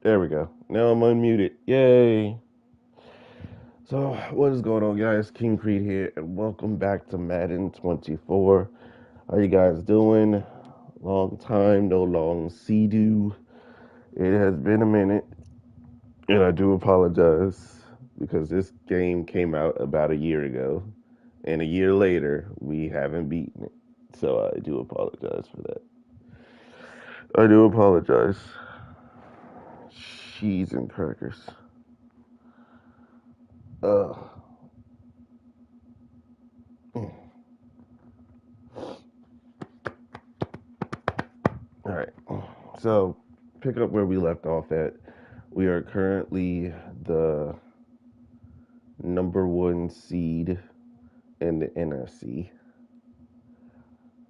There we go. Now I'm unmuted. Yay. So, what is going on, guys? King Creed here, and welcome back to Madden 24. How you guys doing? Long time, no long see-do. It has been a minute, and I do apologize because this game came out about a year ago, and a year later, we haven't beaten it. So, I do apologize for that. I do apologize. Cheese and crackers. Ugh. All right. So, pick up where we left off at. We are currently the number one seed in the NFC.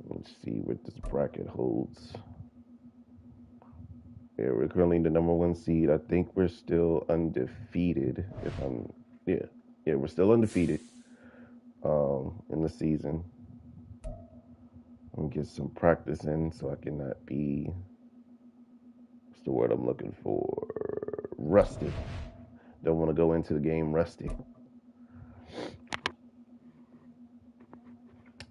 Let's see what this bracket holds. Yeah, we're currently the number one seed. I think we're still undefeated. Yeah, we're still undefeated. In the season. I'm gonna get some practice in so I cannot be. What's the word I'm looking for? Rusty. Don't want to go into the game rusty.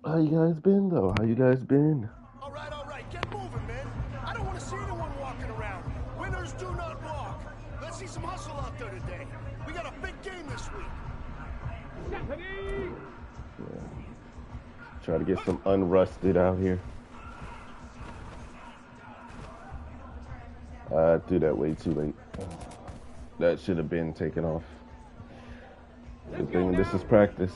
How you guys been, though? How you guys been? All right. Get moving, man. I don't want to see anyone walking around. Winners do not walk. Let's see some hustle out there today. We got a big game this week. Yeah. Try to get some unrusted out here. I threw that way too late. That should have been taken off. Good thing this is practice.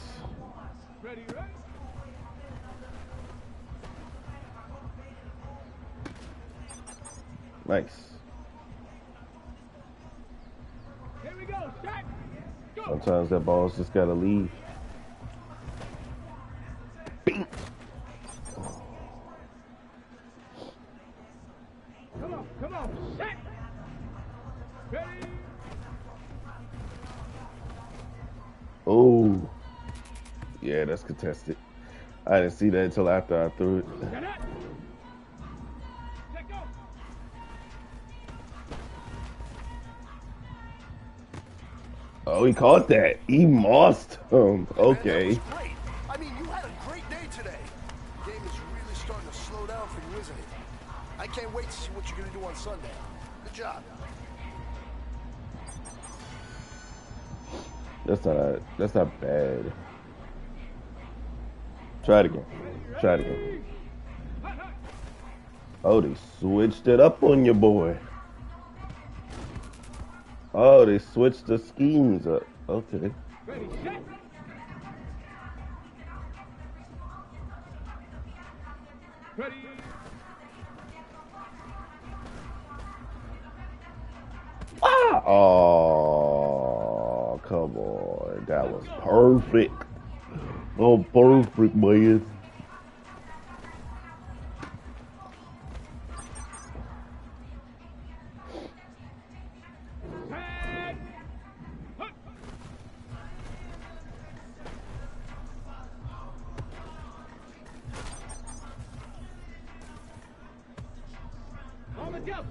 Nice. Here we go, shot. Go. Sometimes that ball's just gotta leave. Bing. Come on, set. Ready. Oh. Yeah, that's contested. I didn't see that until after I threw it. Set up. Let go. Oh, he caught that. He mossed him. Man, that Okay. was great. I mean, you had a great day today. The game is really starting to slow down for you, isn't it? I can't wait to see what you're going to do on Sunday. Good job. That's not bad. Try it again. Try it again. Oh, they switched it up on your boy. Oh, they switched the schemes up. Okay. Ready, set. Ready. Ah! Oh, come on. That was perfect. Oh, perfect, man. Tag. Hup. On the jump.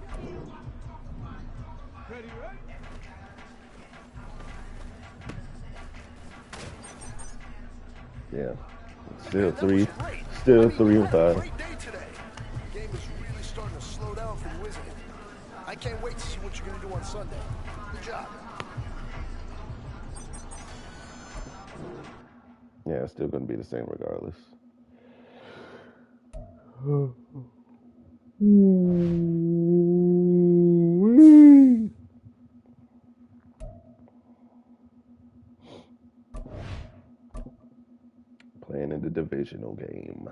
Ready, right? Yeah. Man, that was great. Still I mean, three you and had a five. great day today. The game is really starting to slow down for you, isn't it? I can't wait to see what you're going to do on Sunday. Good job. Yeah, it's still gonna be the same regardless. Playing in the divisional game.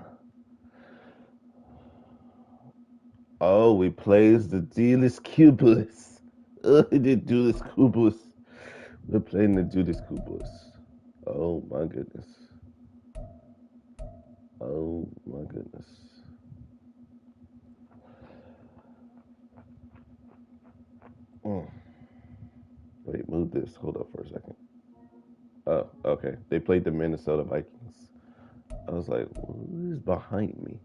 Oh, we plays the Dealis Cubulus. The Duelist Cubulus. We're playing the Duelist Cubulus. Oh my goodness. Oh my goodness. Mm. Wait, move this. Hold up for a second. Oh, okay. They played the Minnesota Vikings. I was like, what is behind me?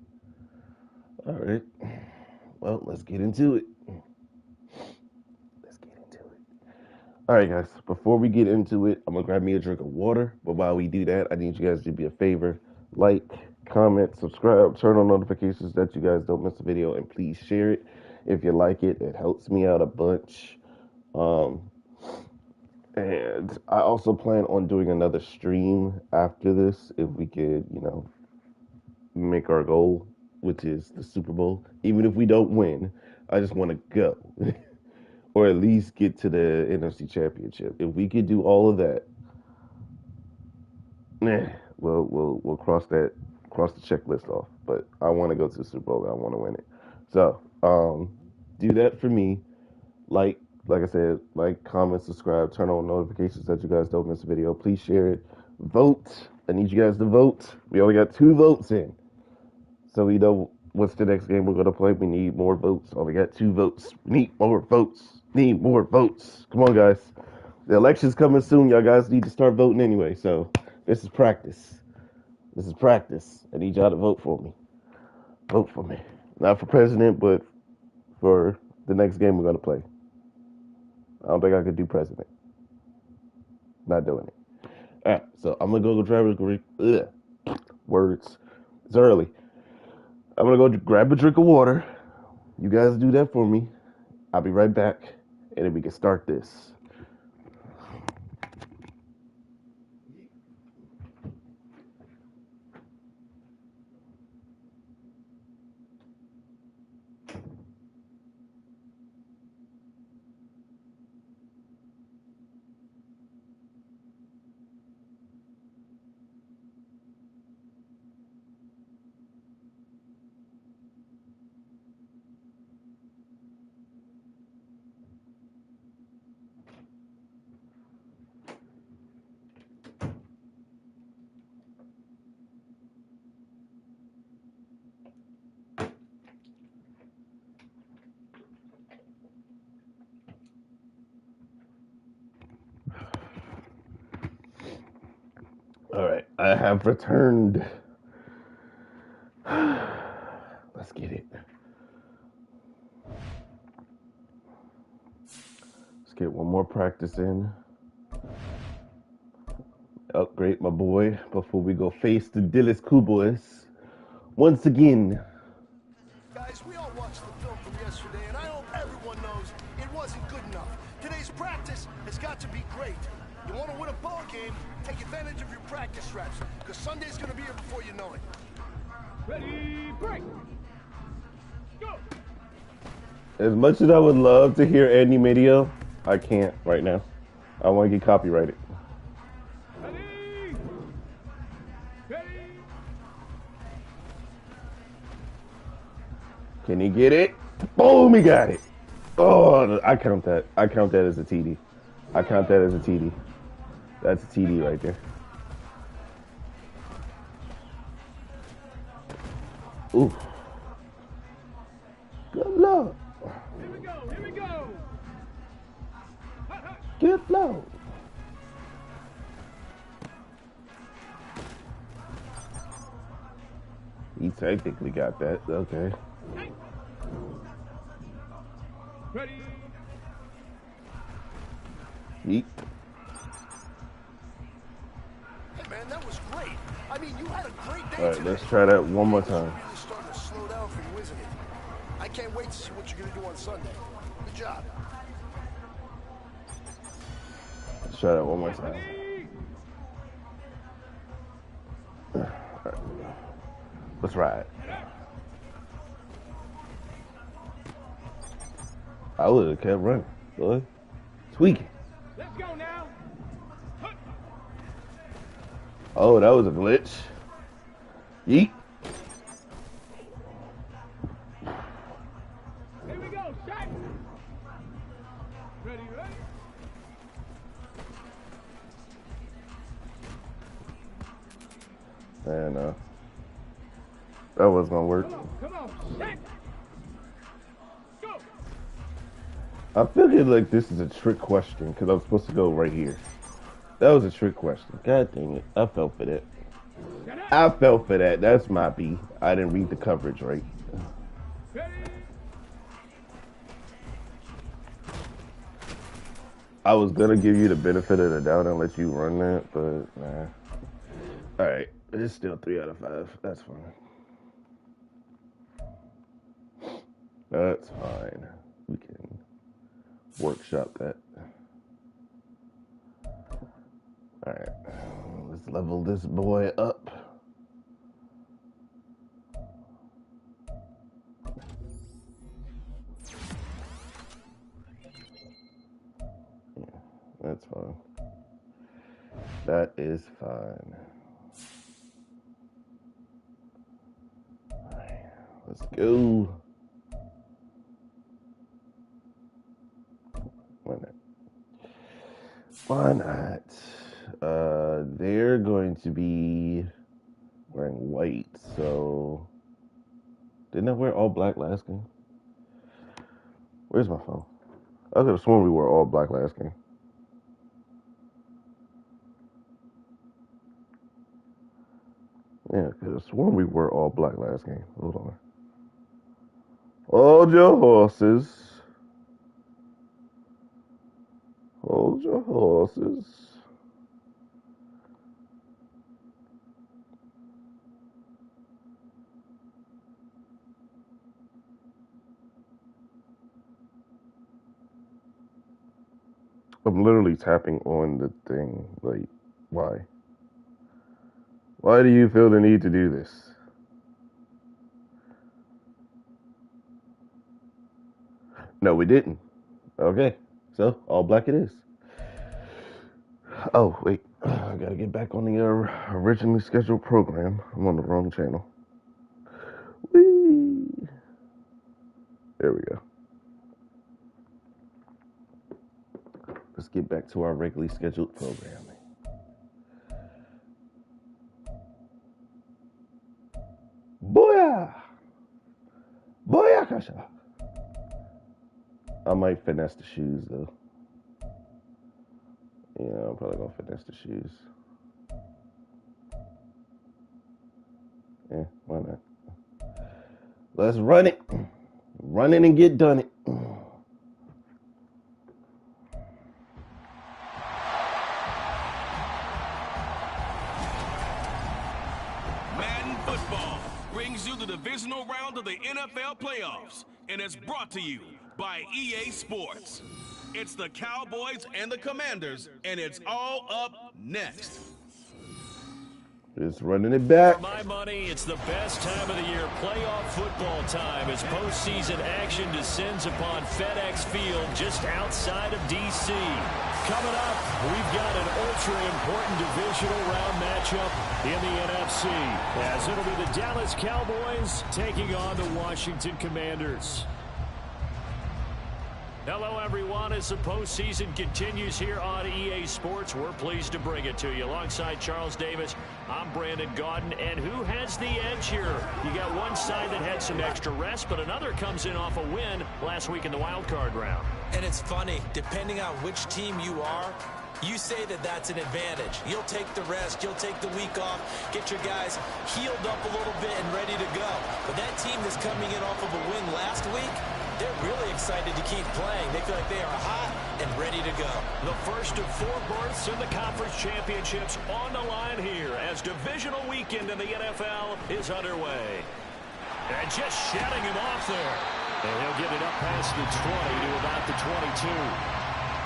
All right. Well, let's get into it. Let's get All right, guys. Before we get into it, I'm gonna grab me a drink of water. But while we do that, I need you guys to do me a favor: like, comment, subscribe, turn on notifications that you guys don't miss a video, and please share it if you like it. It helps me out a bunch. Um, and I also plan on doing another stream after this if we could, make our goal, which is the Super Bowl. Even if we don't win, I just want to go. Or at least get to the NFC Championship. If we could do all of that, we'll cross the checklist off. But I want to go to the Super Bowl and I want to win it. So do that for me. Like like I said, like, comment, subscribe, turn on notifications that you guys don't miss a video. Please share it. Vote. I need you guys to vote. We only got 2 votes in, so we know what's the next game we're gonna play. We need more votes. Only got 2 votes. We need more votes. Need more votes. Come on, guys. The election's coming soon. Y'all guys need to start voting anyway. So this is practice. This is practice. I need y'all to vote for me. Vote for me. Not for president, but for the next game we're gonna play. I don't think I could do president. Not doing it. All right. So I'm gonna go grab a words. It's early. I'm gonna go grab a drink of water. You guys do that for me. I'll be right back, and then we can start this. All right, I have returned. Let's get it. Let's get one more practice in. Upgrade my boy before we go face the Dallas Cowboys once again. Guys, we all watched the film from yesterday, and I hope everyone knows it wasn't good enough. Today's practice has got to be great. You want to win a ball game, take advantage of your practice reps, because Sunday's going to be here before you know it. Ready, break. Go. As much as I would love to hear Andy Medio, I can't right now. I want to get copyrighted. Ready. Ready. Can he get it? Boom, he got it. Oh, I count that. I count that as a TD. I count that as a TD. That's a TD right there. Ooh. Good luck. Here we go. Here we go. Hut, hut. Good luck. He technically got that. Okay. Hey. Ready. Yeet. Hey, man, that was great. I mean, you had a great day All right, today. let's try that one more time. Really starting to slow down for you, isn't it? I can't wait to see what you're going to do on Sunday. Good job. Let's try that one more time. Ready. All right. Let's ride. I would have kept running, boy. Tweaking. Let's go now. Hut. Oh, that was a glitch. Yeet. Here we go. Shot. Ready, ready. And that wasn't gonna work. Come on. Shot. Go. I feel like this is a trick question because I'm supposed to go right here. That was a trick question. God dang it. I fell for that. Shut up. I fell for that. That's my B. I didn't read the coverage right. Ready. I was gonna give you the benefit of the doubt and let you run that, but nah. All right, it's still 3 out of 5. That's fine. That's fine. We can workshop that. All right, let's level this boy up. Yeah, that's fine. That is fine. All right, let's go. Why not? Why not? They're going to be wearing white, so didn't I wear all black last game? Where's my phone? I could have sworn we wore all black last game. Yeah, I could have sworn we were all black last game. Hold on. Hold your horses. Hold your horses. I'm literally tapping on the thing. Like, why? Why do you feel the need to do this? No, we didn't. Okay, so all black it is. Oh, wait. I gotta get back on the originally scheduled program. I'm on the wrong channel. Whee! There we go. Let's get back to our regularly scheduled programming. Booyah! Booyah, Kasha! I might finesse the shoes, though. Yeah, I'm probably gonna finesse the shoes. Yeah, why not? Let's run it. Run it and get done it. Madden football brings you the divisional round of the NFL playoffs, and it's brought to you by EA Sports. It's the Cowboys and the Commanders, and it's all up next. Just running it back. For my money, it's the best time of the year, playoff football time, as postseason action descends upon FedEx Field just outside of D.C. Coming up, we've got an ultra-important divisional round matchup in the NFC, as it'll be the Dallas Cowboys taking on the Washington Commanders. Hello, everyone. As the postseason continues here on EA Sports, we're pleased to bring it to you. Alongside Charles Davis, I'm Brandon Gaudin. And who has the edge here? You got one side that had some extra rest, but another comes in off a win last week in the wild card round. And it's funny, depending on which team you are, you say that that's an advantage. You'll take the rest, you'll take the week off, get your guys healed up a little bit and ready to go. But that team that's coming in off of a win last week, they're really excited to keep playing. They feel like they are hot and ready to go. The first of 4 berths in the conference championships on the line here as divisional weekend in the NFL is underway. And just shutting him off there. And he'll get it up past the 20 to about the 22.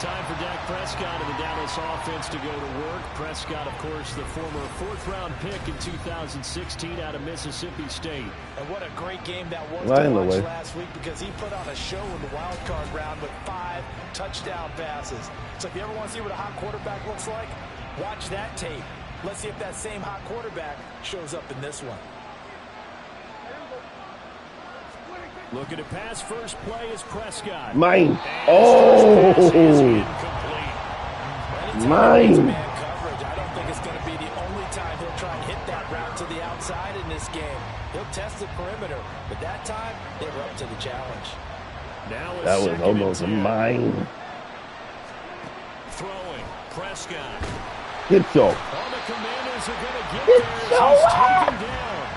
Time for Dak Prescott and the Dallas offense to go to work. Prescott, of course, the former 4th-round pick in 2016 out of Mississippi State. And what a great game that was Right to in the watch way. last week, because he put on a show in the wild card round with 5 touchdown passes. So if you ever want to see what a hot quarterback looks like, watch that tape. Let's see if that same hot quarterback shows up in this one. Looking to pass first play is Prescott. Mine. And his first pass is Oh. incomplete. Mine. Man coverage, I don't think it's going to be the only time he'll try and hit that route to the outside in this game. He'll test the perimeter, but that time they were up to the challenge. Now a That was second almost and 10. mine. Throwing, Prescott. Get so. All the Commanders are going to get It's there so as he's hard. taken down.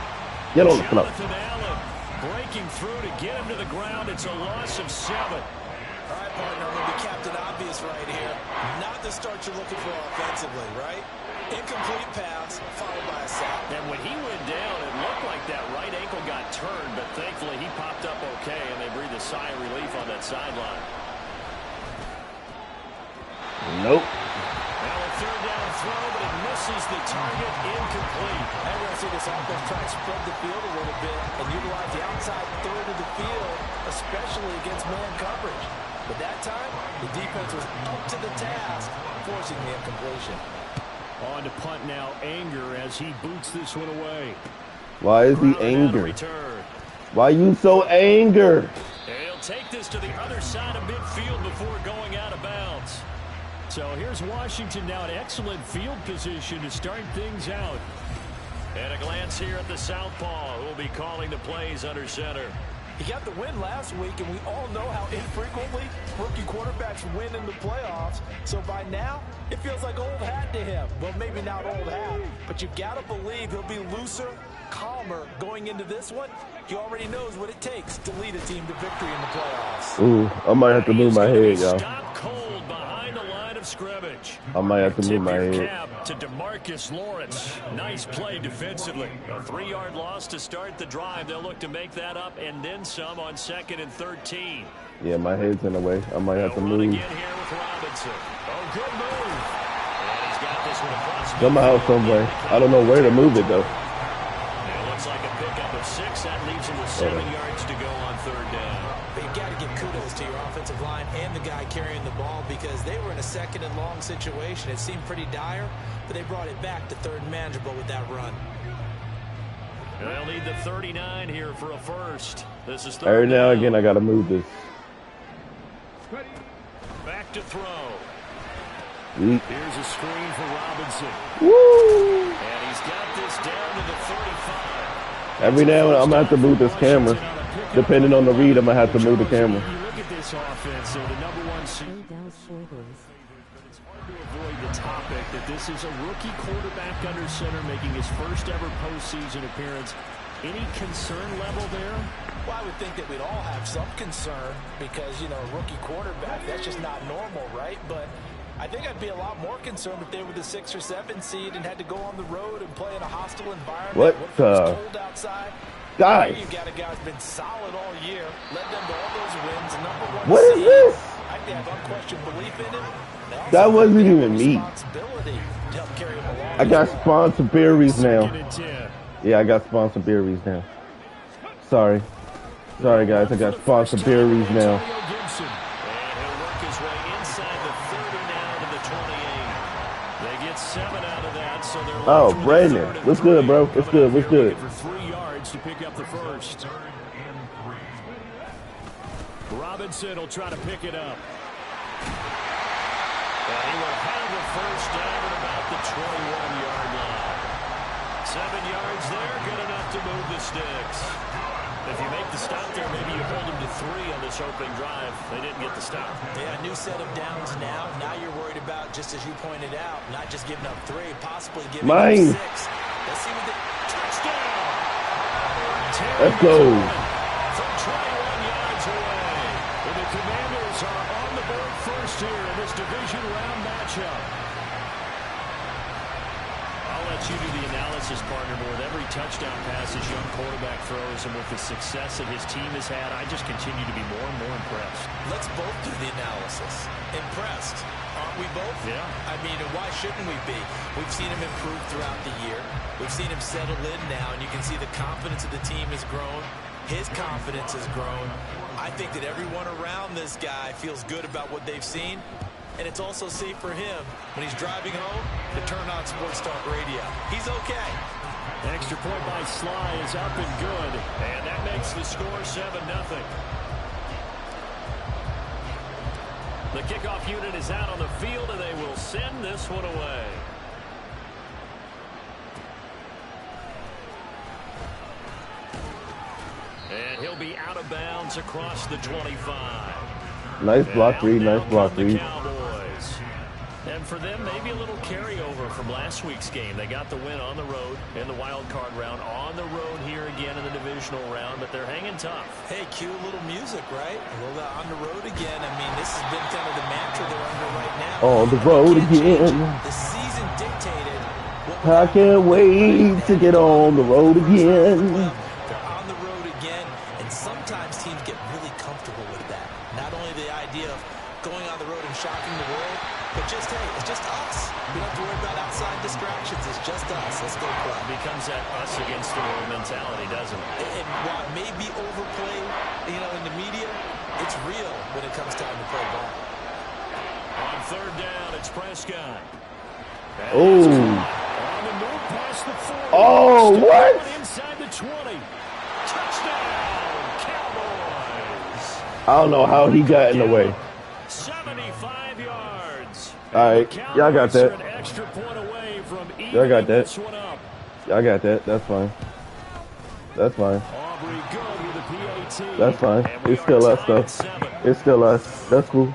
Get on the floor. Jonathan Allen breaking through to get him to the ground. It's a loss of 7. All right, partner, I'm going to be Captain Obvious right here. Not the start you're looking for offensively, right? Incomplete pass, followed by a sack. And when he went down, it looked like that right ankle got turned, but thankfully he popped up okay, and they breathed a sigh of relief on that sideline. Nope. Now a third down throw, but it misses the target, incomplete. And we're going to see this offense try to spread the field a little bit and utilize the outside third of the field, especially against man coverage. But that time, the defense was up to the task, forcing the incompletion. On to punt now, Anger, as he boots this one away. Why is he angry? Why you so angry? He'll take this to the other side of midfield before going out of bounds. So here's Washington now in excellent field position to start things out. And a glance here at the southpaw, who will be calling the plays under center. He got the win last week, and we all know how infrequently rookie quarterbacks win in the playoffs. So by now, it feels like old hat to him. Well, maybe not old hat, but you've got to believe he'll be looser, calmer going into this one. He already knows what it takes to lead a team to victory in the playoffs. Ooh, I might have to move my head, y'all. Stop cold behind the line of scrimmage. I might have to move my head. To DeMarcus Lawrence. Nice play defensively. A 3-yard loss to start the drive. They'll look to make that up and then some on 2nd and 13. Yeah, my head's in the way. I might have to move. Again here with Robinson. Oh, good move. And he's got this one across. Somehow, some way. I don't know where to move it, though. It looks like a pickup of 6. That leaves him with 7 yards to go on 3rd down. But you've got to give kudos to your offensive line and the guy carrying the ball because they were in a 2nd and long situation. It seemed pretty dire, but they brought it back to 3rd and manageable with that run. They'll need the 39 here for a first. This is 3rd Every now down. and again, I got to move this. Back to throw. Yeet. Here's a screen for Robinson. Woo! And he's got this down to the 35. Every now and then, I'm going to have to move this camera. Depending on the read, I'm going to have to move the camera. You look at this offense, so the number 1 seed. It's hard to avoid the topic that this is a rookie quarterback under center making his first ever postseason appearance. Any concern level there? Well, I would think that we'd all have some concern because, you know, a rookie quarterback, that's just not normal, right? But I think I'd be a lot more concerned if they were the 6 or 7 seed and had to go on the road and play in a hostile environment. What if it was cold outside? Guys. You've got a guy who's been solid all year, led them to all those wins, #1 What seed. is this? I think they have unquestioned belief in him. That wasn't even me. Responsibility to help carry him along. I got sponsored berries now. 2nd and 10. Yeah, I got sponsored berries now. Sorry. Sorry, guys. I got sponsored berries now. Antonio Gibson. And he'll work his way inside the 30 now to the 28. They get 7 out of that, so they're Oh, left with Brandon. 3rd and What's good, 3. bro? What's good? What's good? For 3 yards to pick up the first. Robinson will try to pick it up. And he will have the first down at about the 21-yard line. 7 yards there, good enough to move the sticks. If you make the stop there, maybe you hold them to 3 on this opening drive. They didn't get the stop. Yeah, new set of downs now. Now you're worried about, just as you pointed out, not just giving up 3, possibly giving up 6. Let's see what the touchdown. Let's go. From 21 yards away. And the Commanders are on the board first here in this division round matchup. I'll let you do the analysis, partner, but with every touchdown pass this young quarterback throws and with the success that his team has had, I just continue to be more and more impressed. Let's both do the analysis. Impressed. Aren't we both? Yeah. I mean, and why shouldn't we be? We've seen him improve throughout the year. We've seen him settle in now, and you can see the confidence of the team has grown. His confidence has grown. I think that everyone around this guy feels good about what they've seen. And it's also safe for him when he's driving home to turn on Sports Talk Radio. He's okay. Extra point by Sly is up and good. And that makes the score 7-0. The kickoff unit is out on the field, and they will send this one away. And he'll be out of bounds across the 25. Nice block read, nice block read. Cowboys. And for them, maybe a little carryover from last week's game. They got the win on the road in the wild card round, on the road here again in the divisional round, but they're hanging tough. Hey, cue a little music, right? A little on the road again. I mean, this has been kind of the mantra they're under right now. On the road again. The season dictated. I can't wait to get on the road again. They're on the road again, and sometimes teams get really comfortable with that. Not only the idea of going on the road and shocking the world, but just, hey, it's just us. We don't have to worry about outside distractions. It's just us. Let's go play. It becomes that us against the world mentality, doesn't it? And while it may be overplayed, in the media, it's real when it comes time to play ball. On third down, it's Prescott. Oh. On the move past the 40. Oh, what? Inside the 20. Touchdown, Cowboys. I don't know how he got in the way. 75 yards. All right, y'all got that. An extra point away from Y'all got that. this one up. I got that. That's fine. That's fine. Aubrey good with the PAT. That's fine. And we It's still are us, tied though. at 7. It's still us. That's cool.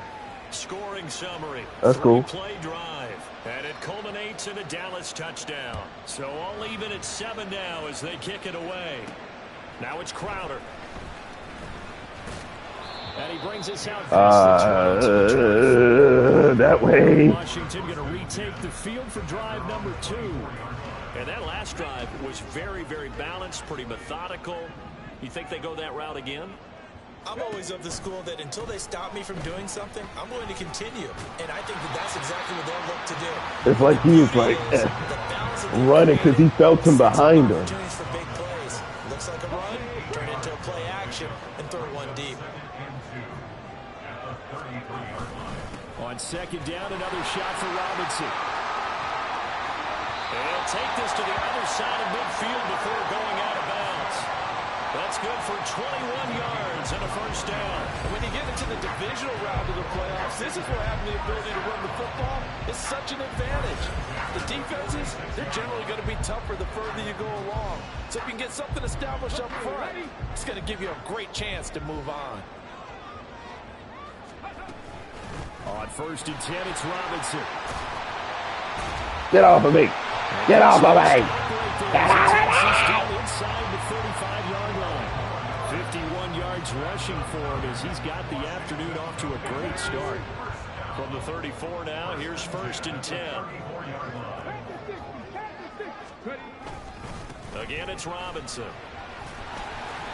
Scoring summary. That's cool. Play drive. And it culminates in a Dallas touchdown. So all even at 7 now as they kick it away. Now it's Crowder. And he brings us out That way. Washington going to retake the field for drive number 2. And that last drive was very, very balanced, pretty methodical. You think they go that route again? I'm always of the school that until they stop me from doing something, I'm going to continue. And I think that that's exactly what they'll look to do. It's like he was like running because he felt him behind him. Opportunities for big plays. Looks like a run, turn it into a play action, and throw one deep. On second down, another shot for Robinson. And he'll take this to the other side of midfield before going out of bounds. That's good for 21 yards and a first down. When you get into the divisional round of the playoffs, this is where having the ability to run the football is such an advantage. The defenses, they're generally going to be tougher the further you go along. So if you can get something established up front, it's going to give you a great chance to move on. On first and 10, it's Robinson. Get off of me. Get off of me. Inside the 35-yard line. 51 yards rushing for him as he's got the afternoon off to a great start. From the 34 now, here's first and 10. Again, it's Robinson.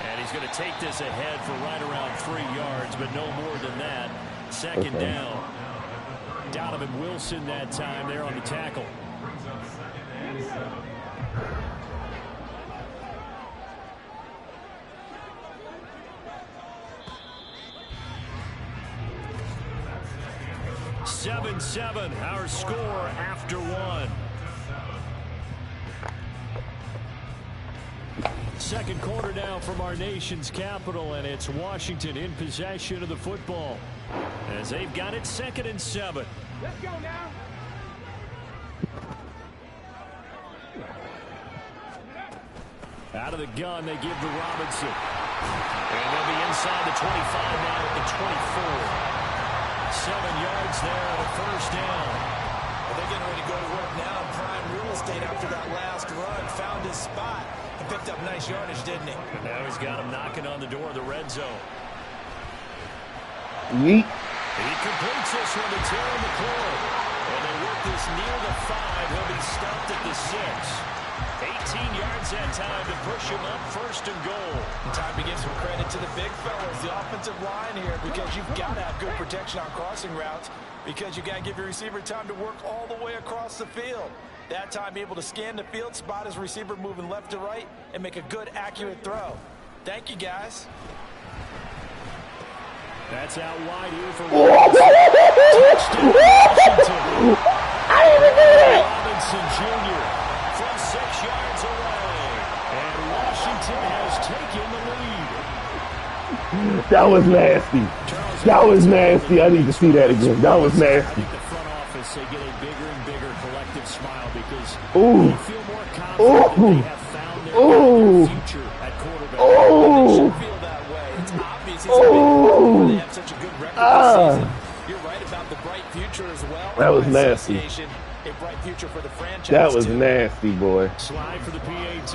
And he's going to take this ahead for right around 3 yards, but no more than that. Second down. Donovan Wilson that time there on the tackle. Seven, our score after one. Second quarter now from our nation's capital, and it's Washington in possession of the football as they've got it 2nd and 7. Let's go now. Out of the gun, they give to Robinson. And they'll be inside the 25 now at the 24. 7 yards there at a first down. Well, they're getting ready to go to work now in prime real estate after that last run. Found his spot and picked up nice yardage, didn't he? And now he's got him knocking on the door of the red zone. Yeet. He completes this one to Terry McLaurin. And they work this near the 5. He'll be stopped at the 6. 18 yards that time to push him up 1st and goal. And time to give some credit to the big fellas, the offensive line here, because you've got to have good protection on crossing routes, because you got to give your receiver time to work all the way across the field. That time, be able to scan the field, spot his receiver moving left to right, and make a good, accurate throw. Thank you, guys. That's out wide here for Touchdown, Washington. Robinson Jr. from 6 yards away. And Washington has taken the lead. That was nasty. That was nasty. I need to see that again. That was nasty. I think the front office, they get a bigger and bigger collective smile because Ooh. they feel more confident that they have found their future at quarterback. They should feel that way. It's obvious he's they have such a good record this season. You're right about the bright future as well. That was nasty. a bright future for the franchise. That was too. nasty, boy. Slide for the PAT.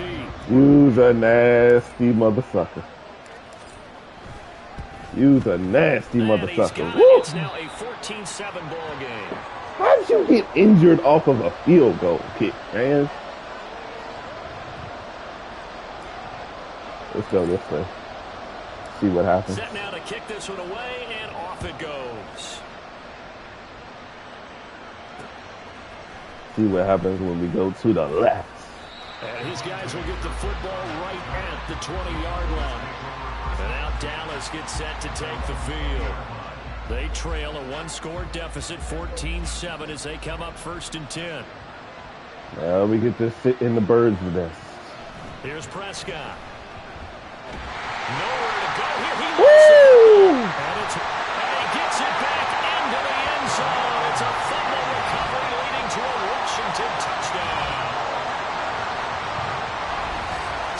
You's a nasty motherfucker. You's a nasty motherfucker. Woo! It's now a 14-7 ball game. How did you get injured off of a field goal kick, man? Let's go this way. See what happens. Set now to kick this one away, and off it goes. See what happens when we go to the left. And his guys will get the football right at the 20-yard line. And now Dallas gets set to take the field. They trail a one-score deficit, 14-7, as they come up 1st and 10. Now we get to sit in the bird's nest. Here's Prescott. Nowhere to go here. He Woo! and he gets it back into the end zone. It's a fumble recovery leading to a Washington touchdown.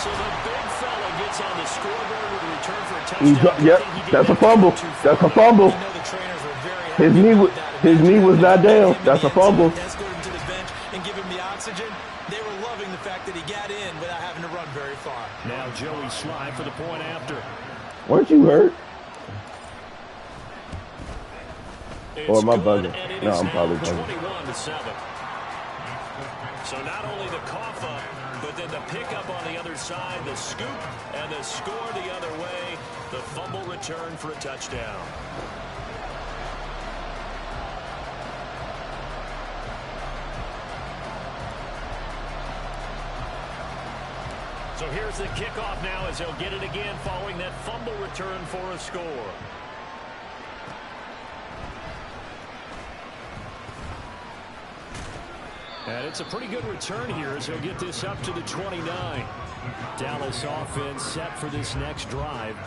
So the big fella gets on the scoreboard with a return for a touchdown. Yep, that's a fumble. That's a fumble. You know the trainers were very His knee was not down. That's a fumble. Escort him to the bench and give him the oxygen. They were loving the fact that he got in without having to run very far. Now Joey Slide for the point after. Weren't you hurt? It's Or am I good, bugging? and it No, is I'm now probably bugging. 21-7. So not only the cough up, but then the pickup on the other side, the scoop, and the score the other way. The fumble return for a touchdown. So here's the kickoff now as they'll get it again following that fumble return for a score. And it's a pretty good return here as he'll get this up to the 29. Dallas offense set for this next drive.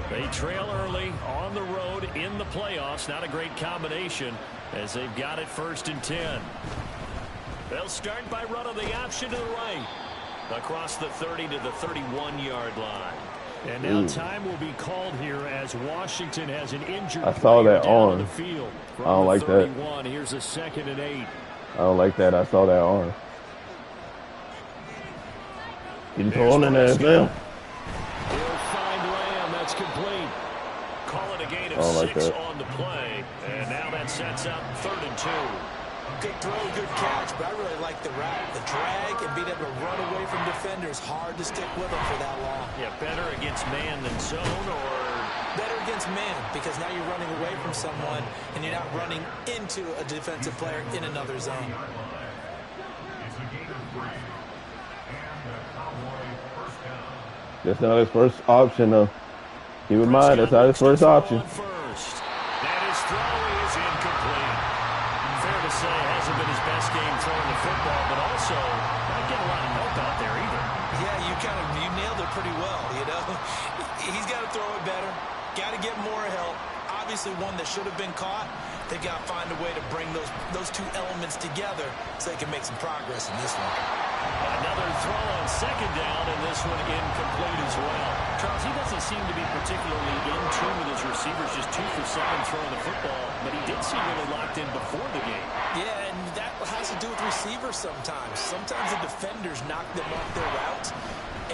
They trail early on the road in the playoffs. Not a great combination as they've got it 1st and 10. They'll start by running the option to the right. Across the 30 to the 31-yard line. And now time will be called here as Washington has an injured I saw player that down on arm. the field. I don't like that. 31, here's a 2nd and 8. I don't like that. I saw that arm. Getting thrown in there now. He'll find Lamb. That's complete. Call it a gain of 6 on the play. And now that sets up 3rd and 2. Good throw, good catch, but I really like the route. The drag and being able to run away from defenders. Hard to stick with them for that long. Yeah, better against man than zone, or better against man, because now you're running away from someone and you're not running into a defensive player in another zone. That's not his first option, though. Keep in mind, that's not his first option. First. And his throw is incomplete. Fair to say, hasn't been his best game throwing the football, but also not getting a lot of help out there either. Yeah, you nailed it pretty well, you know. He's got to throw it better. Got to get more help. Obviously one that should have been caught. They've got to find a way to bring those two elements together so they can make some progress in this one. Another throw on 2nd down, and this one incomplete as well. Charles, he doesn't seem to be particularly in tune with his receivers, just 2 for 7 throwing the football, but he did seem really locked in before the game. Yeah, and that has to do with receivers sometimes. Sometimes the defenders knock them off their routes,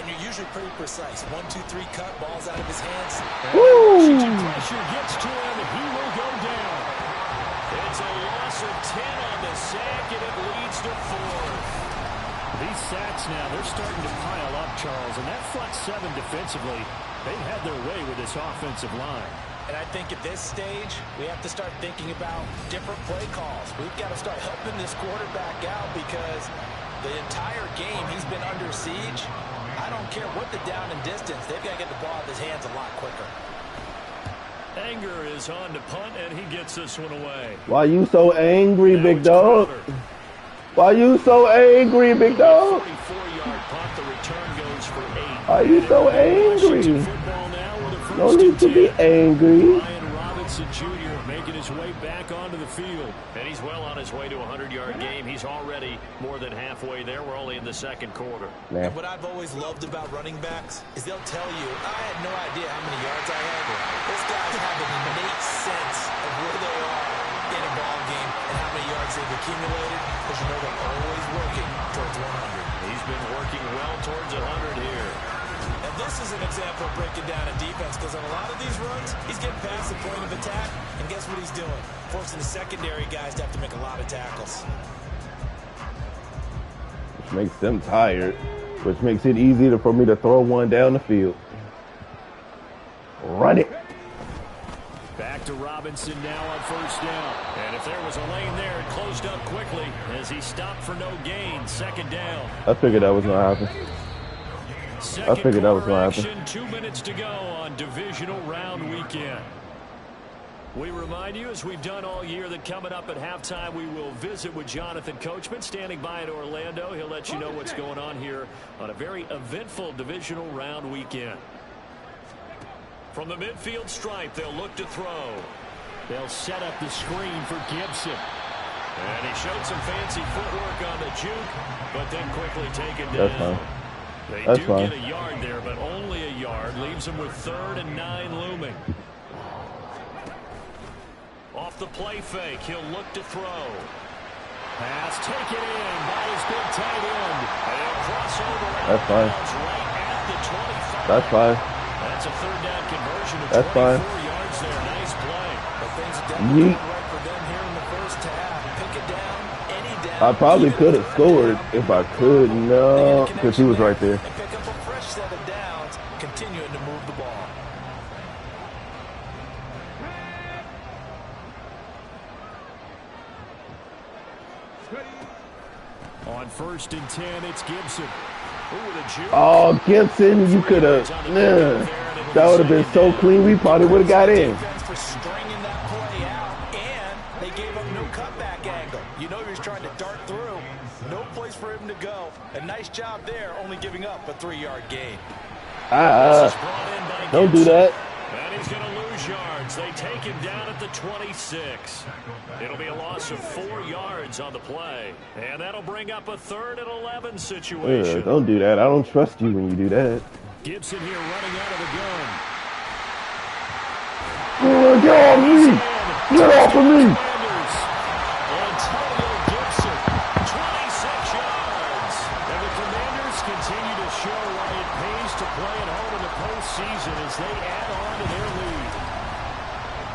and you're usually pretty precise. 1, 2, 3 cut, ball's out of his hands. Washington pressure gets to him, and he will go down. It's a loss of 10 on the sack, and it leads to 4. These sacks now, they're starting to pile up, Charles, and that front 7 defensively, they've had their way with this offensive line. And I think at this stage, we have to start thinking about different play calls. We've got to start helping this quarterback out because the entire game he's been under siege. I don't care what the down and distance, they've got to get the ball out of his hands a lot quicker. Anger is on to punt, and he gets this one away. Why you so angry, big dog? Why you so angry, big dog? 44-yard punt. The return goes for 8. Why you so angry? No need to be angry. Ryan Robinson Jr. making his way back onto the field. And he's well on his way to a 100-yard game. He's already more than halfway there. We're only in the 2nd quarter. And what I've always loved about running backs is they'll tell you, I had no idea how many yards I had. Those guys have an innate sense of where they are in a ball game and how many yards they've accumulated. because you know they're always working towards 100. He's been working well towards 100 here. And this is an example of breaking down a defense, because on a lot of these runs, he's getting past the point of attack, and guess what he's doing? Forcing the secondary guys to have to make a lot of tackles. Which makes them tired, which makes it easier for me to throw one down the field. Run it. Back to Robinson now on first down. And if there was a lane there, it closed up quickly as he stopped for no gain. Second down. I figured that was going to happen. I figured that was going to happen. 2 minutes to go on divisional round weekend. We remind you, as we've done all year, that coming up at halftime, we will visit with Jonathan Coachman, standing by in Orlando. He'll let you know what's going on here on a very eventful divisional round weekend. From the midfield stripe, they'll look to throw. They'll set up the screen for Gibson. And he showed some fancy footwork on the juke, but then quickly taken down. That's fine. They That's do fine. get a yard there, but only a yard. Leaves them with 3rd and 9 looming. Off the play fake, he'll look to throw. Pass taken in by his big tight end. And he'll cross over. That's fine. Right at the 25. That's fine. That's a 3rd down conversion of That's 24 fine. yards there. Nice play. But things definitely Yeet. went right for them here in the first half. Pick it down, any down. I probably even could have third scored down. if I could. No, because he was right there. And pick up a fresh set of downs, continuing to move the ball. On 1st and 10, it's Gibson. Ooh, the juke. Oh, Gibson, you could have. That would have been so clean. We probably would have got in. Defense for stringing that play out, and they gave up no cutback angle. You know he was trying to dart through. No place for him to go. A nice job there, only giving up a 3-yard gain. This is brought in by Don't do Gibson. that. And he's going to lose yards. They take him down at the 26. It'll be a loss of 4 yards on the play. And that'll bring up a 3rd and 11 situation. Yeah, don't do that. I don't trust you when you do that. Gibson here running out of the gun. Get off me! Get off of me! Antonio Gibson, 26 yards. And the Commanders continue to show why it pays to play at home in the postseason as they add on to their lead.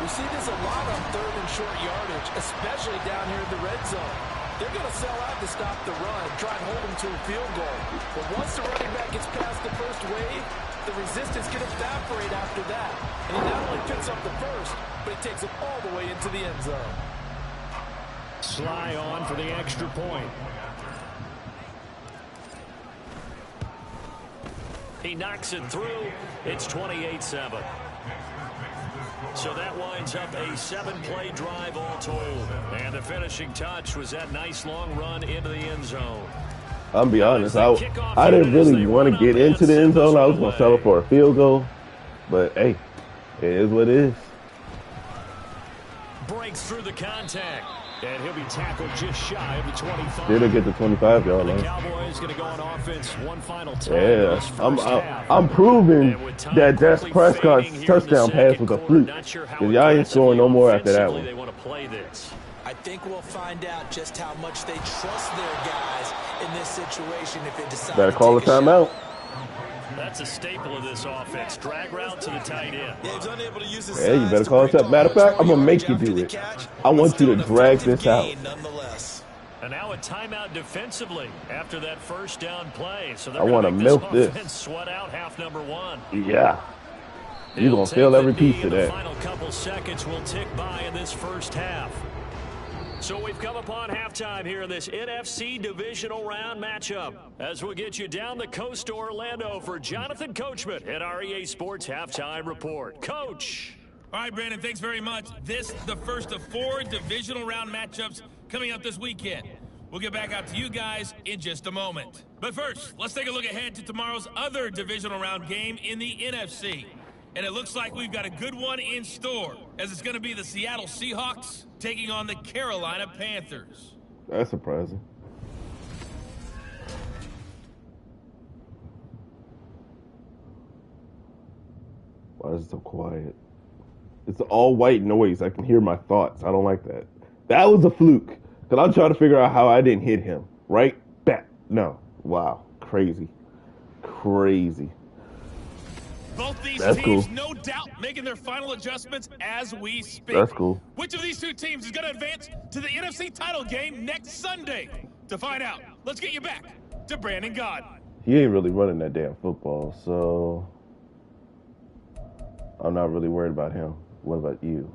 We see this a lot on 3rd and short yardage, especially down here in the red zone. They're going to sell out to stop the run and try and hold them to a field goal. But once the running back gets past the first wave, the resistance can evaporate after that. And he not only picks up the first, but he takes it all the way into the end zone. Sly on for the extra point. He knocks it through. It's 28-7. So that winds up a 7-play drive all told. And the finishing touch was that nice long run into the end zone. I'll be honest, I didn't really want to get into the end zone. I was going to settle for a field goal. But, hey, it is what it is. Breaks through the contact. And he'll be tackled just shy of the 25. Did it get the 25-yard The line? Cowboys going to go on offense one final time. in Yeah, this first half. I'm proving And with time that Dak quickly Prescott's fading here in the touchdown pass second was a quarter, fluke. not sure how Because y'all ain't scoring no more after that offensively one. they want to play this. I think we'll find out just how much they trust their guys in this situation if they decide Better to call a take a shot. timeout. That's a staple of this offense. Drag route to the tight end. Yeah, he's unable to use his Yeah, you size better to call break it up. off Matter of a fact, I'm 20 gonna make you yards do after it. the catch, I want but you still to an drag effective this out. gain nonetheless. And now a timeout defensively after that first down play. So they're I going wanna to make milk this this. offense sweat out half number one. Yeah. You're They'll going to take feel the every knee, piece of and the that. final couple seconds will tick by in this first half. So we've come upon halftime here in this NFC divisional round matchup. As we'll get you down the coast to Orlando for Jonathan Coachman at our EA Sports Halftime Report. Coach. All right, Brandon, thanks very much. This the first of 4 divisional round matchups coming up this weekend. We'll get back out to you guys in just a moment. But first, let's take a look ahead to tomorrow's other divisional round game in the NFC. And it looks like we've got a good one in store, as it's going to be the Seattle Seahawks taking on the Carolina Panthers. That's surprising. Why is it so quiet? It's all white noise. I can hear my thoughts. I don't like that. That was a fluke. Because I'm trying to figure out how I didn't hit him. Right? Back. No. Wow. Crazy. Crazy. Both these That's teams, cool. no doubt, making their final adjustments as we speak. That's cool. Which of these two teams is going to advance to the NFC title game next Sunday? To find out, let's get you back to Brandon God. He ain't really running that damn football, so I'm not really worried about him. What about you?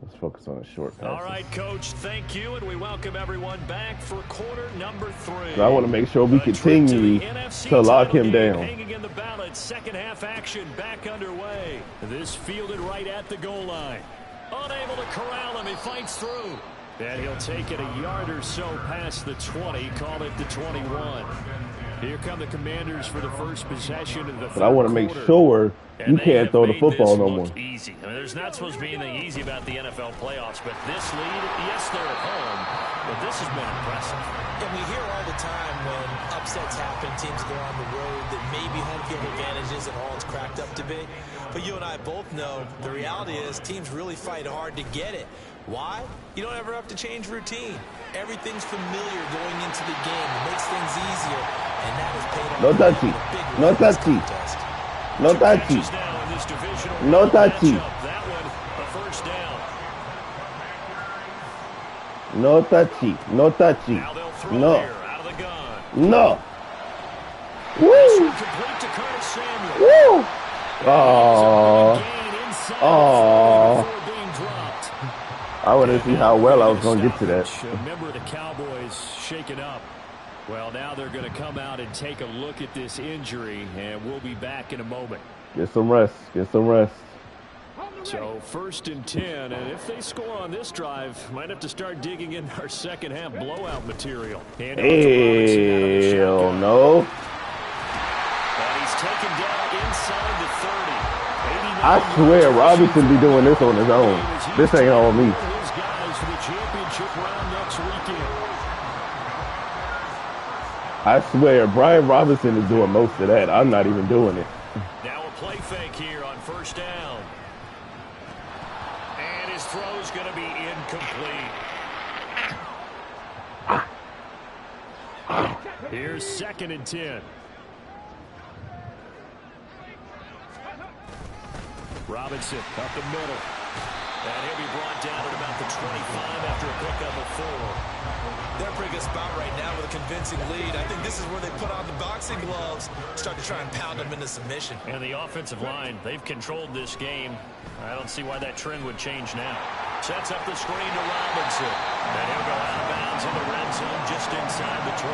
Let's focus on the short passes. All right, Coach, thank you, and we welcome everyone back for quarter number 3. I want to make sure we continue to lock him down. Hanging in the balance, second half action back underway. This fielded right at the goal line. Unable to corral him, he fights through. And he'll take it a yard or so past the 20, call it the 21. Here come the Commanders for the first possession of the third quarter. But I want to make sure you can't throw the football no more. Easy. I mean, there's not supposed to be anything easy about the NFL playoffs, but this lead, yes, they're at home, but this has been impressive. And we hear all the time when upsets happen, teams go on the road, that maybe home field advantage isn't all it's cracked up to be. But you and I both know the reality is teams really fight hard to get it. Why? You don't ever have to change routine. Everything's familiar going into the game. It makes things easier, and that has paid off. No touchy. No touchy. No touchy. No touchy. That one, a first down. No touchy. No touchy. Now they'll throw No. here out of the gun. No. This Woo. one complete to Curtis Samuel. Woo. Gain Oh. inside Oh. before being dropped. I want to see how well I was going to get to that. A member of the Cowboys shaken up. Well, now they're going to come out and take a look at this injury, and we'll be back in a moment. Get some rest. Get some rest. So 1st and 10, and if they score on this drive, might have to start digging in our second half blowout material. And Hell no. And he's taken down inside the 30. I swear Robinson be doing this on his own. This ain't on me. His guys for the championship round next weekend. I swear Brian Robinson is doing most of that. I'm not even doing it. Now a play fake here on first down. And his throw's going to be incomplete. Here's 2nd and 10. Robinson up the middle. And he'll be brought down at about the 25 after a pickup of 4. They're in a pretty good spot right now with a convincing lead. I think this is where they put on the boxing gloves, start to try and pound them into submission. And the offensive line, they've controlled this game. I don't see why that trend would change now. Sets up the screen to Robinson. And he'll go out of bounds in the red zone just inside the 20.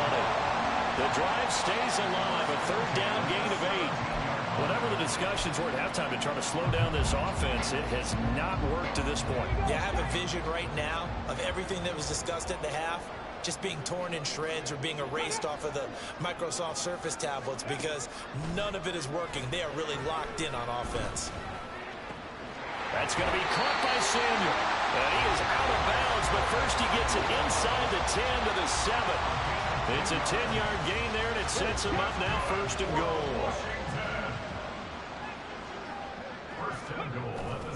The drive stays alive, a 3rd down gain of 8. Whatever the discussions were at halftime to try to slow down this offense, it has not worked to this point. Yeah, I have a vision right now of everything that was discussed at the half just being torn in shreds or being erased off of the Microsoft Surface tablets because none of it is working. They are really locked in on offense. That's going to be caught by Samuel. And he is out of bounds, but first he gets it inside the 10 to the 7. It's a 10-yard gain there, and it sets him up now 1st and goal.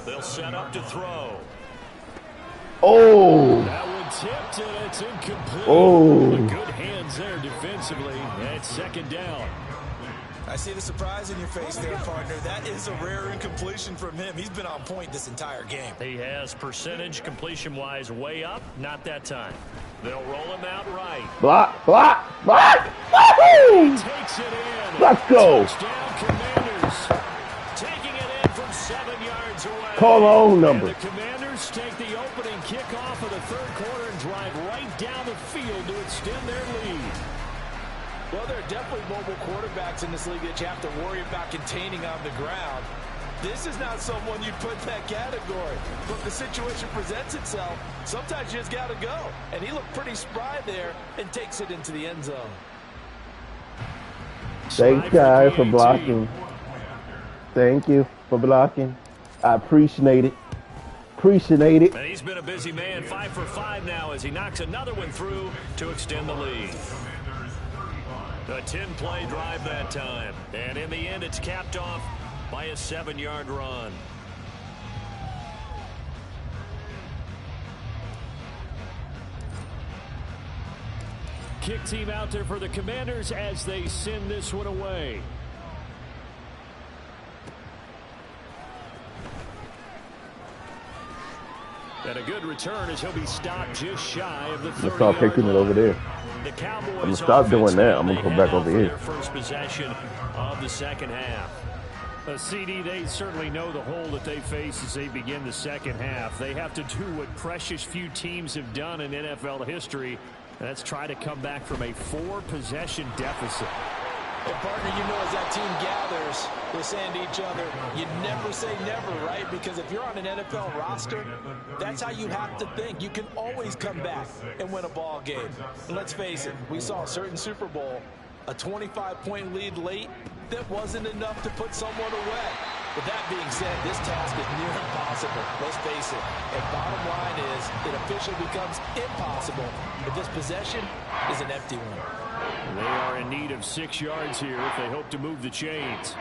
They'll set up to throw. Oh. That one tipped, and it's incomplete. Oh. Good hands there defensively. That's 2nd down. I see the surprise in your face there, partner. That is a rare incompletion from him. He's been on point this entire game. He has percentage completion-wise way up. Not that time. They'll roll him out right. Block, block, block. Woohoo! Takes it in. Let's go. Touchdown, Commanders. Taking it in from 7 yards away. Call my own number. And the Commanders take the opening kickoff of the 3rd quarter and drive right down the field to extend their lead. Well, there are definitely mobile quarterbacks in this league that you have to worry about containing on the ground. This is not someone you'd put in that category. But if the situation presents itself, sometimes you just got to go. And he looked pretty spry there and takes it into the end zone. Thanks, guys, for blocking. Thank you for blocking. I appreciate it. Appreciate it. And he's been a busy man, 5 for 5 now as he knocks another one through to extend the lead. A 10-play drive that time. And in the end, it's capped off by a 7-yard run. Kick team out there for the Commanders as they send this one away. And a good return as he'll be stopped just shy of the 30-yard line. Stop picking it over there. The Cowboys I'm gonna stop doing that. I'm gonna go back over here. Their first possession of the second half. CD, they certainly know the hole that they face as they begin the second half. They have to do what precious few teams have done in NFL history. That's try to come back from a 4-possession deficit. And partner, you know, as that team gathers, they're saying to each other, you never say never, right? Because if you're on an NFL roster, that's how you have to think. You can always come back and win a ball game. And let's face it, we saw a certain Super Bowl, a 25-point lead late, that wasn't enough to put someone away. With that being said, this task is near impossible. Let's face it. And bottom line is, it officially becomes impossible if this possession is an empty one. They are in need of 6 yards here if they hope to move the chains.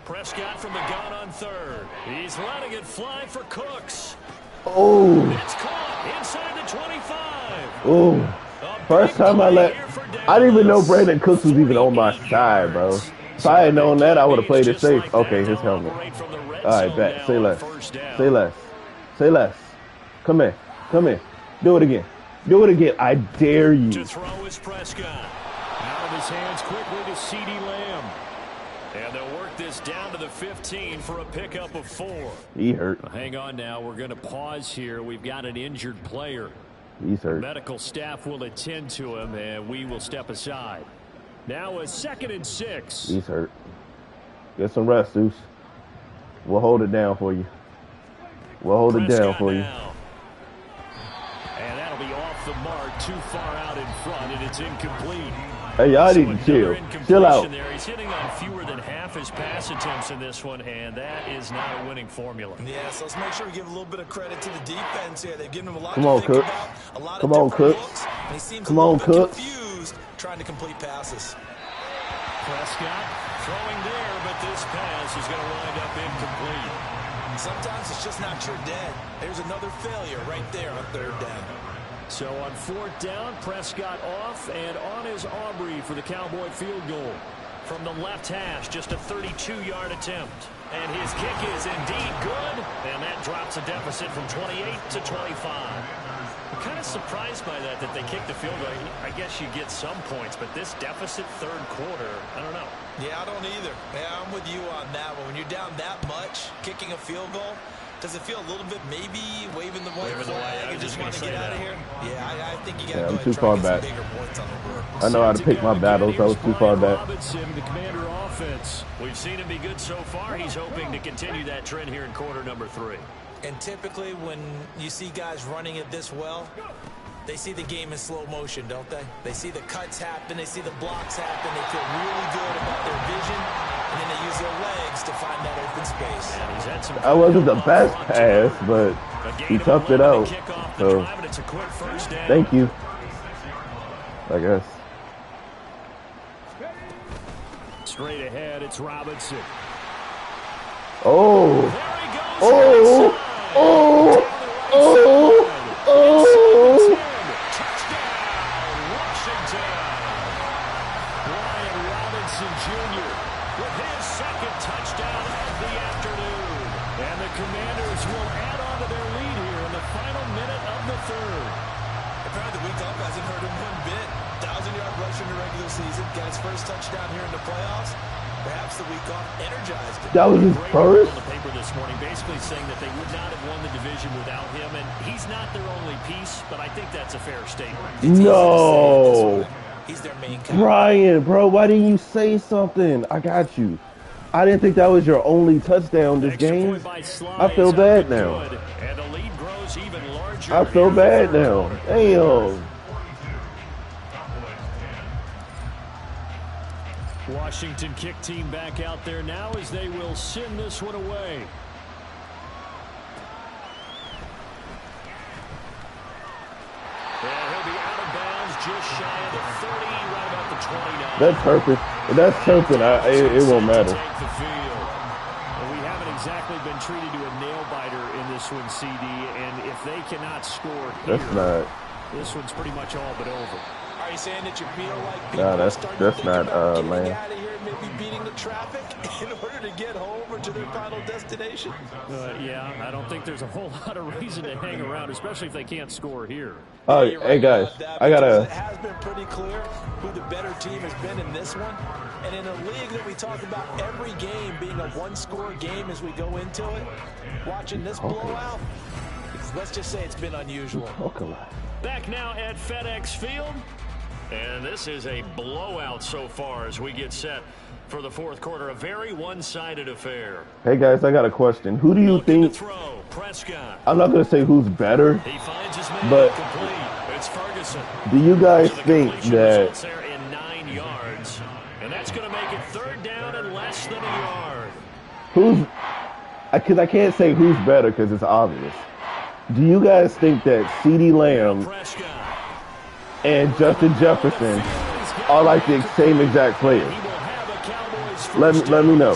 Prescott from the gun on third. He's letting it fly for Cooks. Oh. It's caught inside the 25. Oh. First time I didn't even know Brandon Cooks was even on my side, bro. If I had known that, I would have played it safe. Okay, his helmet. All right, bet. Say less. Say less. Say less. Come here. Come here. Do it again. Do it again. I dare you. To throw is Prescott. Out of his hands quickly to CeeDee Lamb. And they'll work this down to the 15 for a pickup of 4. He hurt. Hang on now. We're going to pause here. We've got an injured player. He's hurt. Medical staff will attend to him, and we will step aside. Now a 2nd and 6. He's hurt. Get some rest, Zeus. We'll hold it down for you. We'll hold it down for you. And that'll be off the mark, too far out in front, and it's incomplete. Hey, y'all need to chill. Chill out. There. He's hitting on fewer than half his pass attempts in this one, and that is not a winning formula. Yeah, so let's make sure we give a little bit of credit to the defense here. They've given him a lot Come on, Cooks. Come on, Cooks. And he seems Come a on, little bit Cooks. confused trying to complete passes. Prescott throwing there, but this pass is going to wind up incomplete. Sometimes it's just not your day. There's another failure right there on 3rd down. So on 4th down, Prescott off, and on is Aubrey for the Cowboy field goal. From the left hash, just a 32-yard attempt. And his kick is indeed good, and that drops a deficit from 28 to 25. I'm kind of surprised by that they kicked the field goal. I guess you get some points, but this deficit 3rd quarter, I don't know. Yeah, I don't either. Yeah, I'm with you on that one. When you're down that much, kicking a field goal, does it feel a little bit maybe waving the white flag and just want to get out of here? Yeah, I think you got to go ahead and try to get some bigger points on the board. I know how to pick my battles. I was too far back. Robinson, the Commander offense. We've seen him be good so far. He's hoping to continue that trend here in quarter number 3. And typically when you see guys running it this well, they see the game in slow motion, don't they? They see the cuts happen. They see the blocks happen. They feel really good about their vision. And then they use their legs to find that open space. That wasn't the best pass, but he toughed it out. So, thank you, I guess. Straight ahead, it's Robinson. Oh. Oh. Oh. Oh. Oh. Commanders will add on to their lead here in the final minute of the 3rd. Apparently the week off hasn't hurt him one bit. 1,000-yard rusher in the regular season. Got his first touchdown here in the playoffs. Perhaps the week off energized him. That was his first? On the paper this morning, basically saying that they would not have won the division without him, and he's not their only piece, but I think that's a fair statement. No. He's their main guy. Brian, bro, why didn't you say something? I got you. I didn't think that was your only touchdown this game. I feel bad now. I feel bad now. Damn. Washington kick team back out there now as they will send this one away. And he'll be out of bounds just shy of the 30, right about the That's herping. That's herping. It won't matter. We haven't exactly been treated to a nail-biter in this one, CD, and if they cannot score here, this one's pretty much all but over. Are you saying that you feel like people Nah, are starting to think not about getting Lane. out of here and maybe beating the traffic in order to get home or to their final destination? Yeah, I don't think there's a whole lot of reason to hang around, especially if they can't score here. Oh, Yeah, hey guys, I gotta. It has been pretty clear who the better team has been in this one. And in a league that we talk about every game being a one-score game as we go into it, watching this blowout, let's just say it's been unusual. Back now at FedEx Field. And this is a blowout so far as we get set for the fourth quarter. A very one-sided affair. Hey guys, I got a question. Who do you think? Throw, Prescott. I'm not gonna say who's better, He finds his man but complete. It's Ferguson. do you guys think that? There in 9 yards, and that's going to make it third down and less than a yard. Who's? Because I can't say who's better because it's obvious. Do you guys think that CeeDee Lamb Prescott. and Justin Jefferson are like the same exact players? Let me know.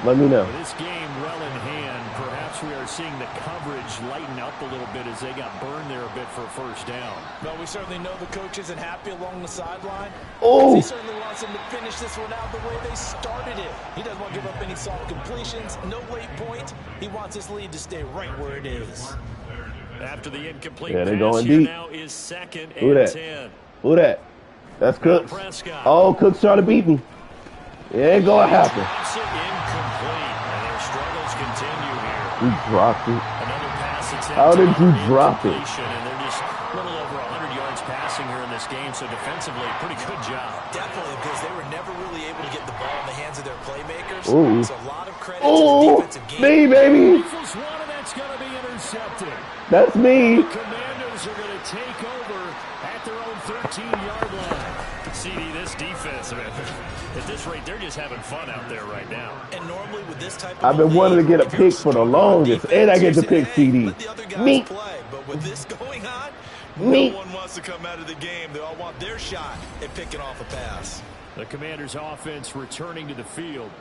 Let me know. This game well in hand. Perhaps we are seeing the coverage lighten up a little bit as they got burned there a bit for a first down. Well, we certainly know the coach isn't happy along the sideline. Oh! He certainly wants them to finish this one out the way they started it. He doesn't want to give up any soft completions, no late point. He wants his lead to stay right where it is. After the incomplete Yeah, they're pass going here deep. now is second Who and that? 10. Who that? That's Cooks. Oh, Cooks trying to beat me. It ain't gonna happen. Drops it incomplete, and their struggles continue here. He dropped it. Another pass attempt. How did you drop it? And they're just a little over 100 yards passing here in this game, so defensively, pretty good job. Definitely, because they were never really able to get the ball in the hands of their playmakers. Ooh. So a lot of credit to the defensive game. Me, baby. Rifles one, and that's going to be intercepted. That's me. The Commanders are going to take over at their own 13-yard line. CD, this defense, man, at this rate, they're just having fun out there right now. And normally with this type of I've been wanting to get a pick for the longest, and I get to pick CD. Me. Play. But with this going on, Me. no one wants to come out of the game. They all want their shot at picking off a pass. The Commanders' offense returning to the field.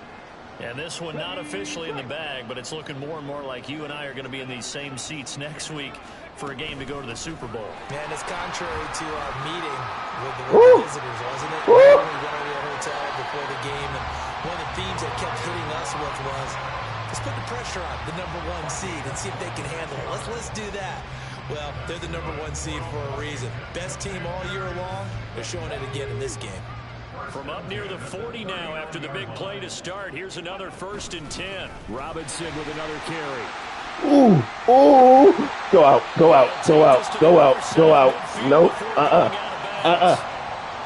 And this one not officially in the bag, but it's looking more and more like you and I are going to be in these same seats next week for a game to go to the Super Bowl. Man, it's contrary to our meeting with the visitors, wasn't it? Woo! We went to the hotel before the game, and one of the themes that kept hitting us was let's put the pressure on the #1 seed and see if they can handle it. Let's do that. Well, they're the #1 seed for a reason. Best team all year long. They're showing it again in this game. From up near the 40 now after the big play to start. Here's another 1st and 10. Robinson with another carry. Ooh, ooh. Go out, go out, go out, go out, go out. Nope.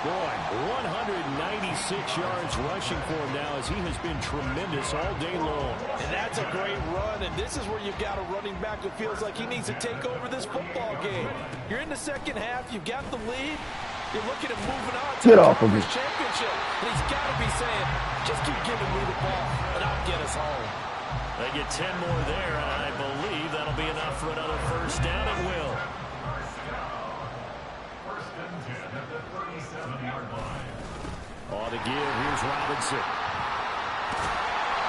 Boy, 196 yards rushing for him now as he has been tremendous all day long. And that's a great run, and this is where you've got a running back who feels like he needs to take over this football game. You're in the second half, you've got the lead, you're looking at moving on to Get the off of me. championship. And he's got to be saying, just keep giving me the ball, and I'll get us home. They get 10 more there, and I believe that'll be enough for another 1st down. It will. On the give, here's Robinson.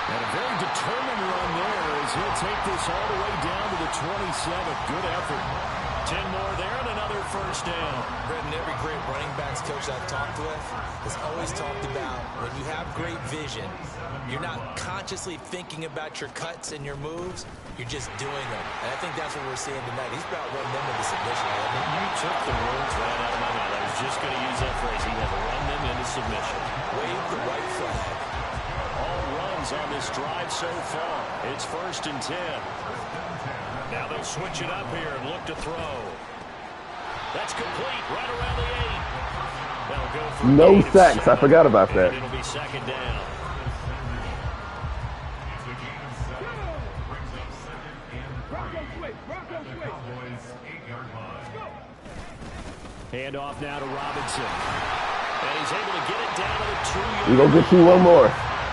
And a very determined run there as he'll take this all the way down to the 27. Good effort. 10 more there and another 1st down. Brendan, every great running backs coach I've talked with has always talked about when you have great vision, you're not consciously thinking about your cuts and your moves, you're just doing them. And I think that's what we're seeing tonight. He's about run them into submission. You took the words right out of my mouth. I was just going to use that phrase. He has run them into submission. Wave the white flag. All runs on this drive so far. It's 1st and 10. Now they'll switch it up here and look to throw. That's complete right around the 8. That'll go for No sacks. I forgot about that. It'll be 2nd down. Hand off now to Robinson. And he's able to get it down to the 2-yard line. We gonna get you one more.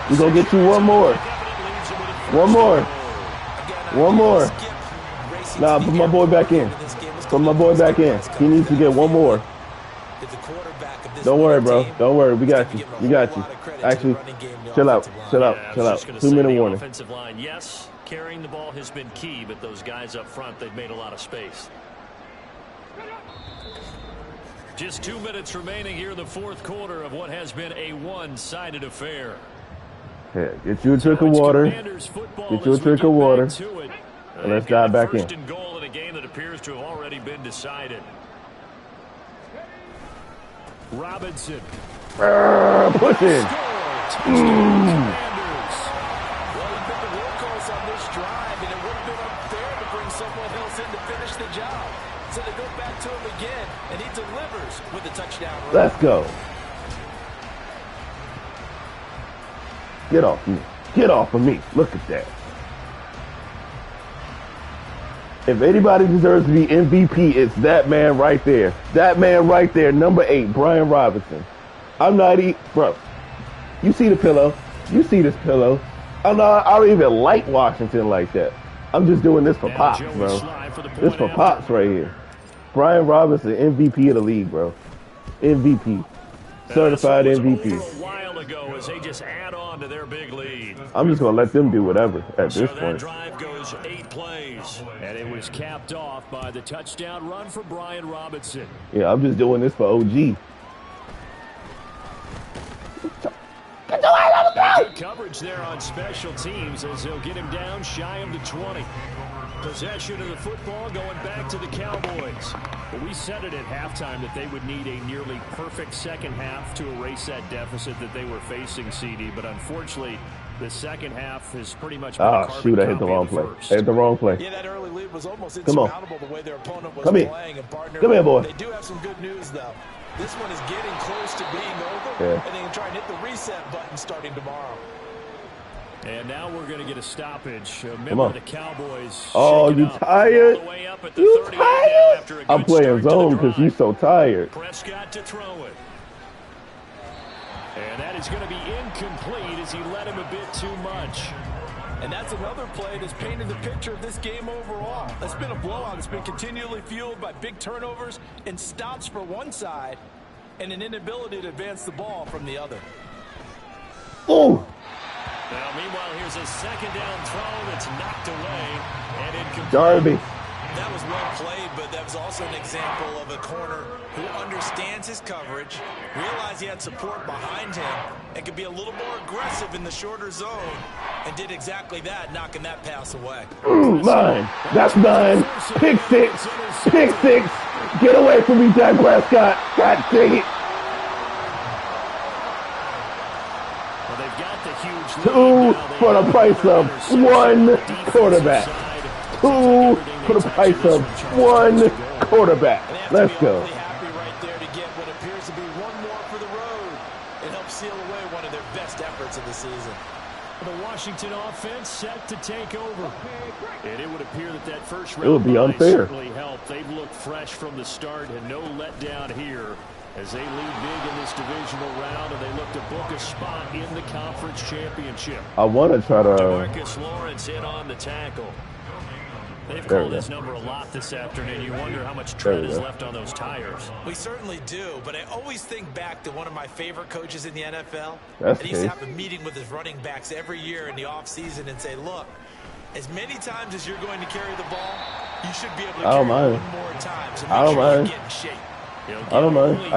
We gonna get you one more. One more. One more. Nah, put my boy back in. Put my boy back in. He needs to get one more. that the quarterback of this Don't worry, bro. team Don't worry. We got is you. gonna We give him a got whole you. lot of credit to Actually, the running game, the chill out. offensive line. Chill out. Yeah, I Chill was out. just gonna 2 say minute the warning. offensive line, yes, carrying the ball has been key, but those guys up front, they've made a lot of space. Just 2 minutes remaining here in the fourth quarter of what has been a one-sided affair. Yeah, get you a drink of water. Get you a drink of water. And let's dive back in. First and goal in a game that appears to have already been decided. Robinson. Push in. Well, he put the workhorse on this drive, and it would have been unfair to bring someone else in to finish the job. So they go back to him again, and he delivers with a touchdown run. Let's go. Get off me. Get off of me. Look at that. If anybody deserves to be MVP, it's that man right there. That man right there, number 8, Brian Robinson. I'm not bro. You see the pillow? You see this pillow? I don't even like Washington like that. I'm just doing this for pops, bro. This for pops right here. Brian Robinson, MVP of the league, bro. MVP. Certified MVP. A while ago as they just add on to their big lead. I'm just gonna let them do whatever at this That point. drive goes 8 plays, and it was capped off by the touchdown run for Brian Robinson. Yeah, I'm just doing this for OG. Good coverage there on special teams as they'll get him down shy of the 20. Possession of the football going back to the Cowboys. But we said it at halftime that they would need a nearly perfect second half to erase that deficit that they were facing, CD. But unfortunately, the second half is pretty much been a carbon Shoot, I hit the copy wrong of the play. first. I hit the wrong play. Yeah, that early lead was almost Come on. insurmountable the way their opponent was Come here. playing. And partner, Come here, boy. They do have some good news, though. This one is getting close to being over, Yeah. and they can try and hit the reset button starting tomorrow. And now we're going to get a stoppage. A Come member on. of the Cowboys. Oh, shaken you up. tired? All the way up at the You 38 now tired? after a I'm good playing start to the zone because you're drive. so tired. Prescott to throw it. And that is going to be incomplete as he led him a bit too much. And that's another play that's painted the picture of this game overall. It's been a blowout. It's been continually fueled by big turnovers and stops for one side and an inability to advance the ball from the other. Oh, Now, meanwhile, here's a second down throw that's knocked away and incomplete. Darby. That was well played, but that was also an example of a corner who understands his coverage, realized he had support behind him, and could be a little more aggressive in the shorter zone, and did exactly that, knocking that pass away. Mine. That's mine. Pick six. Pick six. Get away from me, Dak Prescott. God dang it. Well, they've got the huge lead. 2 Now they for the have price of another 1 quarterback. 2 for the price of 1 quarterback. And they have Let's to be go. awfully happy right there to get what appears to be one more for the road. It helps seal away one of their best efforts of the season. The Washington offense set to take over. And it would appear that that first round It would be bye unfair. certainly helped. They've looked fresh from the start and no letdown here as they lead big in this divisional round and they look to book a spot in the conference championship. I want to try to. DeMarcus Lawrence in on the tackle. They've There called we his go. number a lot this afternoon. You wonder how much tread we is go. left on those tires. We certainly do, but I always think back to one of my favorite coaches in the NFL. That's And he used to okay. have a meeting with his running backs every year in the offseason and say, look, as many times as you're going to carry the ball, you should be able to I don't carry it mind. one more time. So I make don't sure mind. you get in shape. I don't mind.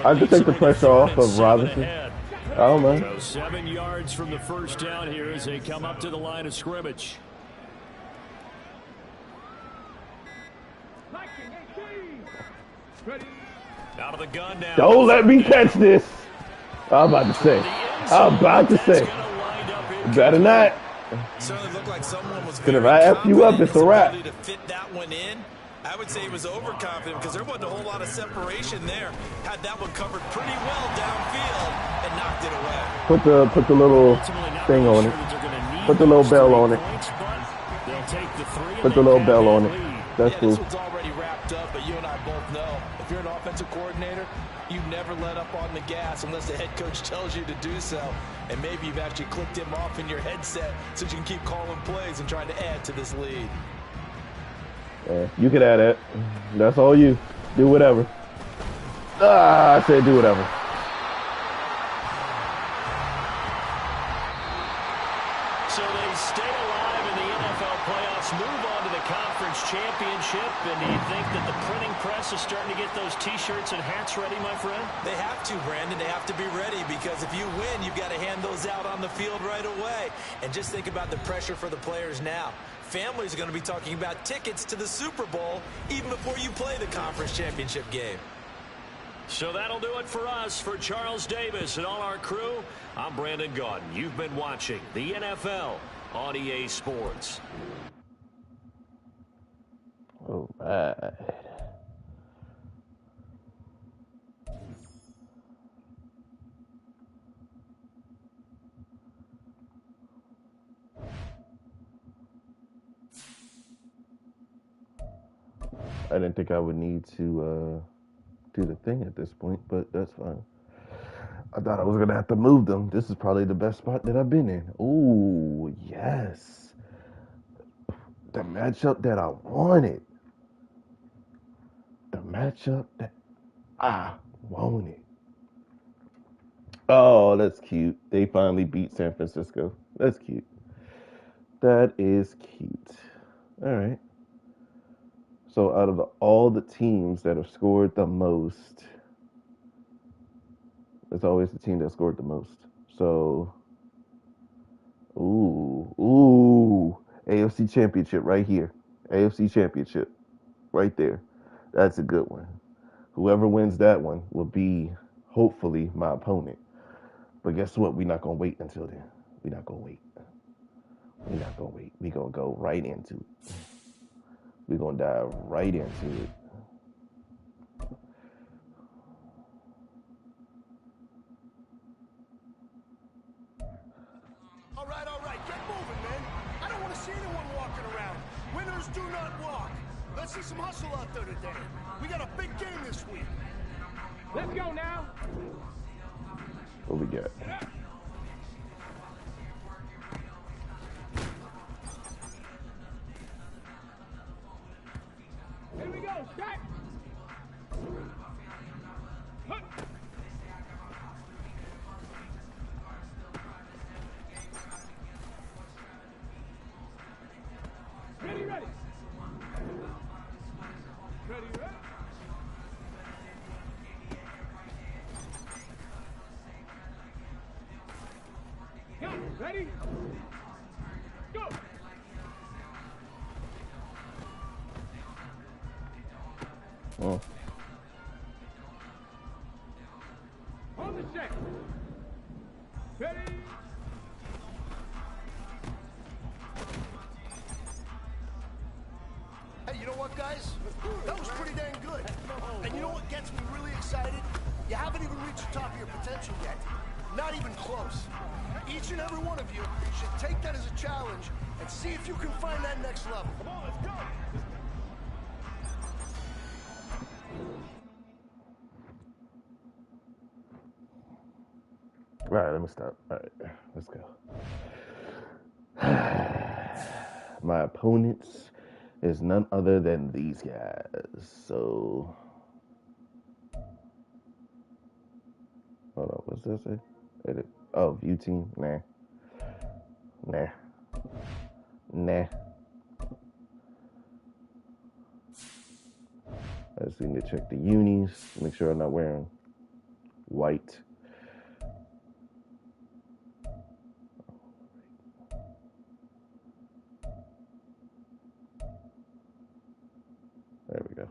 I can take the pressure off of Robinson. I don't mind. So 7 yards from the first down here as they come up to the line of scrimmage. Out of the gun now. Don't let me catch this. I'm about to say. I'm about to say. Better not. Certainly looked like someone was Because if very I F you up, confident in it's his a wrap. ability to fit that one in. I would say he was overconfident because there wasn't a whole lot of separation there. Had that one covered pretty well downfield and knocked it away. Put the little thing on it. Put the little bell on it. Put the little bell on it. That's Yeah, cool. this one's already wrapped up, but you and I both know if you're an offensive coordinator, you never let up on the gas unless the head coach tells you to do so. And maybe you've actually clicked him off in your headset so you can keep calling plays and trying to add to this lead. Yeah, you can add that. That's all you. Do whatever. I said do whatever. So they stay alive in the NFL playoffs, move on to the conference championship, and do you think that the printing press is starting to get those T-shirts and hats ready, my friend? They have to, Brandon. They have to be ready because if you win, you've got to hand those out on the field right away. And just think about the pressure for the players now. Families are going to be talking about tickets to the Super Bowl even before you play the conference championship game. So that'll do it for us. For Charles Davis and all our crew, I'm Brandon Gaudin. You've been watching the NFL on EA Sports. All right. I didn't think I would need to do the thing at this point, but that's fine. I thought I was going to have to move them. This is probably the best spot that I've been in. Ooh, yes. The matchup that I wanted. The matchup that I wanted. Oh, that's cute. They finally beat San Francisco. That's cute. That is cute. All right. So out of all the teams that have scored the most, it's always the team that scored the most. So, ooh, AFC Championship right here. AFC Championship right there. That's a good one. Whoever wins that one will be, hopefully, my opponent. But guess what? We're not going to wait until then. We're not going to wait. We're not going to wait. We're going to go right into it. We're going to dive right into it. All right, get moving, man. I don't want to see anyone walking around. Winners do not walk. Let's see some hustle out there today. We got a big game this week. Let's go now. What we got? Here we go, set. Ready. Ready. Ready? Go! Oh. On the set. Ready? Hey, you know what, guys? That was pretty dang good. And you know what gets me really excited? You haven't even reached the top of your potential yet. Not even close. Each and every one of you should take that as a challenge and see if you can find that next level. Come on, let's go. All right, let me stop. All right, let's go. My opponents is none other than these guys. So, hold on, what's that say? Edit. Oh, view team. Nah. I just need to check the unis, make sure I'm not wearing white. There we go.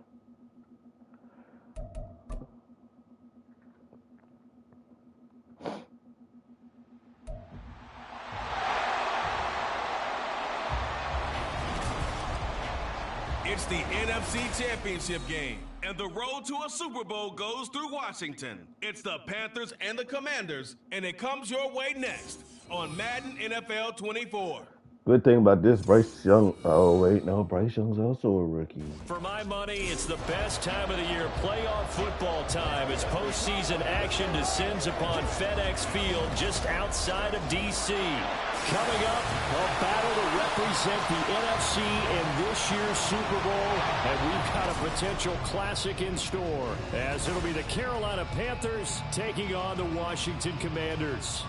It's the NFC Championship game, and the road to a Super Bowl goes through Washington. It's the Panthers and the Commanders, and it comes your way next on Madden NFL 24. Good thing about this, Bryce Young. Oh, wait, no, Bryce Young's also a rookie. For my money, it's the best time of the year, playoff football time, as postseason action descends upon FedEx Field just outside of D.C. Coming up, a battle to represent the NFC in this year's Super Bowl, and we've got a potential classic in store, as it'll be the Carolina Panthers taking on the Washington Commanders.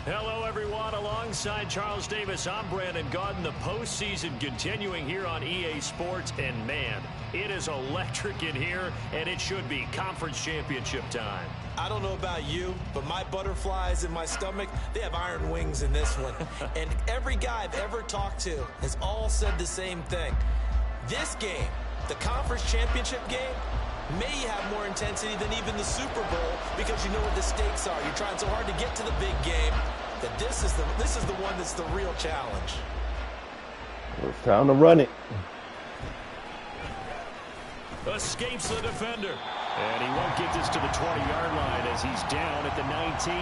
Hello, everyone. Alongside Charles Davis, I'm Brandon Gaudin. The postseason continuing here on EA Sports. And, man, it is electric in here, and it should be conference championship time. I don't know about you, but my butterflies in my stomach, they have iron wings in this one. And every guy I've ever talked to has all said the same thing. This game, the conference championship game, may have more intensity than even the Super Bowl because you know what the stakes are. You're trying so hard to get to the big game that this is the one that's the real challenge. Well, it's time to run it. Escapes the defender. And he won't get this to the 20-yard line as he's down at the 19.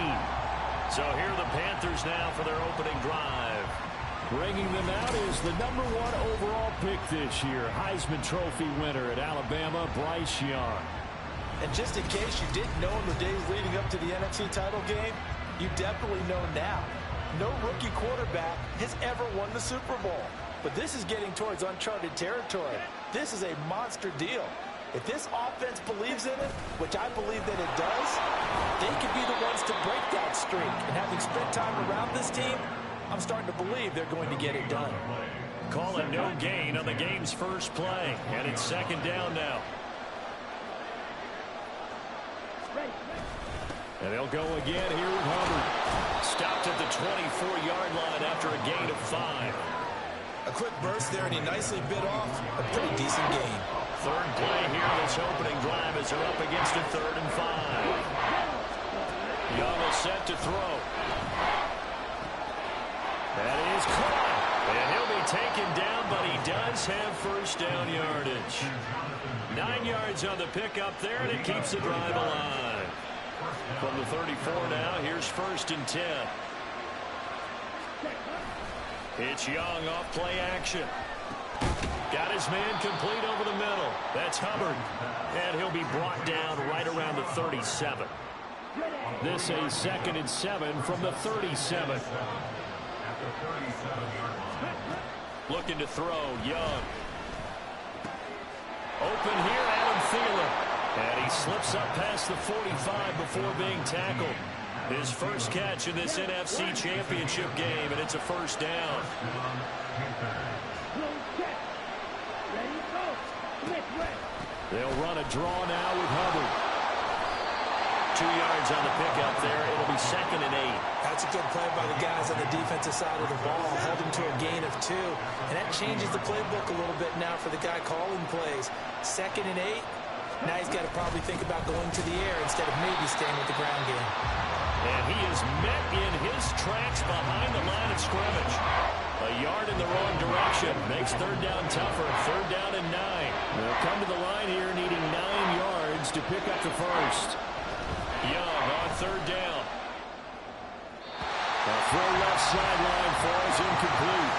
So here are the Panthers now for their opening drive. Bringing them out is the #1 overall pick this year, Heisman Trophy winner at Alabama, Bryce Young. And just in case you didn't know in the days leading up to the NFC title game, you definitely know now. No rookie quarterback has ever won the Super Bowl. But this is getting towards uncharted territory. This is a monster deal. If this offense believes in it, which I believe that it does, they could be the ones to break that streak. And having spent time around this team, I'm starting to believe they're going to get it done. Call it no gain on the game's first play. And it's second down now. And they'll go again here with Hubbard. Stopped at the 24-yard line after a gain of 5. A quick burst there, and he nicely bit off a pretty decent gain. Third play here this opening drive as they're up against a 3rd and 5. Young is set to throw. That is caught. And he'll be taken down, but he does have first down yardage. 9 yards on the pickup there, and it keeps the drive alive. From the 34 now, here's 1st and 10. It's Young off play action. Got his man complete over the middle. That's Hubbard. And he'll be brought down right around the 37. This a 2nd and 7 from the 37. Looking to throw, Young. Open here, Adam Thielen. And he slips up past the 45 before being tackled. His first catch in this NFC Championship game, and it's a first down. They'll run a draw now with Hubbard. 2 yards on the pickup there. It'll be 2nd and 8. That's a good play by the guys on the defensive side of the ball. Held him to a gain of 2. And that changes the playbook a little bit now for the guy calling plays. 2nd and 8. Now he's got to probably think about going to the air instead of maybe staying with the ground game. And he is met in his tracks behind the line of scrimmage. A yard in the wrong direction makes 3rd down tougher. 3rd down and 9. They'll come to the line here needing 9 yards to pick up the first. Young on 3rd down. A throw left sideline falls incomplete.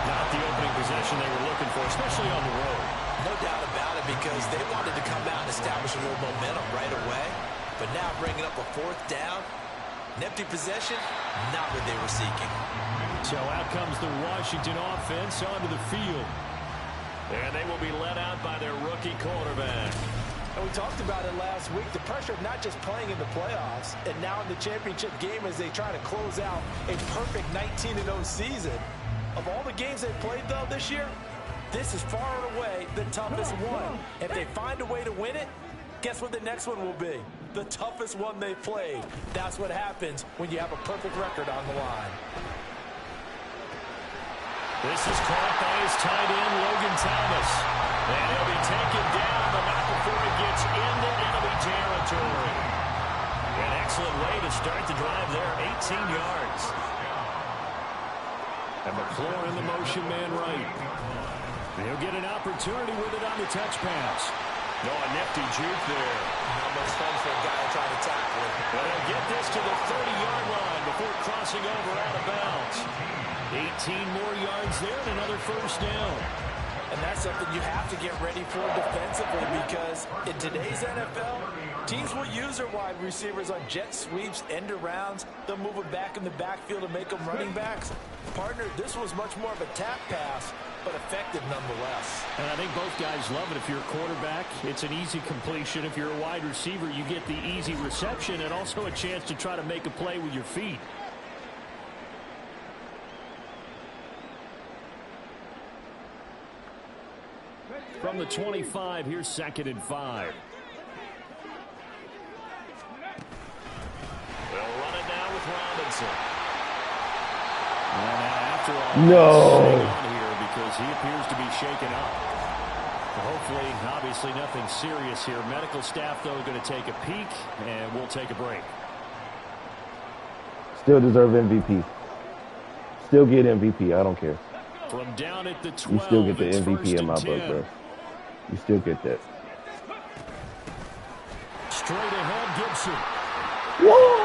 Not the opening possession they were looking for, especially on the road. No doubt about it, because they wanted to come out and establish a little momentum right away. But now bringing up a 4th down, an empty possession, not what they were seeking. So out comes the Washington offense onto the field. And they will be led out by their rookie quarterback. And we talked about it last week, the pressure of not just playing in the playoffs and now in the championship game as they try to close out a perfect 19-0 season. Of all the games they've played, though, this year, this is far and away the toughest one. If they find a way to win it, guess what the next one will be? The toughest one they've played. That's what happens when you have a perfect record on the line. This is caught by his tight end, Logan Thomas. And he'll be taken down, but not before he gets into enemy territory. An excellent way to start the drive there, 18 yards. And McClure in the motion man right. He'll get an opportunity with it on the touch pass. No, a nifty juke there. Not much fun for a guy trying to tackle it. But he'll get this to the 30-yard line before before crossing over out of bounds. 18 more yards there and another first down. And that's something you have to get ready for defensively, because in today's NFL, teams will use their wide receivers on jet sweeps, end arounds. They'll move them back in the backfield and make them running backs. Partner, this was much more of a tap pass, but effective nonetheless. And I think both guys love it. If you're a quarterback, it's an easy completion. If you're a wide receiver, you get the easy reception and also a chance to try to make a play with your feet. From the 25, here's 2nd and 5. They'll run it now with Robinson. And after all, no. Here because he appears to be shaken up. Hopefully, obviously nothing serious here. Medical staff, though, going to take a peek, and we'll take a break. Still deserve MVP. Still get MVP. I don't care. From down at the 12, you still get the MVP in my book, bro. You still get that. Straight ahead, Gibson. Whoa!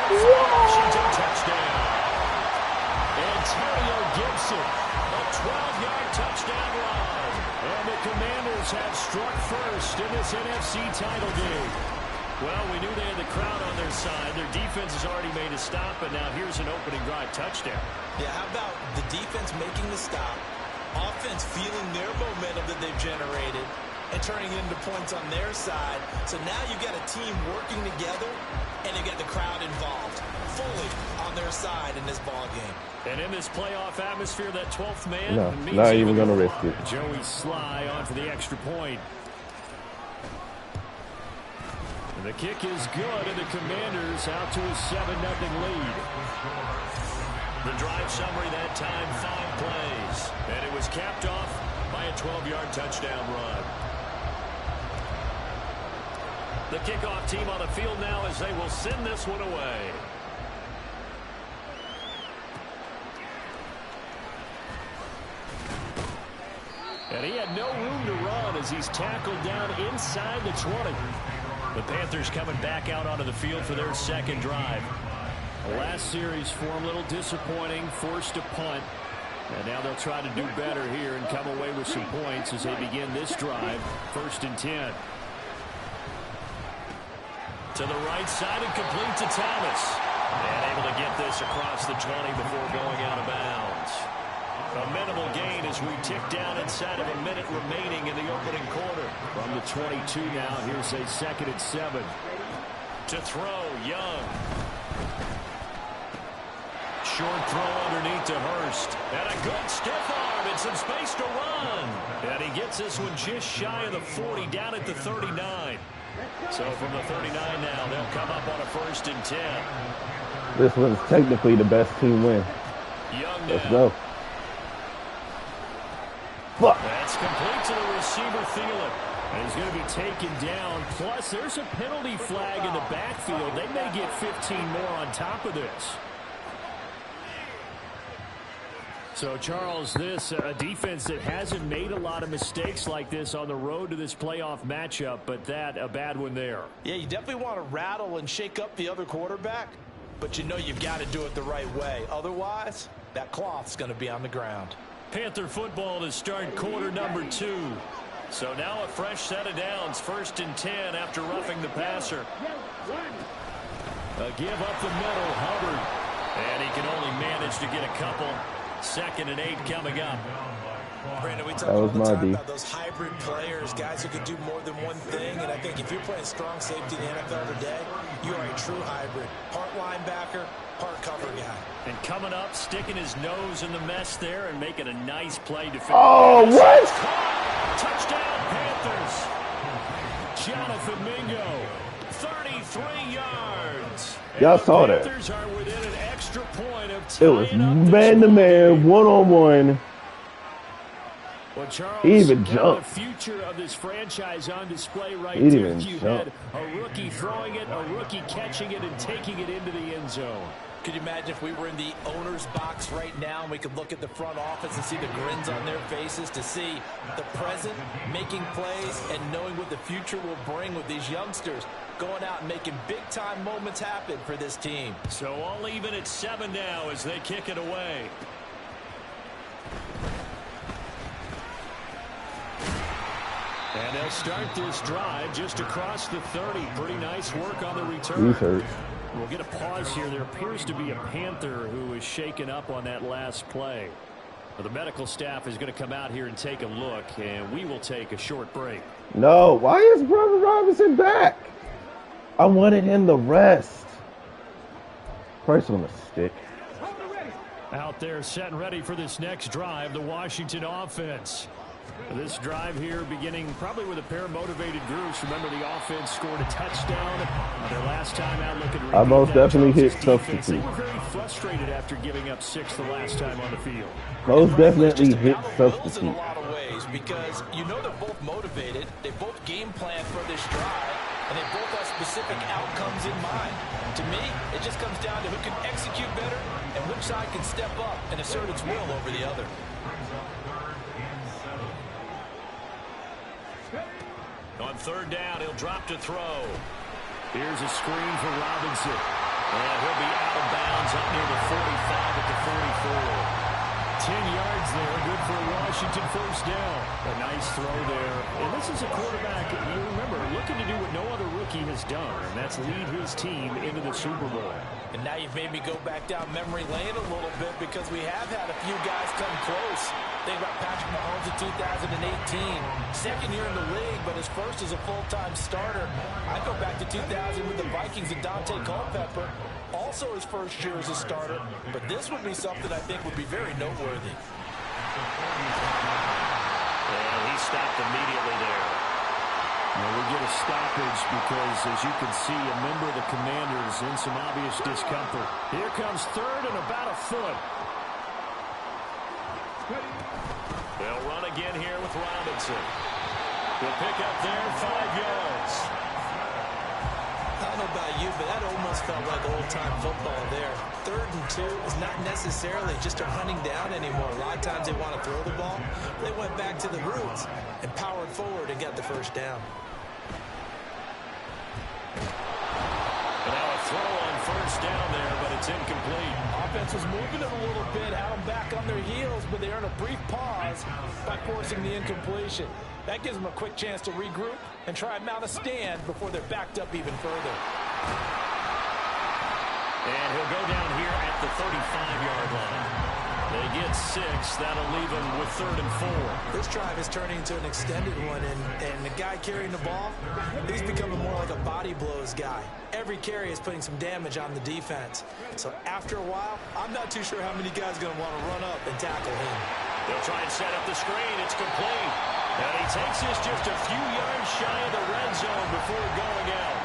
Washington touchdown. Antonio Gibson, a 12-yard touchdown run. And the Commanders have struck first in this NFC title game. Well, we knew they had the crowd on their side. Their defense has already made a stop, and now here's an opening drive touchdown. Yeah, how about the defense making the stop, offense feeling their momentum that they've generated, and turning it into points on their side. So now you've got a team working together, and you've got the crowd involved fully on their side in this ball game. And in this playoff atmosphere, that 12th man means not even going to risk it. Joey Sly on for the extra point. And the kick is good, and the Commanders out to a 7-0 lead. The drive summary that time, 5 plays. And it was capped off by a 12-yard touchdown run. The kickoff team on the field now as they will send this one away. And he had no room to run as he's tackled down inside the 20. The Panthers coming back out onto the field for their second drive. The last series for them, a little disappointing, forced a punt. And now they'll try to do better here and come away with some points as they begin this drive, 1st and 10. To the right side and complete to Thomas. And able to get this across the 20 before going out of bounds. A minimal gain as we tick down inside of a minute remaining in the opening quarter. From the 22 now, here's a 2nd and 7. To throw, Young. Short throw underneath to Hurst. And a good stiff arm and some space to run. And he gets this one just shy of the 40, down at the 39. So from the 39 now, they'll come up on a 1st and 10. This one's technically the best team win. Young Let's now. go. Fuck. That's complete to the receiver, Thielen. And he's going to be taken down. Plus, there's a penalty flag in the backfield. They may get 15 more on top of this. So, Charles, this a defense that hasn't made a lot of mistakes like this on the road to this playoff matchup, but that a bad one there. Yeah, you definitely want to rattle and shake up the other quarterback, but you know you've got to do it the right way. Otherwise, that cloth's going to be on the ground. Panther football to start quarter number 2. So now a fresh set of downs, 1st and 10 after roughing the passer. A give up the middle, Hubbard. And he can only manage to get a couple. 2nd and 8 coming up. Brandon, we talk all the time about those hybrid players, guys who can do more than one thing. And I think if you're playing strong safety in the NFL today, you are a true hybrid. Part linebacker, part cover guy. And coming up, sticking his nose in the mess there and making a nice play to finish. Oh, what? Touchdown, Panthers. Jonathan Mingo, 33 yards. Y'all saw that. Panthers are within an extra point of it was man-to-man, one-on-one. Well, Charles, he even jumped. The future of this franchise on display right he there. Even You jumped. had a rookie throwing it, a rookie catching it, and taking it into the end zone. Could you imagine if we were in the owner's box right now and we could look at the front office and see the grins on their faces, to see the present making plays and knowing what the future will bring with these youngsters going out and making big-time moments happen for this team. So all even at 7 now as they kick it away. And they'll start this drive just across the 30. Pretty nice work on the return. He's hurt. We'll get a pause here. There appears to be a Panther who is shaken up on that last play. Well, the medical staff is going to come out here and take a look, and we will take a short break. No, why is Brother Robinson back? I wanted him to rest. Price on a stick. Out there set and ready for this next drive, the Washington offense. This drive here beginning probably with a pair of motivated groups. Remember, the offense scored a touchdown their last time out. Looking I most definitely hit substitute. They were very frustrated after giving up 6 the last time on the field. Most definitely hit In a substitute. lot of ways, because you know they're both motivated, they both game plan for this drive, and they both have specific outcomes in mind. To me, it just comes down to who can execute better and which side can step up and assert its will over the other. On 3rd down, he'll drop to throw. Here's a screen for Robinson. And he'll be out of bounds up near the 45 at the 44. 10 yards there, good for a Washington first down. A nice throw there. And this is a quarterback, you remember, looking to do what no other rookie has done, and that's lead his team into the Super Bowl. And now you've made me go back down memory lane a little bit, because we have had a few guys come close. Think about Patrick Mahomes in 2018. Second year in the league, but his first as a full-time starter. I go back to 2000 with the Vikings and Dante Culpepper. Also his first year as a starter. But this would be something I think would be very noteworthy. And he stopped immediately there. Well, we get a stoppage because, as you can see, a member of the Commanders in some obvious discomfort. Here comes 3rd and about a foot. They'll run again here with Robinson. They'll pick up there 5 yards. I don't know about you, but that almost felt like old-time football there. 3rd and 2 is not necessarily just a running down anymore. A lot of times they want to throw the ball. They went back to the roots and powered forward and got the first down. And now a throw on 1st down there, but it's incomplete. Offense was moving it a little bit, had them back on their heels, but they earned a brief pause by forcing the incompletion. That gives them a quick chance to regroup and try and mount a stand before they're backed up even further. And he'll go down here at the 35-yard line. They get 6. That'll leave them with 3rd and 4. This drive is turning into an extended one, and the guy carrying the ball, he's becoming more like a body blows guy. Every carry is putting some damage on the defense. So after a while, I'm not too sure how many guys are going to want to run up and tackle him. They'll try and set up the screen. It's complete. And he takes this just a few yards shy of the red zone before going out.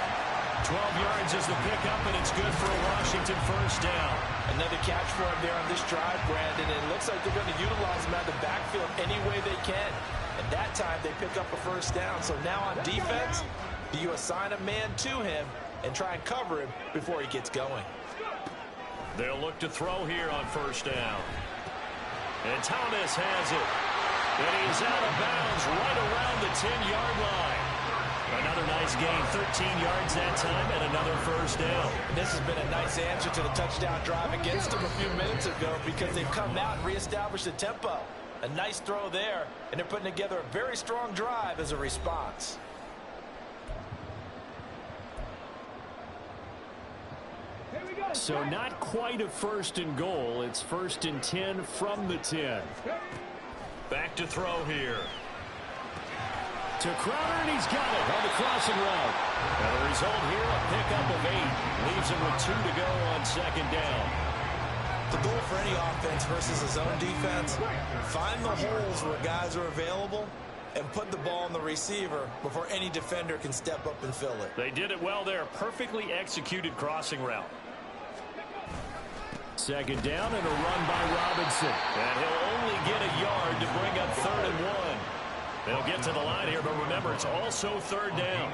12 yards is the pickup, and it's good for a Washington first down. Another catch for him there on this drive, Brandon. And it looks like they're going to utilize him out of the backfield any way they can. And that time, they pick up a first down. So now on defense, do you assign a man to him and try and cover him before he gets going? They'll look to throw here on 1st down. And Thomas has it. And he's out of bounds right around the 10-yard line. Another nice gain, 13 yards that time, and another first down. This has been a nice answer to the touchdown drive against them a few minutes ago, because they've come out and reestablished the tempo. A nice throw there, and they're putting together a very strong drive as a response. So not quite a 1st and goal. It's 1st and 10 from the 10. Back to throw here. To Crowder, and he's got it on the crossing route. And the result here, a pickup of 8. Leaves him with 2 to go on 2nd down. The goal for any offense versus his own defense, find the holes where guys are available and put the ball on the receiver before any defender can step up and fill it. They did it well there. Perfectly executed crossing route. 2nd down and a run by Robinson. And he'll only get a yard to bring up 3rd and 1. They'll get to the line here, but remember, it's also 3rd down.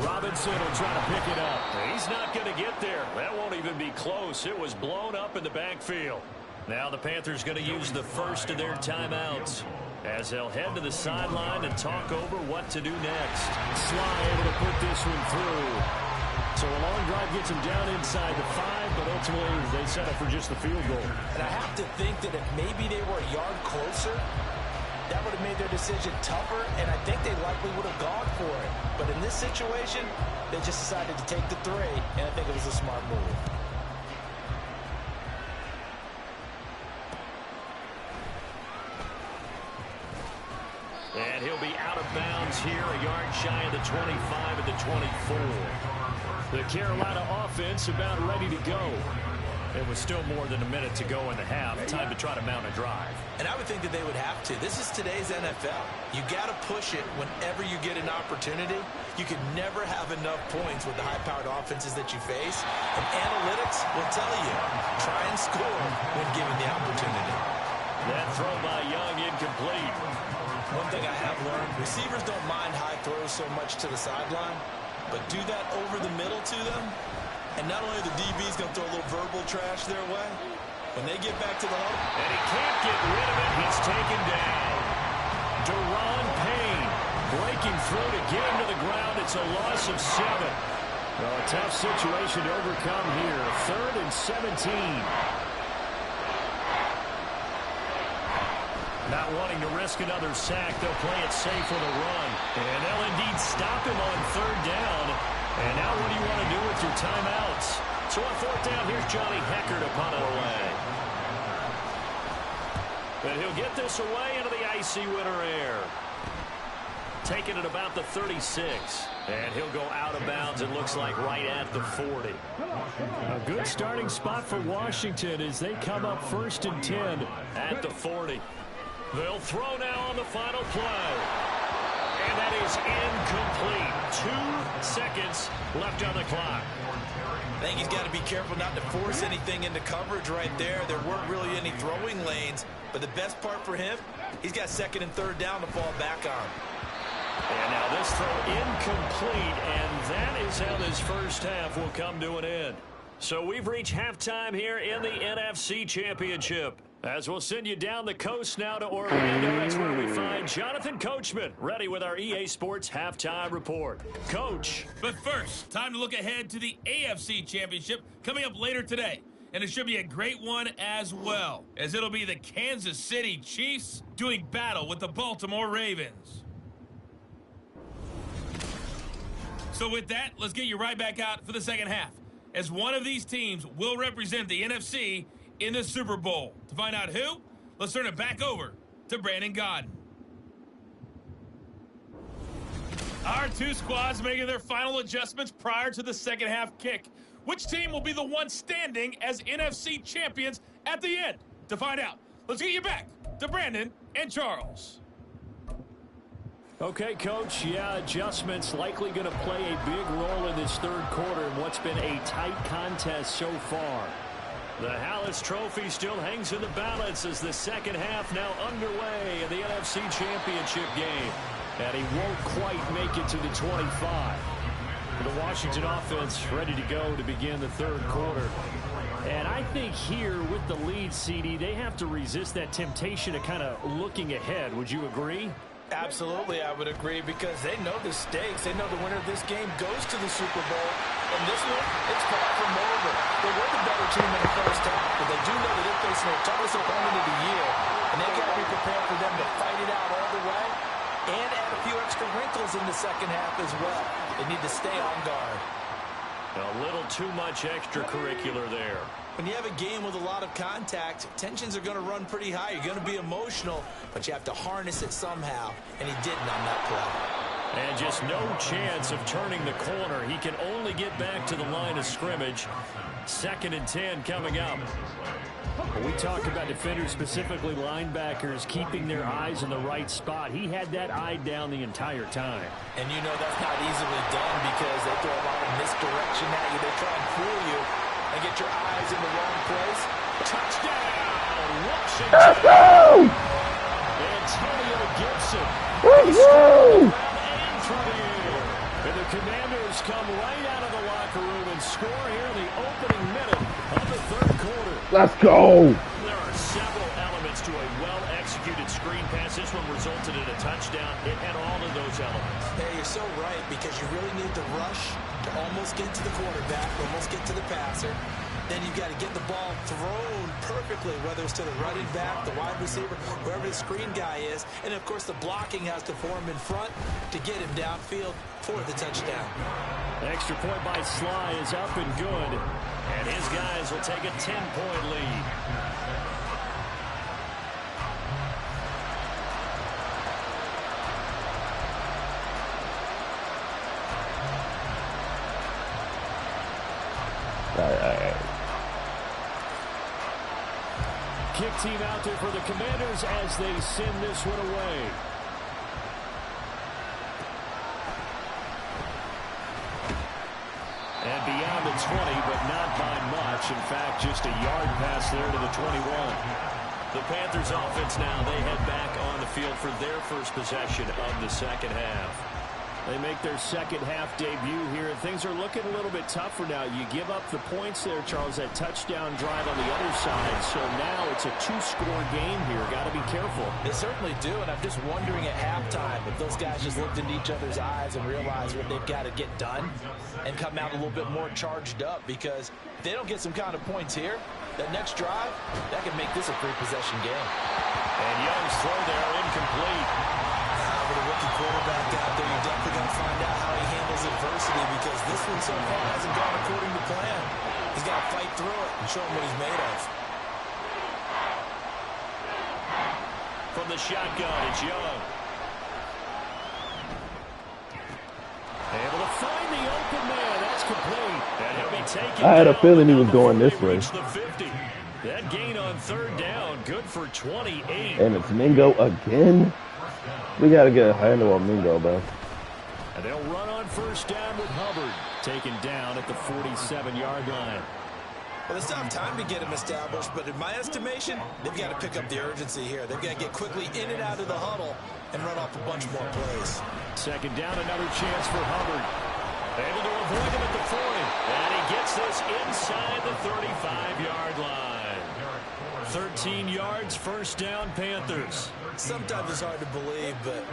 Robinson will try to pick it up. He's not going to get there. That won't even be close. It was blown up in the backfield. Now the Panthers going to use the first of their timeouts as they'll head to the sideline and talk over what to do next. Sly able to put this one through. So a long drive gets him down inside the 5, but ultimately they settle for just the field goal. And I have to think that if maybe they were a yard closer, that would have made their decision tougher, and I think they likely would have gone for it. But in this situation, they just decided to take the 3, and I think it was a smart move. And he'll be out of bounds here, a yard shy of the 25 at the 24. The Carolina offense about ready to go. It was still more than a minute to go in the half. Time to try to mount a drive. And I would think that they would have to. This is today's NFL. You got to push it whenever you get an opportunity. You can never have enough points with the high-powered offenses that you face. And analytics will tell you, try and score when given the opportunity. That throw by Young incomplete. One thing I have learned, receivers don't mind high throws so much to the sideline, but do that over the middle to them, and not only the DB's going to throw a little verbal trash their way, when they get back to the hole. And he can't get rid of it. He's taken down. Deron Payne breaking through to get him to the ground. It's a loss of 7. Well, a tough situation to overcome here. 3rd and 17. Not wanting to risk another sack, they'll play it safe with a run. And they'll indeed stop him on 3rd down. And now what do you want to do with your timeouts? So on 4th down, here's Johnny Hecker to punt it away. And he'll get this away into the icy winter air. Taking it about the 36. And he'll go out of bounds, it looks like, right at the 40. A good starting spot for Washington as they come up 1st and 10 at the 40. They'll throw now on the final play. And that is incomplete. 2 seconds left on the clock. I think he's got to be careful not to force anything into coverage right there. There weren't really any throwing lanes. But the best part for him, he's got 2nd and 3rd down to fall back on. And now this throw incomplete. And that is how this first half will come to an end. So we've reached halftime here in the NFC Championship. As we'll send you down the coast now to Orlando. That's where we find Jonathan Coachman, ready with our EA Sports Halftime Report. Coach. But first, time to look ahead to the AFC Championship coming up later today. And it should be a great one as well, as it'll be the Kansas City Chiefs doing battle with the Baltimore Ravens. So with that, let's get you right back out for the second half, as one of these teams will represent the NFC in the Super Bowl. To find out who, let's turn it back over to Brandon Godden. Our 2 squads making their final adjustments prior to the second half kick. Which team will be the one standing as NFC champions at the end? To find out, let's get you back to Brandon and Charles. Okay, Coach. Yeah, adjustments likely going to play a big role in this 3rd quarter in what's been a tight contest so far. The Hallis Trophy still hangs in the balance as the second half now underway in the NFC Championship game. And he won't quite make it to the 25. The Washington offense ready to go to begin the 3rd quarter. And I think here with the lead, CD, they have to resist that temptation of kind of looking ahead. Would you agree? Absolutely, I would agree, because they know the stakes. They know the winner of this game goes to the Super Bowl. And this one, it's far from over. They were the better team in the first half, but they do know that they're facing their toughest opponent of the year. And they've got to be prepared for them to fight it out all the way and add a few extra wrinkles in the second half as well. They need to stay on guard. A little too much extracurricular there. When you have a game with a lot of contact, tensions are going to run pretty high. You're going to be emotional, but you have to harness it somehow, and he didn't on that play. And just no chance of turning the corner. He can only get back to the line of scrimmage. 2nd and 10 coming up. When we talk about defenders, specifically linebackers, keeping their eyes in the right spot, he had that eye down the entire time. And you know that's not easily done because they throw a lot of misdirection at you. They try and fool you and get your eyes in the wrong place. Touchdown, Washington! Antonio Gibson. And through the air. And the Commanders come right out of the locker room and score here in the opening minute of the third quarter. Let's go. There are several elements to a well-executed screen pass. This one resulted in a touchdown. It had all of those elements. Hey, you're so right, because you really need to rush to almost get to the quarterback, almost get to the passer. Then you've got to get the ball thrown perfectly, whether it's to the running back, the wide receiver, wherever the screen guy is. And, of course, the blocking has to form in front to get him downfield for the touchdown. Extra point by Sly is up and good. And his guys will take a 10-point lead. All right. Kick team out there for the Commanders as they send this one away. And beyond the 20, but not by much. In fact, just a yard pass there to the 21. The Panthers offense now, they head back on the field for their first possession of the second half. They make their second half debut here, and things are looking a little bit tougher now. You give up the points there, Charles, that touchdown drive on the other side. So now it's a two-score game here. Got to be careful. They certainly do, and I'm just wondering at halftime if those guys just looked into each other's eyes and realized what they've got to get done and come out a little bit more charged up, because if they don't get some kind of points here, that next drive, that can make this a three-possession game. And Young's throw there incomplete. With a rookie quarterback out there, you're definitely going to find out how he handles adversity, because this one so far hasn't gone according to plan. He's got to fight through it and show him what he's made of. From the shotgun, it's Young. Able to find the open man. That's complete. And he'll be taken I had a down feeling he was before going this they way. reach the 50. That gain on third down, good for 28. And it's Mingo again. We got to get a handle on Mingo, bro. And they'll run on first down with Hubbard, taken down at the 47-yard line. Well, it's not time to get him established, but in my estimation, they've got to pick up the urgency here. They've got to get quickly in and out of the huddle and run off a bunch more plays. Second down, another chance for Hubbard. Able to avoid him at the 40. And he gets this inside the 35-yard line. 13 yards, first down, Panthers. Sometimes it's hard to believe, but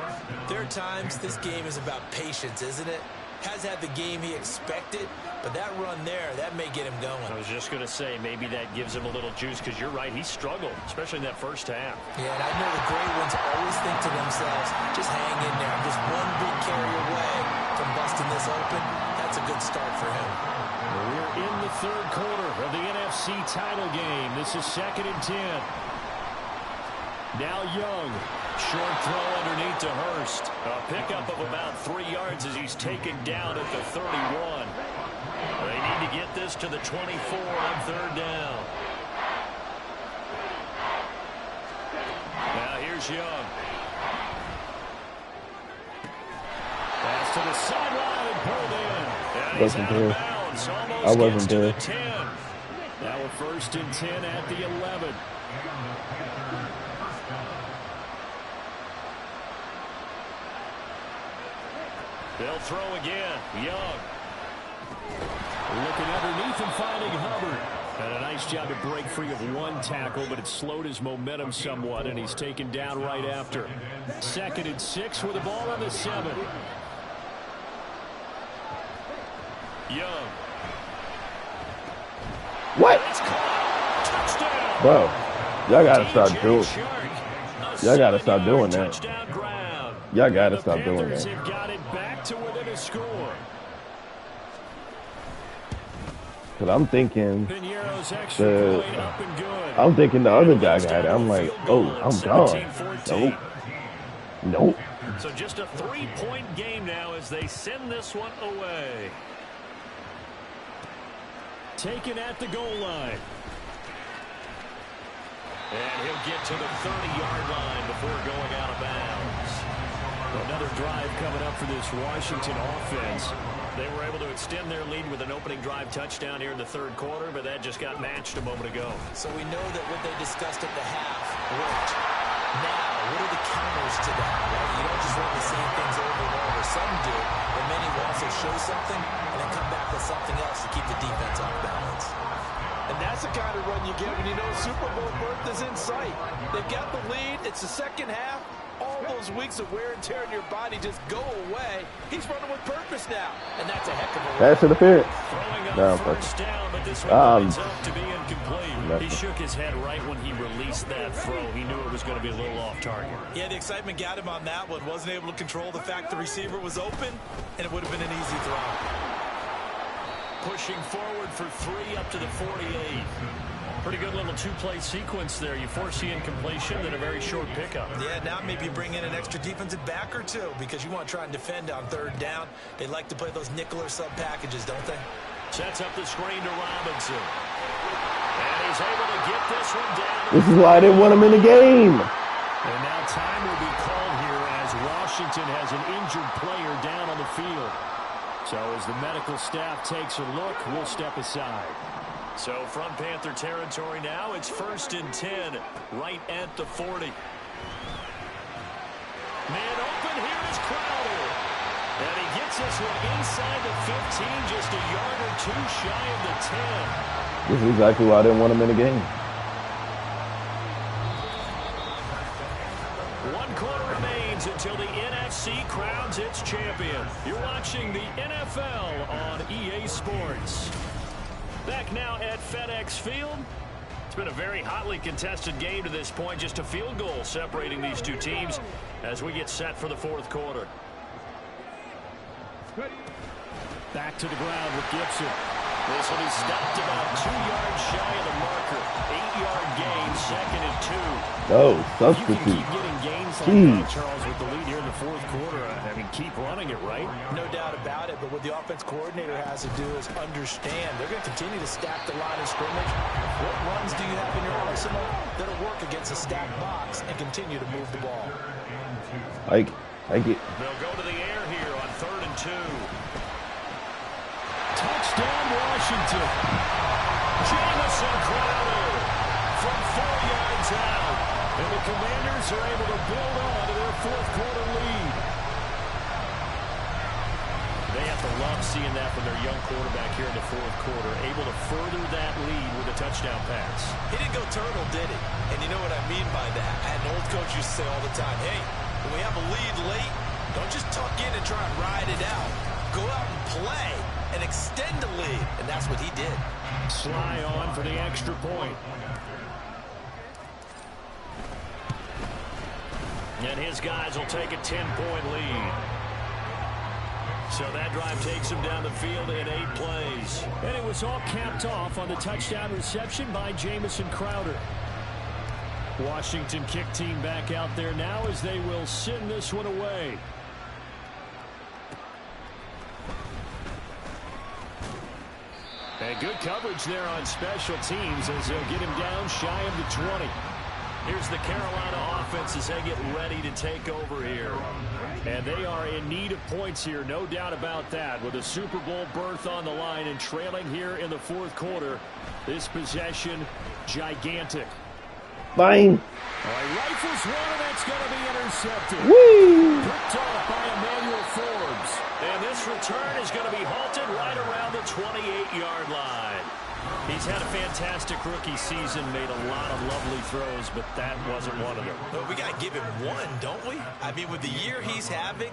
there are times this game is about patience, isn't it? Has had the game he expected, but that run there, that may get him going. I was just going to say, maybe that gives him a little juice, because you're right, he struggled, especially in that first half. Yeah, and I know the great ones always think to themselves, just hang in there. I'm just one big carry away from busting this open. That's a good start for him. We're in the third quarter of the NFC title game. This is 2nd and 10. Now Young, short throw underneath to Hurst. A pickup of about 3 yards as he's taken down at the 31. They need to get this to the 24 on third down. Now here's Young. Pass to the sideline and pulled in. And he's out of bounds. Almost gets to the 10. Now a 1st and 10 at the 11. They'll throw again. Young. Looking underneath and finding Hubbard. And a nice job to break free of one tackle, but it slowed his momentum somewhat, and he's taken down right after. 2nd and 6 with the ball on the 7. Young. What? Touchdown. Bro, y'all got to stop doing Y'all got to stop doing that. Y'all got to stop doing that. Have got it back to within a score. Because I'm thinking the other guy got it. I'm like, oh, I'm gone. Nope. So just a 3-point game now as they send this one away. Taken at the goal line. And he'll get to the 30-yard line before going out of bounds. Another drive coming up for this Washington offense. They were able to extend their lead with an opening drive touchdown here in the third quarter, but that just got matched a moment ago. So we know that what they discussed at the half worked. Now, what are the counters to that, right? You don't just run the same things over and over. Some do, but many will also show something and then come back with something else to keep the defense off balance. And that's the kind of run you get when you know Super Bowl berth is in sight. They've got the lead. It's the second half. All those weeks of wear and tear in your body just go away. He's running with purpose now, and that's a heck of a run. Pass interference. Throwing up first down, but this one ends up to be incomplete. He shook his head right when he released that throw. He knew it was going to be a little off target. Yeah, the excitement got him on that one. Wasn't able to control the fact the receiver was open, and it would have been an easy throw. Pushing forward for 3 up to the 48. Pretty good little two-play sequence there. You force the incompletion, then a very short pickup. Yeah, now maybe you bring in an extra defensive back or two because you want to try and defend on third down. They like to play those nickel or sub packages, don't they? Sets up the screen to Robinson. And he's able to get this one down. This is why I didn't want him in the game. And now time will be called here as Washington has an injured player down on the field. So as the medical staff takes a look, we'll step aside. So from Panther territory now, it's 1st and 10, right at the 40. Man open, here is Crowder. And he gets this one inside the 15, just a yard or two shy of the 10. This is exactly why I didn't want him in the game. 1 quarter remains until the NFC crowns its champion. You're watching the NFL on EA Sports. Back now at FedEx Field. It's been a very hotly contested game to this point. Just a field goal separating these two teams as we get set for the 4th quarter. Back to the ground with Gibson. This one is stopped about 2 yards shy of the marker. 8-yard gain, 2nd and 2. Oh, You can substitute. keep getting gains like that, Charles, with the lead here in the 4th quarter. I mean, keep running it, right? No doubt about it, but what the offense coordinator has to do is understand they're going to continue to stack the line of scrimmage. What runs do you have in your arsenal that'll work against a stacked box and continue to move the ball? I get. They'll go to the air here on 3rd and 2. Touchdown, Washington. Jamison Crowder from 4 yards out. And the Commanders are able to build on to their 4th quarter lead. They have to love seeing that from their young quarterback here in the 4th quarter, able to further that lead with a touchdown pass. He didn't go turtle, did he? And you know what I mean by that. I had an old coach used to say all the time, hey, when we have a lead late, don't just tuck in and try and ride it out. Go out and play and extend the lead. And that's what he did. Sly on for the extra point. And his guys will take a 10-point lead. So that drive takes him down the field in 8 plays. And it was all capped off on the touchdown reception by Jamison Crowder. Washington kick team back out there now as they will send this one away. And good coverage there on special teams as they'll get him down shy of the 20. Here's the Carolina offense as they get ready to take over here. And they are in need of points here, no doubt about that. With a Super Bowl berth on the line and trailing here in the 4th quarter, this possession, gigantic. Fine. Rifles one, and that's going to be intercepted. Whee! Picked off by Emmanuel Forbes. And this return is going to be halted right around the 28-yard line. He's had a fantastic rookie season, made a lot of lovely throws, but that wasn't one of them. Well, we got to give him one, don't we? I mean, with the year he's having,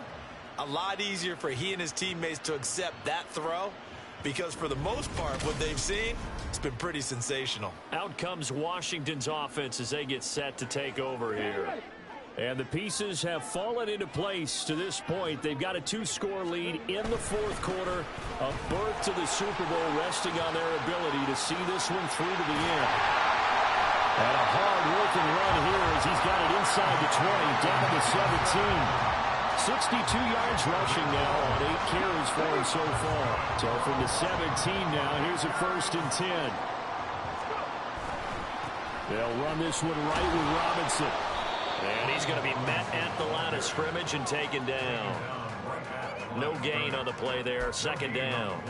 a lot easier for he and his teammates to accept that throw because for the most part, what they've seen, it's been pretty sensational. Out comes Washington's offense as they get set to take over here. And the pieces have fallen into place to this point. They've got a 2-score lead in the 4th quarter. A berth to the Super Bowl resting on their ability to see this one through to the end. And a hard-working run here as he's got it inside the 20, down to the 17. 62 yards rushing now on 8 carries for him so far. So from the 17 now, here's a 1st and 10. They'll run this one right with Robinson. And he's going to be met at the line of scrimmage and taken down. No gain on the play there, 2nd down.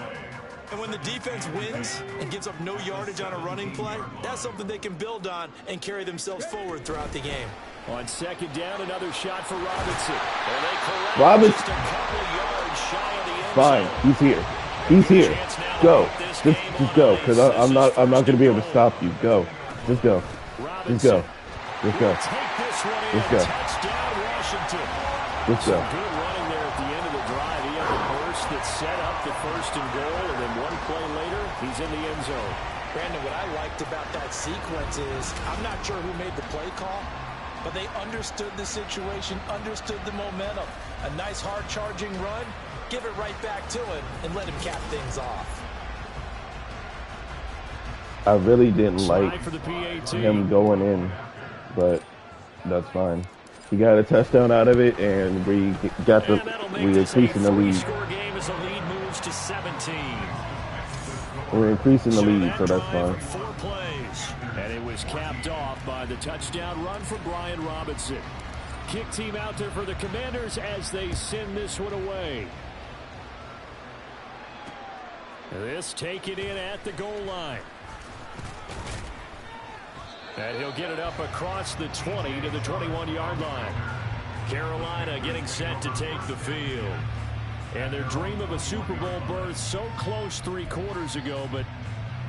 And when the defense wins and gives up no yardage on a running play, that's something they can build on and carry themselves forward throughout the game. On second down, another shot for Robinson. And they correct Robinson. just a couple yards shy of the end Fine. zone. He's here. He's here. Go. Just go, because I'm not going to be able to stop you. Go. Just go. Just go. Just go. Take this one in. Just go. Touchdown, Washington. Just go. Some good running there at the end of the drive. He had the burst that set up the first and goal, and then one play later, he's in the end zone. Brandon, what I liked about that sequence is I'm not sure who made the play call, but they understood the situation, understood the momentum. A nice hard-charging run, give it right back to him, and let him cap things off. I really didn't like For the PAT. him going in, but that's fine. He got a touchdown out of it, and we increasing the lead. Score game as the lead moves to 17. We're increasing the lead, so that's fine. 4 plays. And it was capped off by the touchdown run for Brian Robinson. Kick team out there for the Commanders as they send this one away. This taken in at the goal line. And he'll get it up across the 20 to the 21-yard line. Carolina getting set to take the field. And their dream of a Super Bowl berth so close 3 quarters ago, but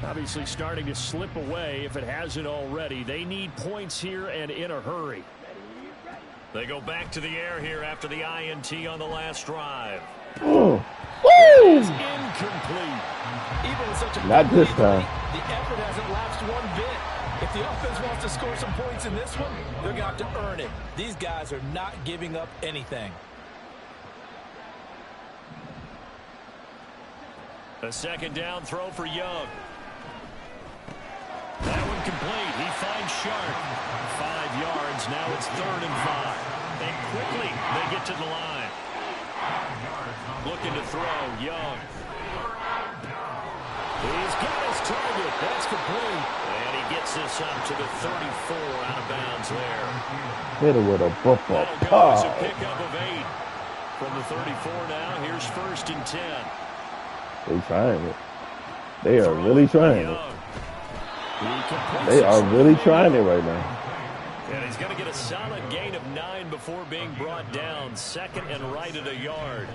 obviously starting to slip away if it hasn't already. They need points here and in a hurry. They go back to the air here after the INT on the last drive. Oh. It's incomplete. Even with such a Not this time. The effort hasn't lapsed one bit. If the offense wants to score some points in this one, they're going to have to earn it. These guys are not giving up anything. A second down throw for Young. That one complete. He finds Sharp. 5 yards. Now it's 3rd and 5. And quickly they get to the line. Looking to throw. Young. He's got his target. That's complete. And he gets this up to the 34 out of bounds there. Hit it with a football. That'll go as a pickup of 8. From the 34 now, here's 1st and 10. They're trying it. They are really trying it. They are really trying it right now. And he's going to get a solid gain of 9 before being brought down. 2nd and right at a yard.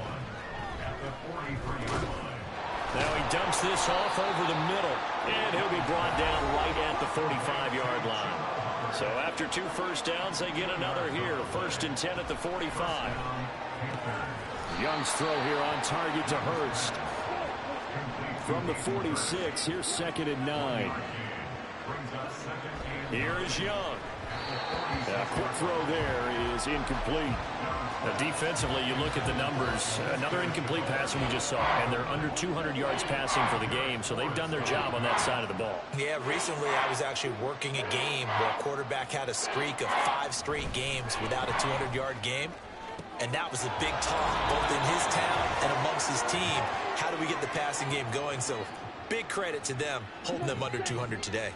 Now he dumps this off over the middle. And he'll be brought down right at the 45-yard line. So after 2 first downs, they get another here. 1st and 10 at the 45. Young's throw here on target to Hurst. From the 46, here's 2nd and 9. Here is Young. A quick throw there is incomplete. Now defensively, you look at the numbers. Another incomplete pass we just saw, and they're under 200 yards passing for the game, so they've done their job on that side of the ball. Yeah, recently I was actually working a game where a quarterback had a streak of 5 straight games without a 200-yard game. And that was a big talk, both in his town and amongst his team. How do we get the passing game going? So big credit to them, holding them under 200 today.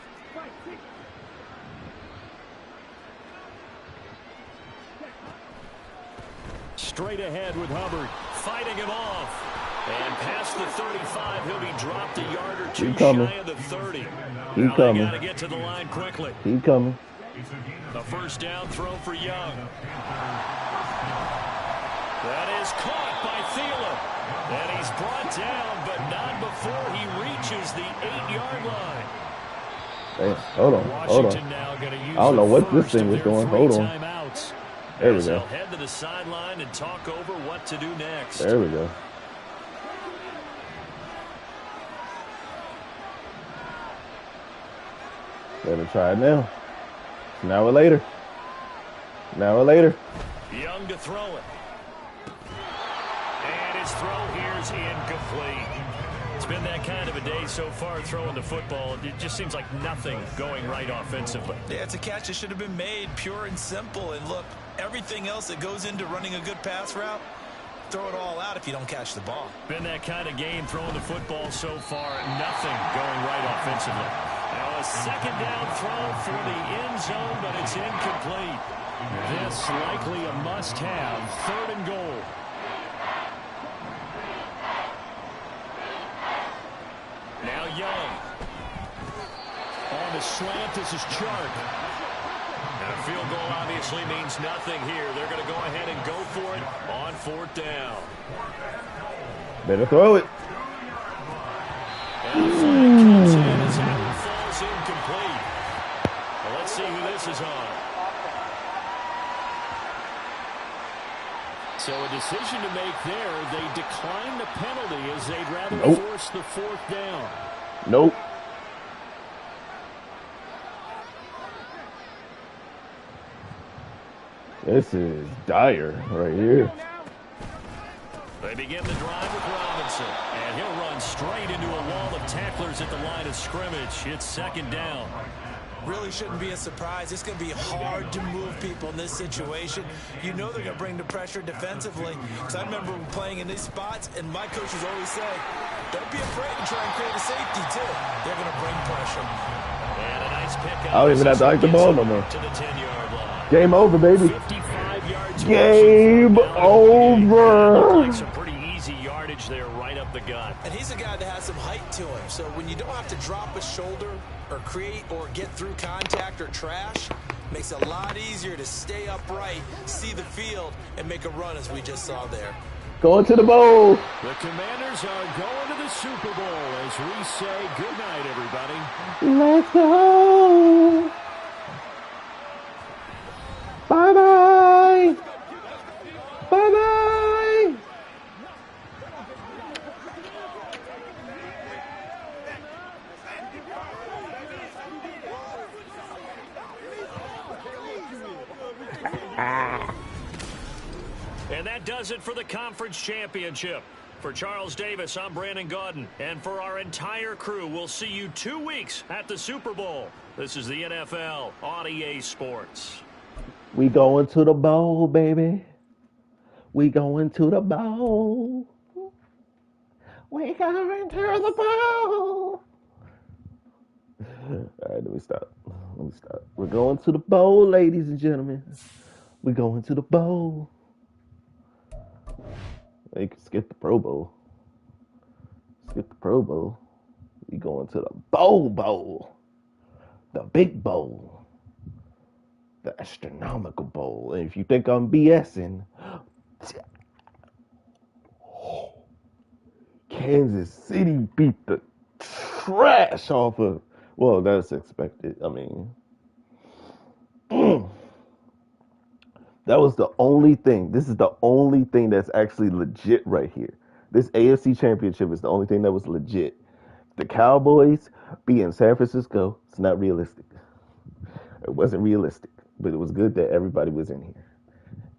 Straight ahead with Hubbard, fighting him off. And past the 35, he'll be dropped a yard or 2 shy of the 30. He's coming. Got to get to the line quickly. He's coming. A first down throw for Young. That is caught by Thielen. And he's brought down, but not before he reaches the 8-yard line. Hey, hold on. Washington now going to use I don't know what this first thing of was their doing. 3 Hold on. timeouts. There we As go. they'll head to the sideline and talk over what to do next. There we go. Better try it now. Now or later. Now or later. Young to throw it. And his throw here is incomplete. It's been that kind of a day so far throwing the football. It just seems like nothing going right offensively. Yeah, it's a catch that should have been made, pure and simple. And look, everything else that goes into running a good pass route, throw it all out if you don't catch the ball. Been that kind of game throwing the football so far. Nothing going right offensively. Now a second down throw for the end zone, but it's incomplete. This likely a must-have. 3rd and goal. Now Young. On the slant, this is Chark. Now field goal obviously means nothing here. They're going to go ahead and go for it on 4th down. Better throw it. And the flag comes in as that one falls incomplete. Well, let's see who this is on. So a decision to make there. They decline the penalty as they'd rather force the 4th down. Nope. This is dire right here. They begin the drive with Robinson, and he'll run straight into a wall of tacklers at the line of scrimmage. It's 2nd down. Really shouldn't be a surprise. It's going to be hard to move people in this situation. You know they're going to bring the pressure defensively. Because I remember playing in these spots, and my coaches always say, don't be afraid to try and create a safety, too. They're going to bring pressure. And a nice pickup. I don't even have to hike the ball no more. To the 10-yard line. Game over, baby. 55 yards. Game over. Like some pretty easy yardage there right up the gut. And he's a guy that has some height to him. So when you don't have to drop a shoulder or create or get through contact or trash, makes it a lot easier to stay upright, see the field, and make a run as we just saw there. Going to the bowl. The Commanders are going to the Super Bowl as we say good night, everybody. Let's go. Bye-bye. Bye-bye. And that does it for the conference championship. For Charles Davis, I'm Brandon Gaudin. And for our entire crew, we'll see you 2 weeks at the Super Bowl. This is the NFL on EA Sports. We going to the bowl, baby. We going to the bowl. We going to the bowl. All right, let me stop. We're going to the bowl, ladies and gentlemen. We're going to the bowl. You can skip the Pro Bowl. Skip the Pro Bowl. We going to the bowl. The big bowl. The astronomical bowl. And if you think I'm BSing, Kansas City beat the trash off of, well, that's expected. I mean, that was the only thing. This is the only thing that's actually legit right here. This AFC Championship is the only thing that was legit. The Cowboys being San Francisco, it's not realistic. It wasn't realistic, but it was good that everybody was in here.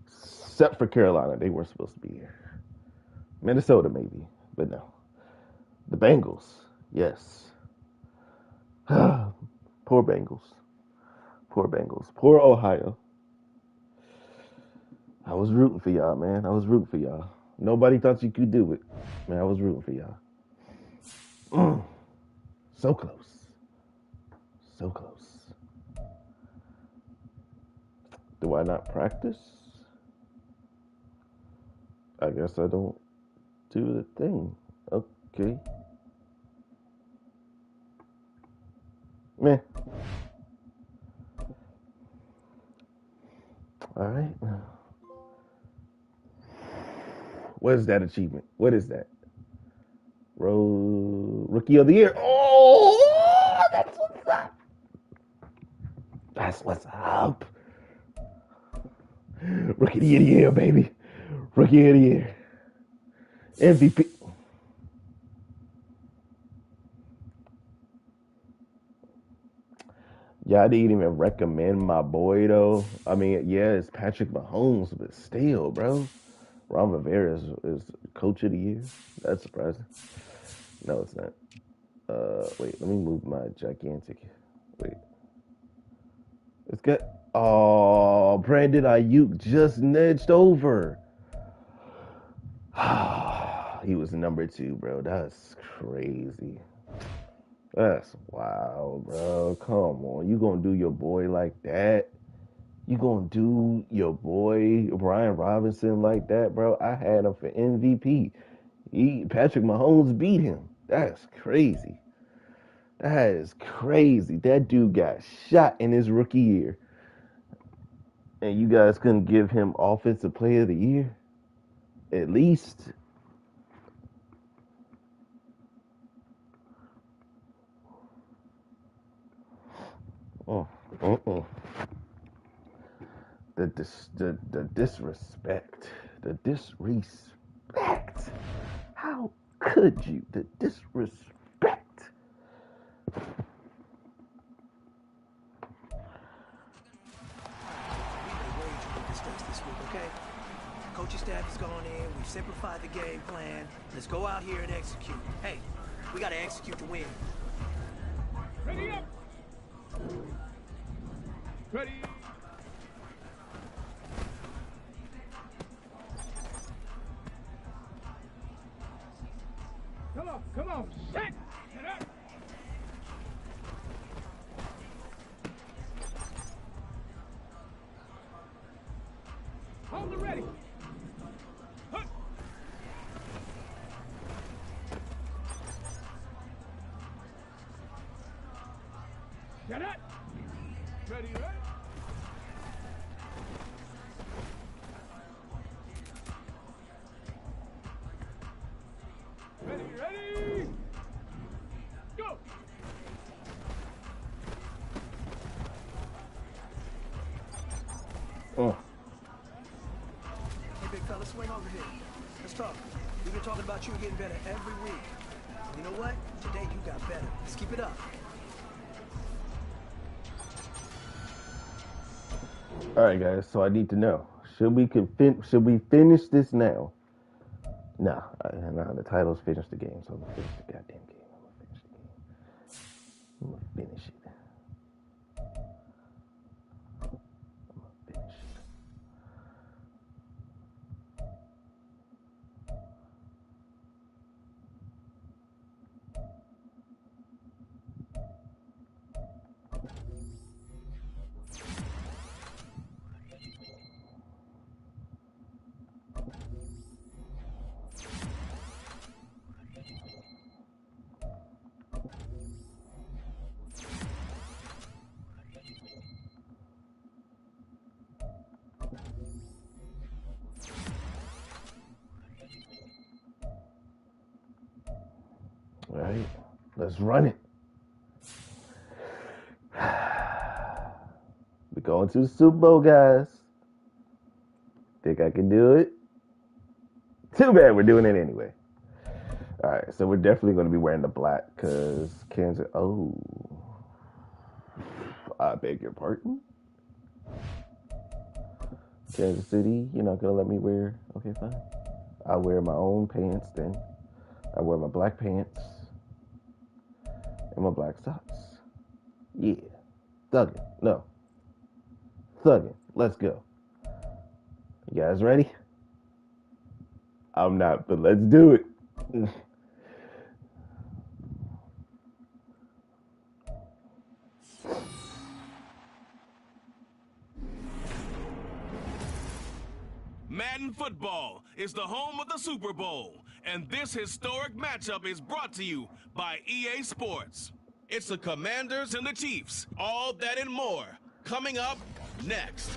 Except for Carolina, they weren't supposed to be here. Minnesota maybe, but no. The Bengals, yes. Poor Bengals. Poor Ohio. I was rooting for y'all, man. Nobody thought you could do it. Man, I was rooting for y'all. So close. Do I not practice? I guess I don't do the thing. Okay. Meh. All right. What is that achievement? What is that? Rookie of the Year. Oh, that's what's up. That's what's up. Rookie of the Year, baby. Rookie of the Year. MVP. Y'all didn't even recommend my boy, though. I mean, yeah, it's Patrick Mahomes, but still, bro. Ron Rivera is Coach of the Year. That's surprising. No, it's not. Wait, let me move my gigantic. Wait. It's got. Oh, Brandon Ayuk just nudged over. He was number 2, bro. That's crazy. That's wild, bro. Come on. You gonna do your boy like that? You gonna do your boy Brian Robinson like that, bro? I had him for MVP. Patrick Mahomes beat him. That's crazy. That is crazy. That dude got shot in his rookie year. And you guys couldn't give him Offensive Player of the Year? At least. Oh, the disrespect. The disrespect. How could you? The disrespect. This week, okay? Coaching staff has gone in. We've simplified the game plan. Let's go out here and execute. Hey, we got to execute to win. Ready up. Ready. Come on. Set. Get up. Hold it ready. Hup. Get it. Ready, ready. Ready. Go. Oh. Hey, big fella, swing over here. Let's talk. We've been talking about you getting better every week. You know what? Today you got better. Let's keep it up. All right, guys. So I need to know: should we finish this now? Nah, the title's finish the game, so I'm gonna finish the goddamn game. I'm gonna finish it. All right, let's run it. We're going to the Super Bowl, guys. Think I can do it? Too bad we're doing it anyway. All right, so we're definitely going to be wearing the black because Kansas. Oh, I beg your pardon. Kansas City, you're not going to let me wear. Okay, fine. I'll wear my own pants then. I wear my black pants and my black socks. Yeah. Thuggin'. No. Thuggin'. Let's go. You guys ready? I'm not, but let's do it. Madden football is the home of the Super Bowl, and this historic matchup is brought to you by EA Sports. It's the Commanders and the Chiefs, all that and more, coming up next.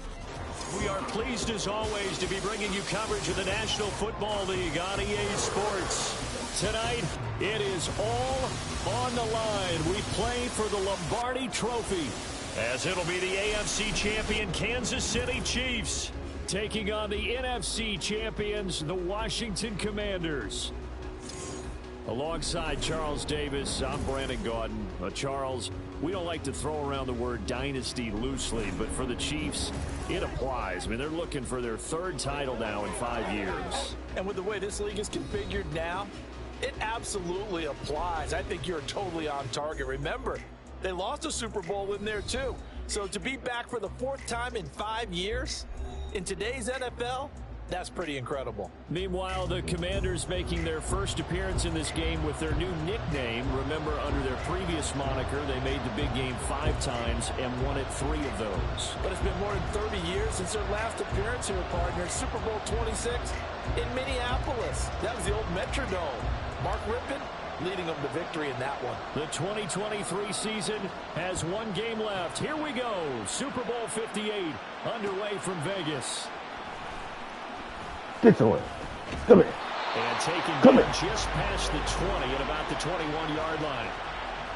We are pleased as always to be bringing you coverage of the National Football League on EA Sports. Tonight, it is all on the line. We play for the Lombardi Trophy, as it'll be the AFC champion Kansas City Chiefs taking on the NFC champions, the Washington Commanders. Alongside Charles Davis, I'm Brandon Gaudin. Charles, we don't like to throw around the word dynasty loosely, but for the Chiefs, it applies. I mean, they're looking for their third title now in 5 years. And with the way this league is configured now, it absolutely applies. I think you're totally on target. Remember, they lost a Super Bowl in there too. So to be back for the fourth time in 5 years in today's NFL, that's pretty incredible. Meanwhile, the Commanders making their first appearance in this game with their new nickname. Remember, under their previous moniker, they made the big game 5 times and won it 3 of those. But it's been more than 30 years since their last appearance here, partner. Super Bowl 26 in Minneapolis. That was the old Metrodome. Mark Rippon, leading them to victory in that one. The 2023 season has one game left. Here we go. Super Bowl 58 underway from Vegas. Get to it. Come here. And taking just past the 20 at about the 21-yard line.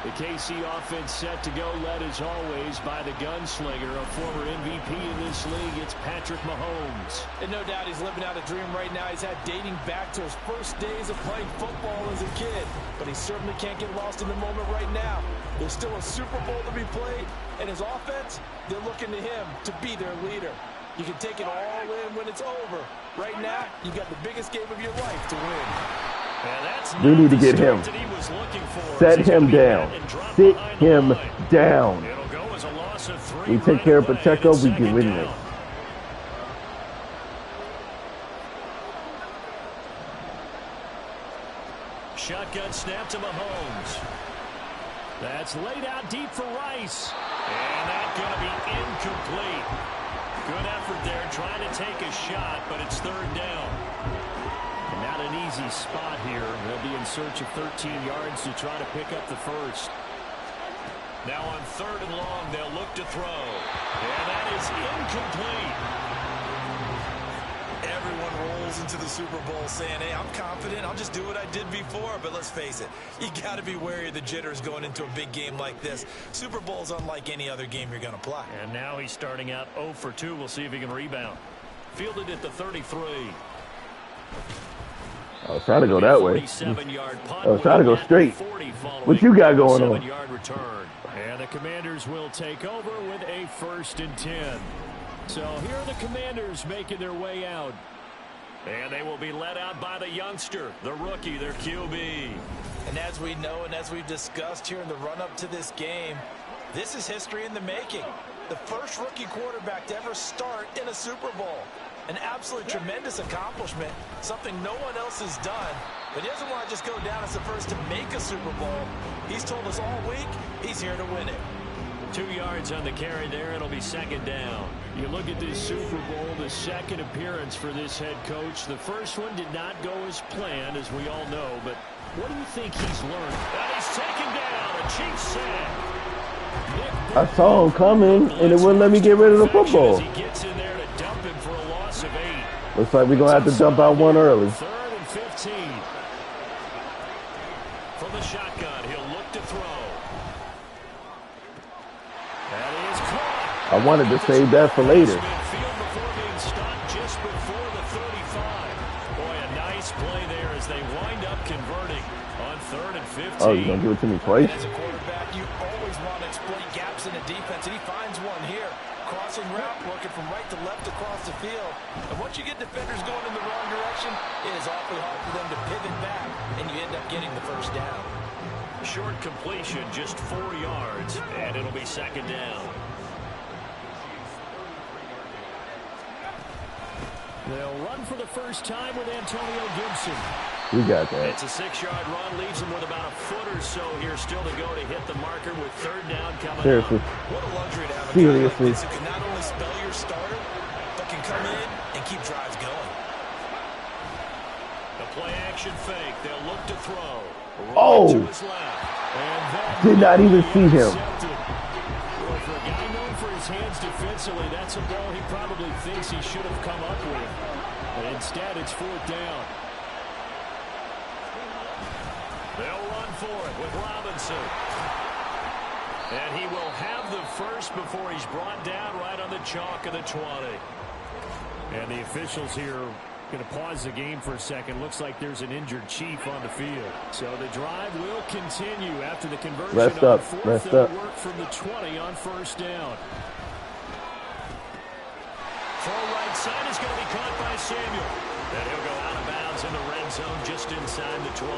The KC offense set to go, led as always by the gunslinger, a former MVP in this league. It's Patrick Mahomes. And no doubt he's living out a dream right now. He's had dating back to his first days of playing football as a kid. But he certainly can't get lost in the moment right now. There's still a Super Bowl to be played. And his offense, they're looking to him to be their leader. You can take it all in when it's over. Right now, you got the biggest game of your life to win. We need to get him. Set him down. Sit him down. We take care of Pacheco, we can win this. Shotgun snap to Mahomes. That's laid out deep for Rice. And that's going to be incomplete. Good effort there trying to take a shot, but it's third down. Not an easy spot here. They'll be in search of 13 yards to try to pick up the first. Now on third and long, they'll look to throw. And that is incomplete. Everyone rolls into the Super Bowl saying, hey, I'm confident. I'll just do what I did before. But let's face it, you got to be wary of the jitters going into a big game like this. Super Bowl's unlike any other game you're going to play. And now he's starting out 0 for 2. We'll see if he can rebound. Fielded at the 33. I was trying to go that way. I was trying to go straight. What you got going on? And the Commanders will take over with a 1st and 10. So here are the Commanders making their way out. And they will be led out by the youngster, the rookie, their QB. And as we know and as we've discussed here in the run-up to this game, this is history in the making. The first rookie quarterback to ever start in a Super Bowl. An absolutely tremendous accomplishment, something no one else has done. But he doesn't want to just go down as the first to make a Super Bowl. He's told us all week he's here to win it. 2 yards on the carry there. It'll be second down. You look at this Super Bowl, the second appearance for this head coach. The first one did not go as planned, as we all know. But what do you think he's learned? And he's taken down. A cheap sack. I saw him coming, and it wouldn't let me get rid of the football. He gets in there to dump him for a loss of 8. Looks like we're going to have to dump out one early. 3rd and 15. From the shotgun, he'll look to throw. That is caught. I wanted to save that for later. Before being stopped just before the 35. Boy, a nice play there as they wind up converting on 3rd and 15. Oh, you're going to give it to me twice? As a quarterback, you always want to exploit gaps in the defense, and he finds one here. Crossing route, working from right to left across the field. And once you get defenders going in the wrong direction, it is awfully hard for them to pivot back, and you end up getting the first down. Short completion, just 4 yards, and it'll be second down. They'll run for the first time with Antonio Gibson. We got that. It's a 6-yard run, leaves him with about a foot or so here still to go to hit the marker with third down coming Seriously. up. What a luxury to have a Seriously. guy like this who can not only spell your starter, but can come in and keep drives going. The play action fake. They'll look to throw. Oh! To his left. And that Did not even see him. Well, for a guy known for his hands defensively, that's a ball he probably thinks he should have come up with. But instead, it's 4th down. They'll run for it with Robinson. And he will have the first before he's brought down right on the chalk of the 20. And the officials here going to pause the game for a second. Looks like there's an injured Chief on the field. So the drive will continue after the conversion. Rest on up. fourth. Rest They'll up. work from the 20 on first down. Throw right side is going to be caught by Samuel. And he'll go out of bounds in the red zone just inside the 20.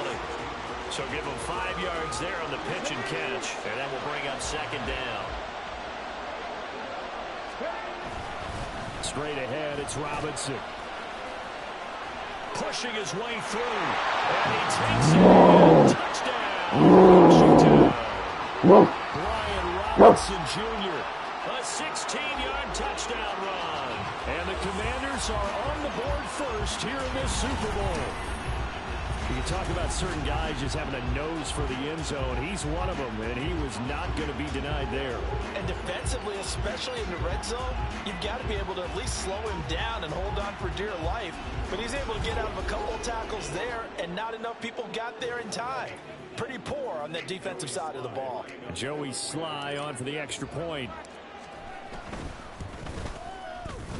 So give him 5 yards there on the pitch and catch. And that will bring up second down. Straight ahead, it's Robinson. Pushing his way through. And he takes it in. Touchdown. Washington. Brian Robinson Jr. A 16-yard touchdown run. And the Commanders are on the board first here in this Super Bowl. You can talk about certain guys just having a nose for the end zone. He's one of them, and he was not going to be denied there. And defensively, especially in the red zone, you've got to be able to at least slow him down and hold on for dear life. But he's able to get out of a couple of tackles there, and not enough people got there in time. Pretty poor on that defensive side of the ball. Joey Sly on for the extra point.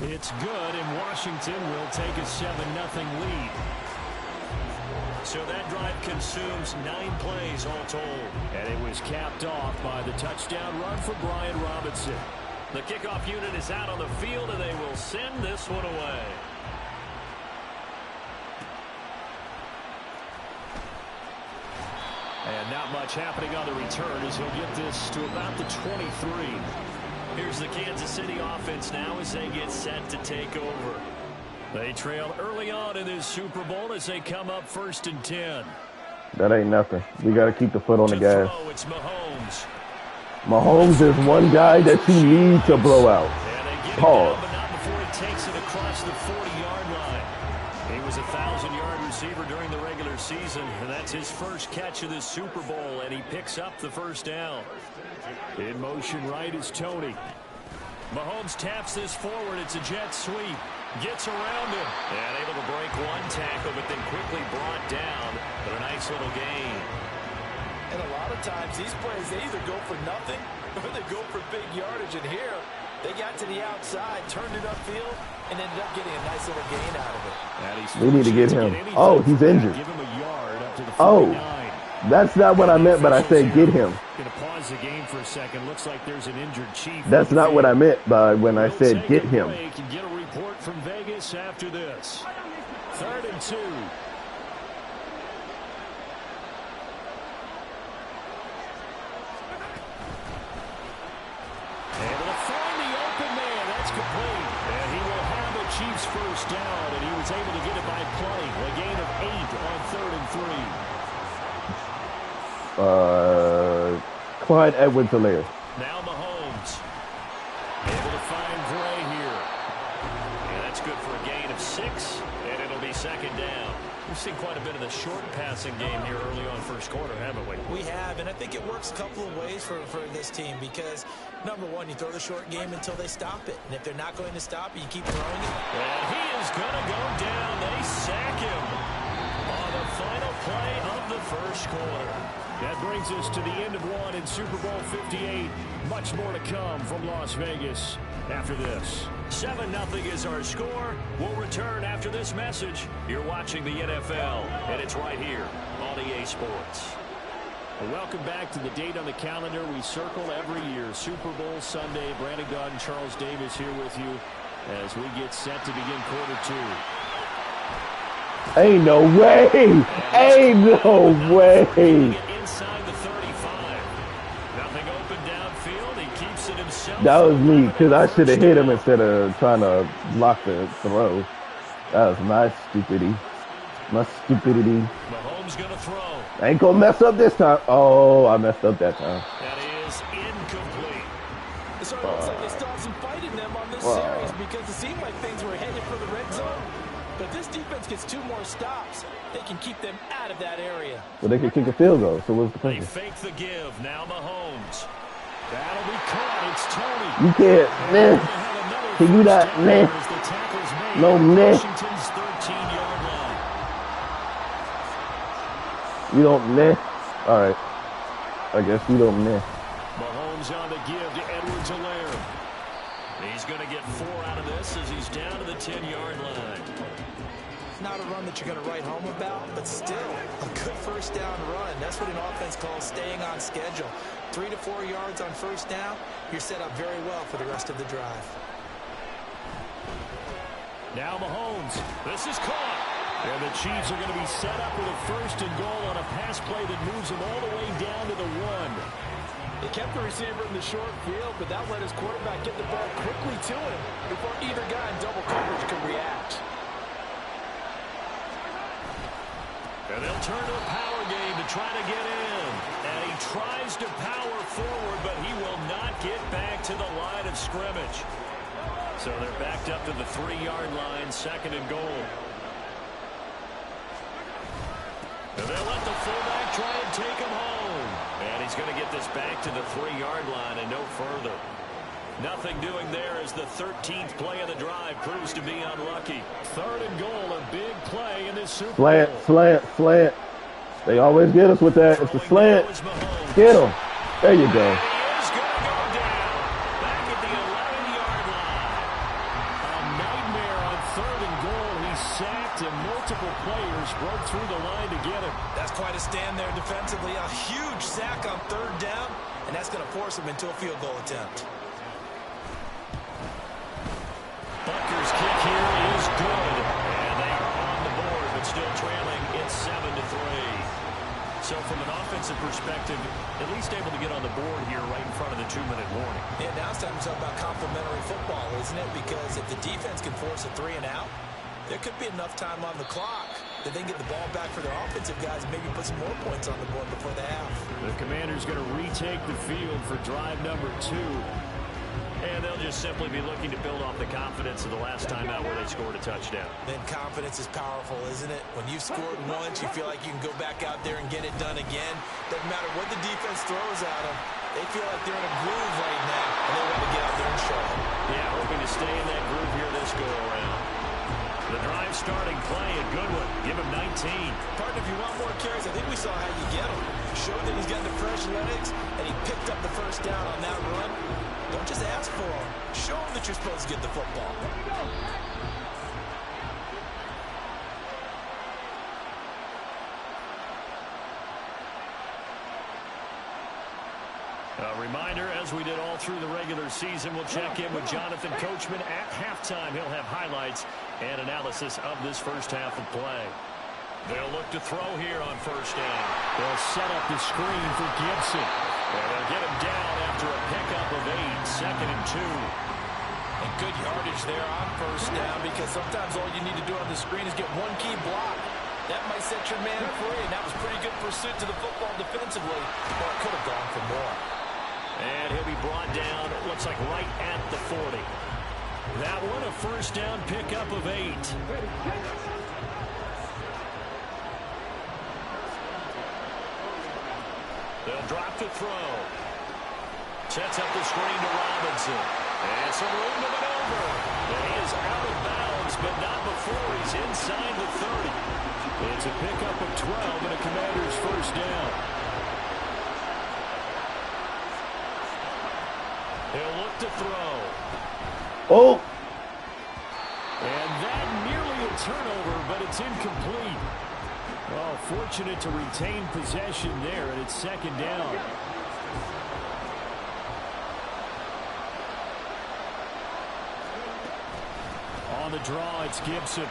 It's good, and Washington will take a 7-0 lead. So that drive consumes 9 plays all told. And it was capped off by the touchdown run for Brian Robinson. The kickoff unit is out on the field, and they will send this one away. And not much happening on the return as he'll get this to about the 23. Here's the Kansas City offense now as they get set to take over. They trail early on in this Super Bowl as they come up 1st and 10. That ain't nothing. We got to keep the foot on the gas. It's Mahomes. Mahomes is one guy that you need to blow out. Pause. But not before he takes it across the 40-yard line. He was a 1,000-yard receiver during the regular season, and that's his first catch of this Super Bowl, and he picks up the first down. In motion right is Tony. Mahomes taps this forward. It's a jet sweep. Gets around him. And able to break one tackle, but then quickly brought down. But a nice little gain. And a lot of times, these plays, they either go for nothing or they go for big yardage. And here, they got to the outside, turned it upfield, and ended up getting a nice little gain out of it. We need to get him. Oh, he's injured. Give him a yard up to the 49. Oh, that's not what I meant, but I said get him. Going to pause the game for a second. Looks like there's an injured Chief. That's not what I meant by when I said get him. Get a report from Vegas after this. 3rd and 2. Able to find the open man. That's complete. And he will have the Chiefs first down, and he was able to get it by play. A gain of 8 on 3rd and 3. Clyde Edwards-Helaire. Now Mahomes. Able to find Gray here. And that's good for a gain of 6, and it'll be 2nd down. We've seen quite a bit of the short passing game here early on first quarter, haven't we? We have, and I think it works a couple of ways for this team because, number one, you throw the short game until they stop it. And if they're not going to stop it, you keep throwing it. And he is going to go down. They sack him on the final play of the first quarter. That brings us to the end of one in Super Bowl 58. Much more to come from Las Vegas after this. 7-0 is our score. We'll return after this message. You're watching the NFL, and it's right here on EA Sports. Well, welcome back to the date on the calendar we circle every year. Super Bowl Sunday. Brandon Gaudin, Charles Davis here with you as we get set to begin quarter 2. Ain't no way. Ain't no way. Inside the 35. Nothing open downfield. He keeps it himself. That was me, because I should have hit him instead of trying to block the throw. That was my stupidity. My stupidity. Mahomes going to throw. I ain't going to mess up this time. Oh, I messed up that time. That is incomplete. It sort of looks like they still have some fight in them on this series because it seemed like things were headed for the red zone. But if this defense gets 2 more stops, they can keep them out of that area. Well, they can kick a field goal, so what's the They point? fake the give. Now Mahomes. That'll be caught. It's Tony. You can't, man. Can you not, man? No, man. Washington's 13-yard line. You don't, man. All right. I guess you don't, man. Mahomes on the give to Edwards-Helaire. He's going to get 4 out of this as he's down to the 10-yard line. Not a run that you're going to write home about, but still a good first down run. That's what an offense calls staying on schedule. 3 to 4 yards on first down, you're set up very well for the rest of the drive. Now Mahomes. This is caught. And the Chiefs are going to be set up with a 1st and goal on a pass play that moves them all the way down to the 1. They kept the receiver in the short field, but that let his quarterback get the ball quickly to him before either guy in double coverage could react. And they'll turn to a power game to try to get in. And he tries to power forward, but he will not get back to the line of scrimmage. So they're backed up to the 3-yard line, 2nd and goal. And they'll let the fullback try and take him home. And he's going to get this back to the 3-yard line and no further. Nothing doing there as the 13th play of the drive proves to be unlucky. 3rd and goal, a big play in this Super Bowl. Slant. They always get us with that. It's a slant. Get him. There you go. Broke through the line to get him. That's quite a stand there defensively. A huge sack on 3rd down, and that's going to force him into a field goal attempt. Bucker's kick here is good. And they are on the board, but still trailing. It's 7-3. So from an offensive perspective, at least able to get on the board here right in front of the 2-minute warning. Yeah, now it's time to talk about complementary football, isn't it? Because if the defense can force a 3 and out, there could be enough time on the clock that they can get the ball back for their offensive guys and maybe put some more points on the board before the half. The Commanders going to retake the field for drive number 2. And they'll just simply be looking to build off the confidence of the last time out where they scored a touchdown. Then confidence is powerful, isn't it? When you've scored once, you feel like you can go back out there and get it done again. Doesn't matter what the defense throws at them. They feel like they're in a groove right now, and they want to get out there and show it. Yeah, hoping to stay in that groove here this go-around. The drive starting play, a good one. Give him 19. Partner, if you want more carries, I think we saw how you get him. Showed that he's got the fresh legs, and he picked up the 1st down on that run. Don't just ask for him. Show him that you're supposed to get the football. A reminder, as we did all through the regular season, we'll check in with Jonathan Coachman at halftime. He'll have highlights and analysis of this first half of play. They'll look to throw here on 1st down. They'll set up the screen for Gibson. And they'll get him down after a pickup of 8, 2nd and 2. And good yardage there on 1st down, because sometimes all you need to do on the screen is get one key block. That might set your man free, and that was pretty good pursuit to the football defensively. Or it could have gone for more. And he'll be brought down, it looks like right at the 40. That one a 1st down pickup of 8. They'll drop the throw. Sets up the screen to Robinson. And some room to maneuver. And he is out of bounds, but not before he's inside the 30. It's a pickup of 12 and a Commander's 1st down. He'll look to throw. Oh! And that nearly a turnover, but it's incomplete. Well, fortunate to retain possession there, and it's 2nd down. On the draw, it's Gibson.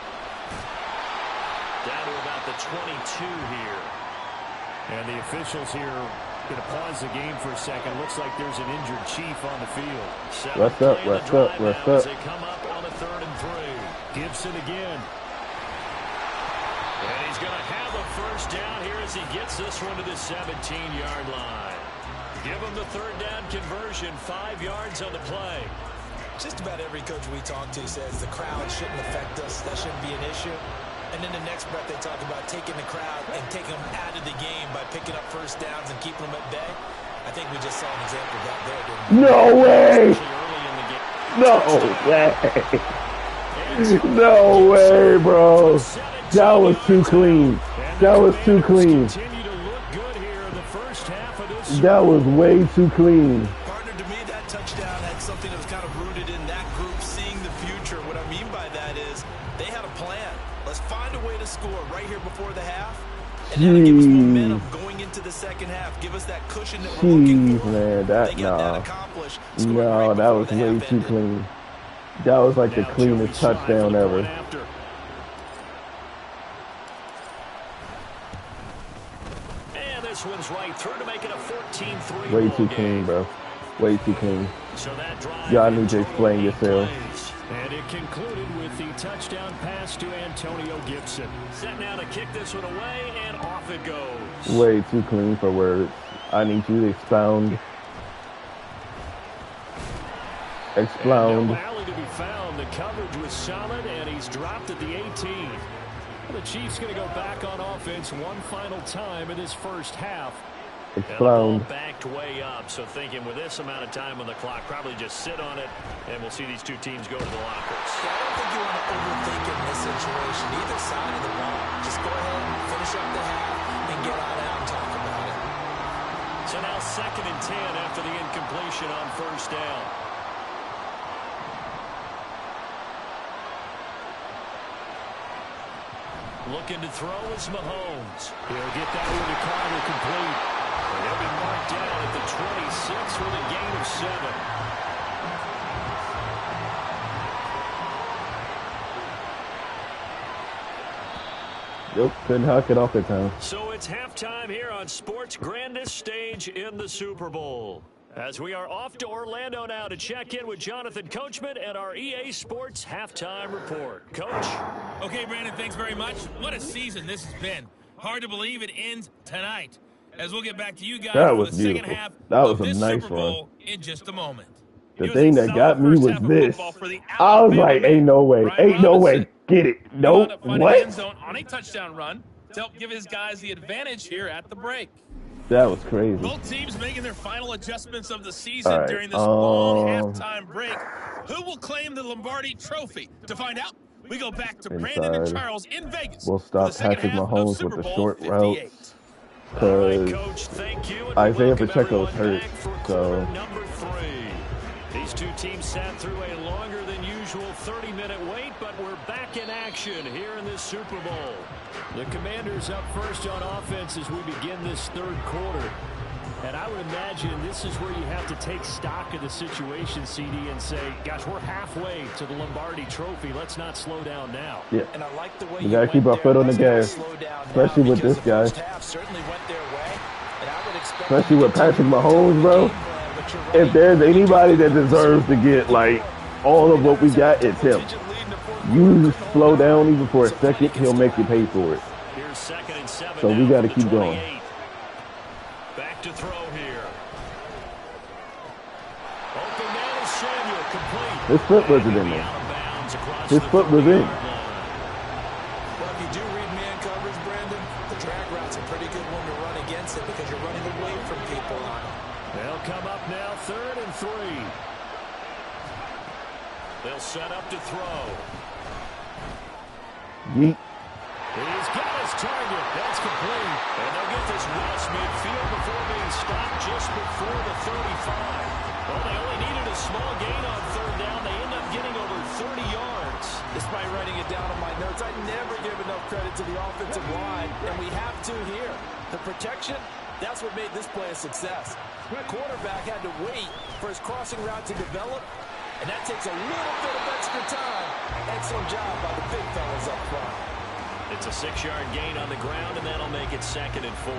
Down to about the 22 here. And the officials here going to pause the game for a second. Looks like there's an injured Chief on the field. Rest up. They come up on a 3rd and 3. Gibson again. And he's going to have a 1st down here as he gets this one to the 17-yard line. Give him the 3rd down conversion, 5 yards on the play. Just about every coach we talk to says the crowd shouldn't affect us. That shouldn't be an issue. And then the next breath they talk about taking the crowd and taking them out of the game by picking up 1st downs and keeping them at bay. I think we just saw an example of that there, didn't we? No way! No way! No way, bro. That was too clean. That was too clean. That was way too clean. Partner, to me, that touchdown had something that was kind of rooted in that group seeing the future. What I mean by that is they had a plan. Let's find a way to score right here before the half. And that'll give us momentum going into the 2nd half. Give us that cushion that we're looking for. Man, that was way too clean. That was like the cleanest touchdown ever. And this one's right through to make it a 14-3. Way too clean, bro. Way too clean. So that drive y'all need to explain yourself. And it concluded with the touchdown pass to Antonio Gibson. Set now to kick this one away, and off it goes. Way too clean for words. I need you to expound. No alley to be found. The coverage was solid, and he's dropped at the 18. The Chiefs going to go back on offense one final time in this first half. It's And the flown. ball backed way up, so thinking with this amount of time on the clock, probably just sit on it, and we'll see these two teams go to the lockers. Yeah, I don't think you want to overthink in this situation. Either side of the ball. Just go ahead, finish up the half, and get on out and talk about it. So now 2nd and 10 after the incompletion on first down. Looking to throw is Mahomes. He'll get that one to Carter complete. And he'll be marked down at the 26 with a gain of 7. Nope, couldn't hook it off that time. So it's halftime here on sports' grandest stage in the Super Bowl. As we are off to Orlando now to check in with Jonathan Coachman and our EA Sports halftime report. Coach? Okay, Brandon, thanks very much. What a season this has been. Hard to believe it ends tonight. As we'll get back to you guys That for was the second beautiful. half That of was a this nice Super Bowl in just a moment. The It was thing a that solid got me first was half of this. football for the I was Alabama like, man, ain't no way. Brian Ain't no way. Robinson. Get it. He Nope. wound up finding the end What? zone on a touchdown run to help give his guys the advantage here at the break. That was crazy. Both teams making their final adjustments of the season All right, during this long halftime break. Who will claim the Lombardi Trophy? To find out, we go back to Brandon and Inside. Charles in Vegas. We'll for stop the second Patrick half of Mahomes Super with the Bowl short 58. routes. All right, Because Coach, thank you. And Isaiah welcome Pacheco's everyone hurt, back for so- quarter number 3. These two teams sat through a longer than usual 30-minute wait, but we're back in action here in this Super Bowl. The Commanders up first on offense as we begin this third quarter. And I would imagine this is where you have to take stock of the situation, CD, and say, gosh, we're halfway to the Lombardi Trophy. Let's not slow down now. Yeah. And I like the way We gotta keep our foot on the gas, especially with this guy. Certainly went their way, and I would expect Especially with Patrick Mahomes, bro. If there's anybody that deserves to get, like, all of what we got, it's him. You slow down even for a second, he'll make you pay for it. Here's 2nd and 7. So we now got to from the keep going. 28. Back to throw here. Open man is Samuel, complete. His foot wasn't in there. His foot was in. Well, if you do read man coverage, Brandon, the drag route's a pretty good one to run against it because you're running away from people on it. They'll come up now, 3rd and 3. They'll set up to throw. Yeet. He's got his target. That's complete. And they'll get this west midfield before being stopped just before the 35. Well, they only needed a small gain on 3rd down. They end up getting over 30 yards. Despite writing it down on my notes, I never give enough credit to the offensive line, and we have to here. The protection, that's what made this play a success. The quarterback had to wait for his crossing route to develop, and that takes a little bit of extra time. Excellent job by the big fellas up front. It's a 6-yard gain on the ground, and that'll make it 2nd and 4.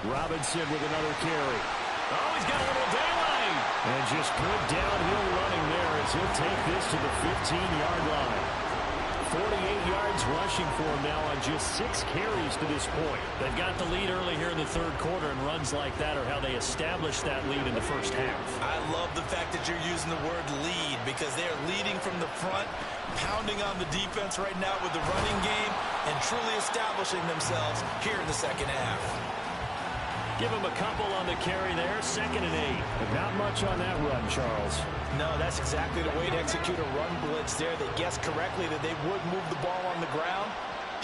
Robinson with another carry. Oh, he's got a little daylight. And just good downhill running there as he'll take this to the 15-yard line. 48 yards rushing for him now on just 6 carries to this point. They've got the lead early here in the third quarter, and runs like that are how they establish that lead in the first half. I love the fact that you're using the word lead because they are leading from the front, pounding on the defense right now with the running game, and truly establishing themselves here in the second half. Give him a couple on the carry there, 2nd and 8. But not much on that run, Charles. No, that's exactly the way to execute a run blitz there. They guessed correctly that they would move the ball on the ground,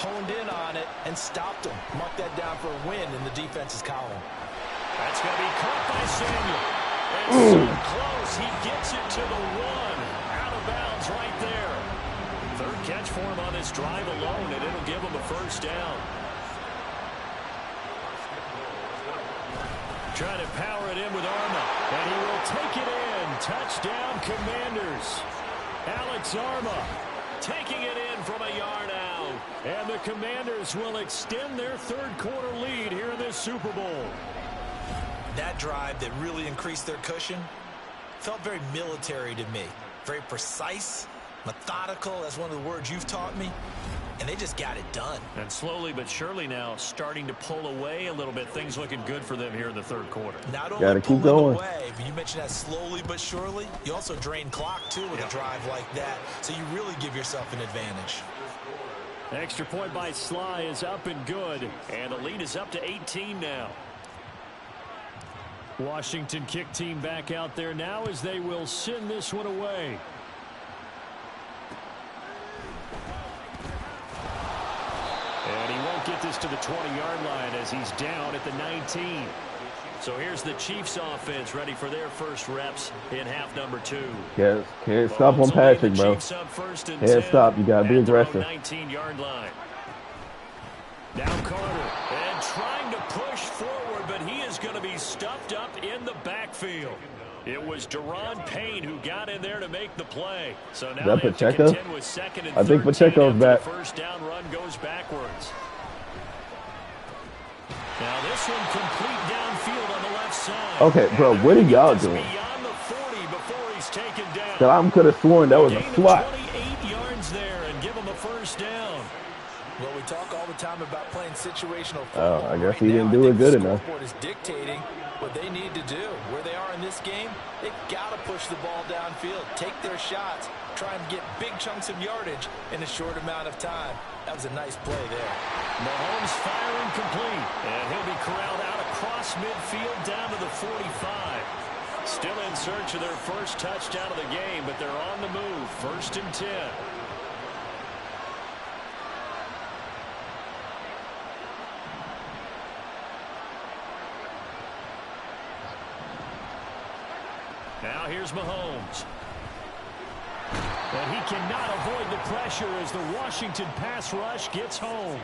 honed in on it, and stopped them. Mark that down for a win in the defense's column. That's going to be caught by Samuel. And so close, he gets it to the 1. Out of bounds right there. 3rd catch for him on this drive alone, and it'll give him a first down. Trying to power it in with Arma, and he will take it in. Touchdown, Commanders. Alex Arma taking it in from a yard out. And the Commanders will extend their third quarter lead here in this Super Bowl. That drive that really increased their cushion felt very military to me. Very precise, methodical. That's one of the words you've taught me. and they just got it done. And slowly but surely now starting to pull away a little bit. Things looking good for them here in the third quarter. Not Gotta only keep pulling going. away, but you mentioned that slowly but surely. You also drain clock, too, with a drive like that. So you really give yourself an advantage. Extra point by Sly is up and good. And the lead is up to 18 now. Washington kick team back out there now as they will send this one away. And he won't get this to the 20-yard line as he's down at the 19. So here's the Chiefs offense ready for their first reps in half number 2. Can't stop on Patrick, bro. Can't stop. You got to be aggressive. 19-yard line. Now Carter. And trying to push forward, but he is going to be stuffed up in the backfield. It was Deron Payne who got in there to make the play. So now they have to contend with second and I think 13 Pacheco's after back. the first down run goes backwards. Now this one complete downfield on the left side. Okay, bro, what are y'all doing? Beyond the 40 before he's taken down. I could have sworn that was a swat. 28 yards there and give him a first down. Well, we talk all the time about playing situational football. I guess he didn't do it good enough. The scoreboard is dictating what they need to do. Where they are in this game, they got to push the ball downfield, take their shots, try and get big chunks of yardage in a short amount of time. That was a nice play there. Mahomes firing complete, and he'll be corralled out across midfield down to the 45. Still in search of their first touchdown of the game, but they're on the move. 1st and 10. Now here's Mahomes. And he cannot avoid the pressure as the Washington pass rush gets home.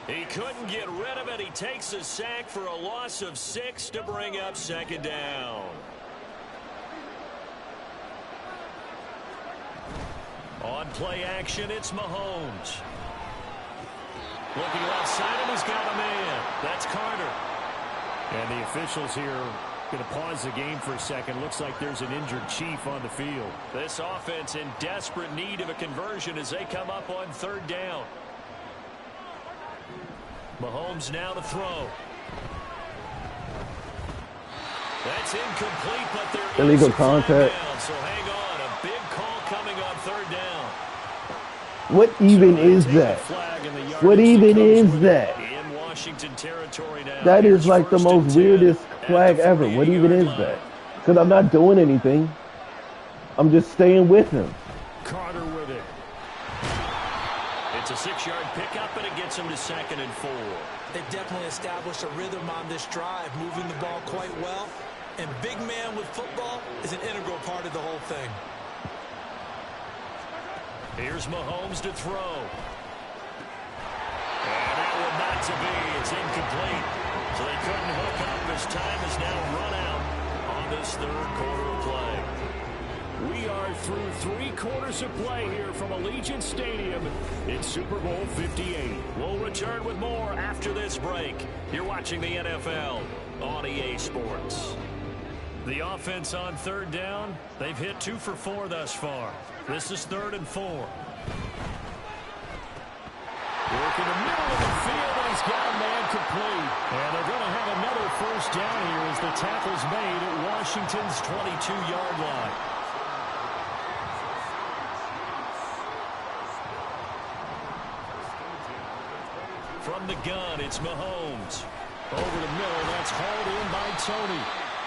He couldn't get rid of it. He takes a sack for a loss of 6 to bring up second down. On play action, it's Mahomes. Looking left side, and he's got a man. That's Carter. And the officials here going to pause the game for a second. Looks like there's an injured Chief on the field. This offense in desperate need of a conversion as they come up on 3rd down. Mahomes now to throw. That's incomplete, but there illegal is a flag contact. down, so hang on. A big call coming on 3rd down. What even is that? What even is that? In Washington territory now. That is like the most weirdest flag ever. What even is that? Because I'm not doing anything. I'm just staying with him. Carter with it. It's a 6-yard pickup, and it gets him to 2nd and 4. They've definitely established a rhythm on this drive, moving the ball quite well. And big man with football is an integral part of the whole thing. Here's Mahomes to throw. And that one not to be. It's incomplete. So they couldn't hook up as time is now run out on this 3rd quarter of play. We are through 3 quarters of play here from Allegiant Stadium in Super Bowl 58. We'll return with more after this break. You're watching the NFL on EA Sports. The offense on 3rd down, they've hit 2 for 4 thus far. This is 3rd and 4. Work in the middle of the field, and he's got a man complete. And they're going to have another first down here as the tackle's made at Washington's 22-yard line. From the gun, it's Mahomes. Over the middle, that's hauled in by Tony.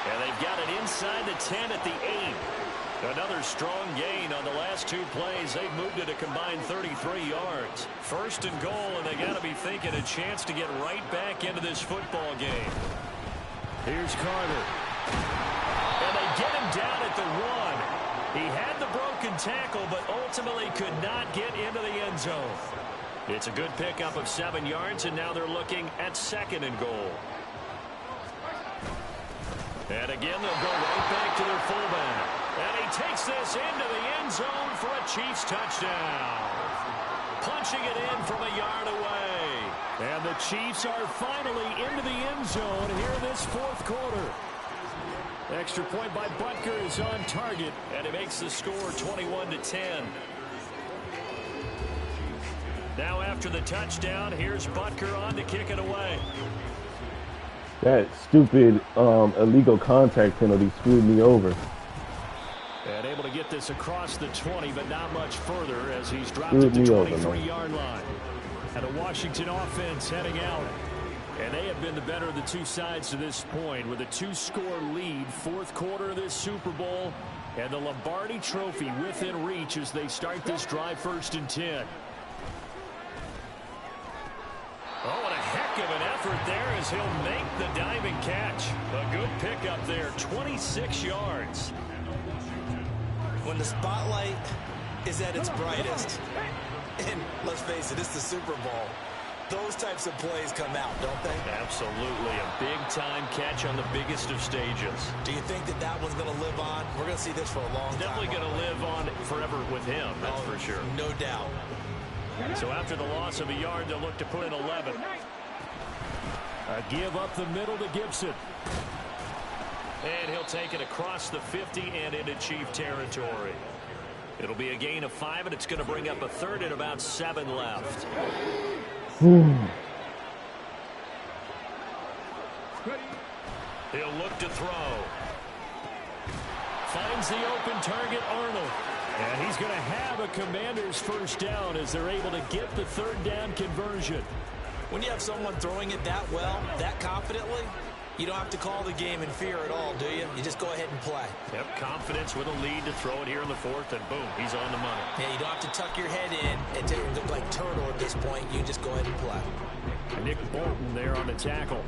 And they've got it inside the 10 at the 8. Another strong gain on the last 2 plays. They've moved it a combined 33 yards. 1st and goal, and they got to be thinking a chance to get right back into this football game. Here's Carter. And they get him down at the 1. He had the broken tackle, but ultimately could not get into the end zone. It's a good pickup of 7 yards, and now they're looking at 2nd and goal. And again, they'll go right back to their fullback. And he takes this into the end zone for a Chiefs touchdown. Punching it in from a yard away. And the Chiefs are finally into the end zone here in this 4th quarter. Extra point by Butker is on target, and it makes the score 21-10. Now After the touchdown, here's Butker on to kick it away. That stupid illegal contact penalty screwed me over. And able to get this across the 20, but not much further as he's dropped at the 23-yard line. And a Washington offense heading out. And they have been the better of the two sides to this point with a 2-score lead. Fourth quarter of this Super Bowl. And the Lombardi Trophy within reach as they start this drive 1st and 10. Oh, and a heck of an effort there as he'll make the diving catch. A good pickup there, 26 yards. When the spotlight is at its brightest, and let's face it, it's the Super Bowl, those types of plays come out, don't they? Absolutely. A big-time catch on the biggest of stages. Do you think that that one's going to live on? We're going to see this for a long time. Definitely going to live on forever with him, that's for sure. No doubt. So after the loss of a yard, they'll look to put in 11. A give up the middle to Gibson. And he'll take it across the 50 and into Chief territory. It'll be a gain of 5, and it's going to bring up a 3rd and about 7 left. He'll look to throw. Finds the open target, Arnold. And he's going to have a Commanders first down as they're able to get the 3rd down conversion. When you have someone throwing it that well, that confidently, you don't have to call the game in fear at all, do you? You just go ahead and play. Yep, confidence with a lead to throw it here in the 4th, and boom, he's on the money. Yeah, you don't have to tuck your head in and take it like turtle at this point. You just go ahead and play. Nick Bolton there on the tackle.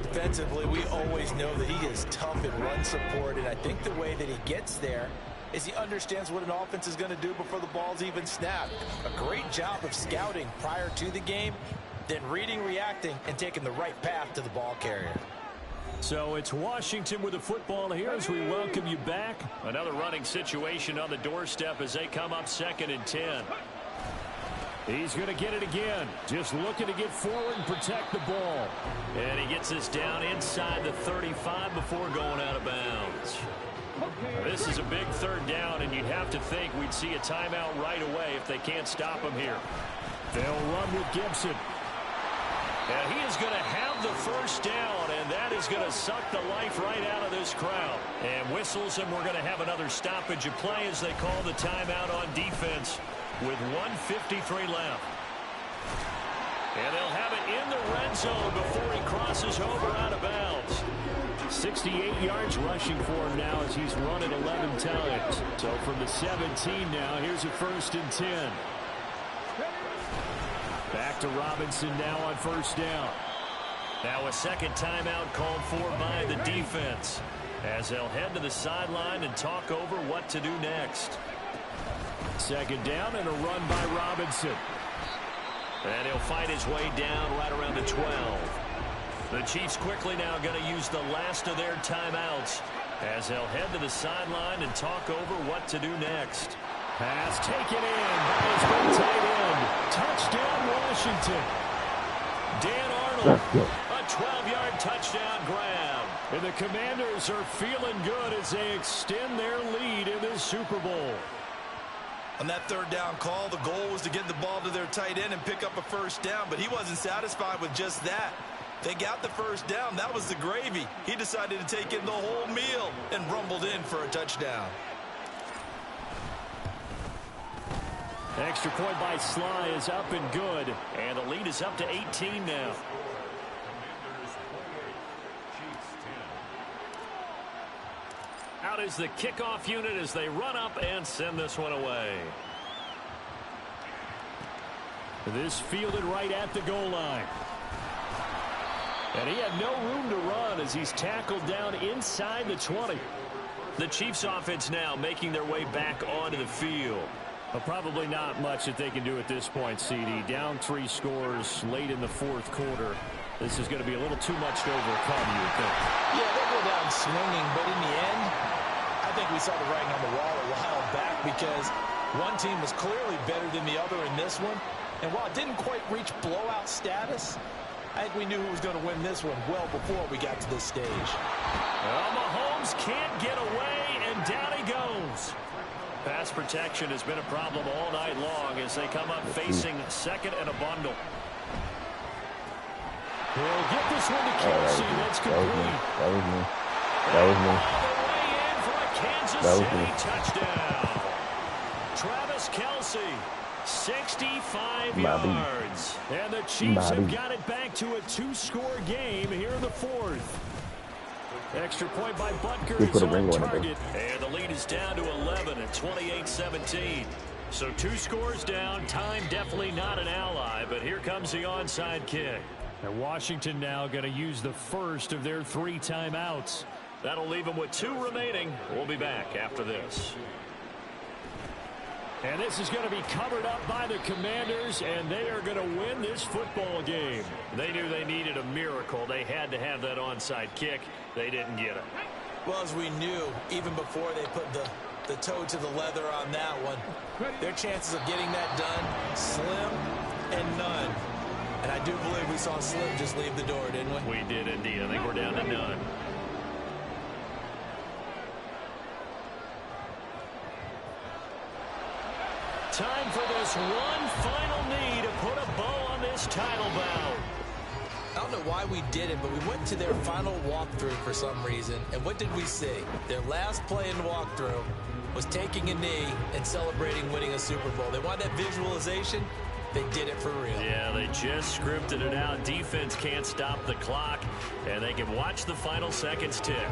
Defensively, we always know that he is tough in run support, and I think the way that he gets there is he understands what an offense is going to do before the ball's even snapped. A great job of scouting prior to the game, then reading, reacting, and taking the right path to the ball carrier. So it's Washington with the football here as we welcome you back. Another running situation on the doorstep as they come up 2nd and 10. He's going to get it again. Just looking to get forward and protect the ball. And he gets this down inside the 35 before going out of bounds. This is a big 3rd down, and you'd have to think we'd see a timeout right away if they can't stop him here. They'll run with Gibson. And he is going to have the first down, and that is going to suck the life right out of this crowd. And whistles, and we're going to have another stoppage of play as they call the timeout on defense with 1:53 left. And they'll have it in the red zone before he crosses over out of bounds. 68 yards rushing for him now as he's run it 11 times. So from the 17 now, here's a 1st and 10. Back to Robinson now on 1st down. Now a 2nd timeout called for by the defense as they'll head to the sideline and talk over what to do next. 2nd down and a run by Robinson. And he'll fight his way down right around the 12. The Chiefs quickly now going to use the last of their timeouts as they'll head to the sideline and talk over what to do next. Pass taken in by his big tight end. Touchdown, Washington. Dan Arnold, a 12-yard touchdown grab. And the Commanders are feeling good as they extend their lead in this Super Bowl. On that 3rd down call, the goal was to get the ball to their tight end and pick up a first down, but he wasn't satisfied with just that. They got the first down. That was the gravy. He decided to take in the whole meal and rumbled in for a touchdown. Extra point by Sly is up and good, and the lead is up to 18 now. Out is the kickoff unit as they run up and send this one away. This fielded right at the goal line. And he had no room to run as he's tackled down inside the 20. The Chiefs offense now making their way back onto the field. Probably not much that they can do at this point, CD. Down 3 scores late in the 4th quarter. This is going to be a little too much to overcome, you would think. Yeah, they go down swinging, but in the end, I think we saw the writing on the wall a while back because one team was clearly better than the other in this one. And while it didn't quite reach blowout status, I think we knew who was going to win this one well before we got to this stage. Well, Mahomes can't get away, and down he goes. Pass protection has been a problem all night long as they come up facing second and a bundle. He'll get this one to Kelsey. That's complete. That was me. That was me. All the way in for a Kansas City touchdown. Travis Kelsey, 65 yards. And the Chiefs have got it back to a 2-score game here in the fourth. Extra point by Butker is on target. And the lead is down to 11 at 28-17. So 2 scores down. Time definitely not an ally, but here comes the onside kick. And Washington now going to use the first of their 3 timeouts. That'll leave them with 2 remaining. We'll be back after this. And this is going to be covered up by the Commanders, and they are going to win this football game. They knew they needed a miracle. They had to have that onside kick. They didn't get it. Well, as we knew, even before they put the toe to the leather on that one, their chances of getting that done, slim and none. And I do believe we saw Slim just leave the door, didn't we? We did indeed. I think we're down to none. Time for this one final knee to put a bow on this title bout. I don't know why we did it, but we went to their final walkthrough for some reason. And what did we see? Their last play in walkthrough was taking a knee and celebrating winning a Super Bowl. They wanted that visualization. They did it for real. Yeah, they just scripted it out. Defense can't stop the clock, and they can watch the final seconds tick.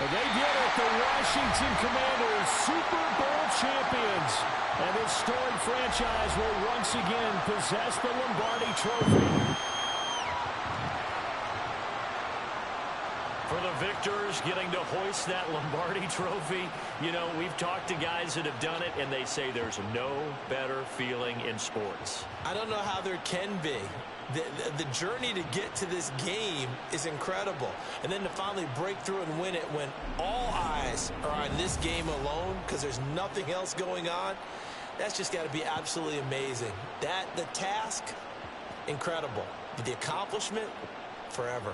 And they get it, the Washington Commanders, Super Bowl champions. And this storied franchise will once again possess the Lombardi Trophy. For the victors getting to hoist that Lombardi Trophy, you know, we've talked to guys that have done it, and they say there's no better feeling in sports. I don't know how there can be. The journey to get to this game is incredible. And then to finally break through and win it when all eyes are on this game alone because there's nothing else going on, that's just got to be absolutely amazing. The task, incredible. But the accomplishment, forever.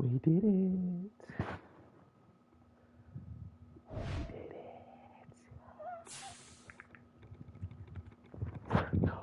We did it. We did it. No.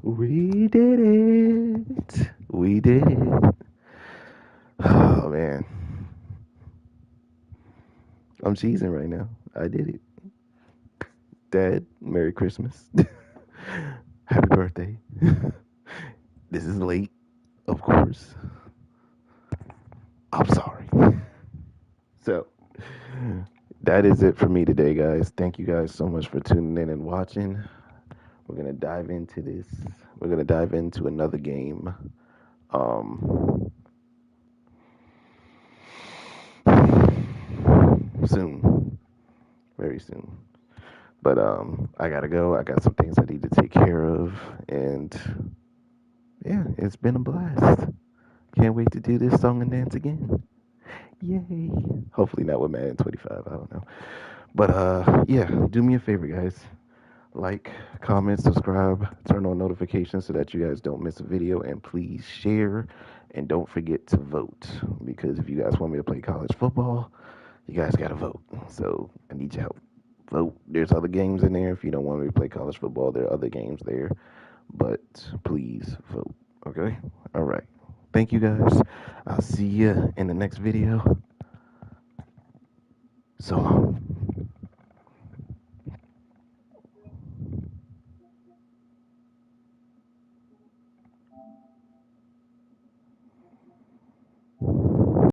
We did it. We did it. Oh man, I'm cheesing right now. I did it. Dad, Merry Christmas. Happy birthday. This is late, of course. I'm sorry. So, that is it for me today, guys. Thank you guys so much for tuning in and watching. We're going to dive into this. We're going to dive into another game. Soon. Very soon. But I gotta go. I got some things I need to take care of, and yeah, it's been a blast. Can't wait to do this song and dance again. Yay! Hopefully not with Madden 25. I don't know. But yeah, do me a favor, guys. Like, comment, subscribe, turn on notifications so that you guys don't miss a video, and please share. And don't forget to vote, because if you guys want me to play college football, you guys gotta vote. So I need your help. Vote. There's other games in there. If you don't want me to play college football, there are other games there. But please vote. Okay? All right. Thank you guys. I'll see you in the next video. So long.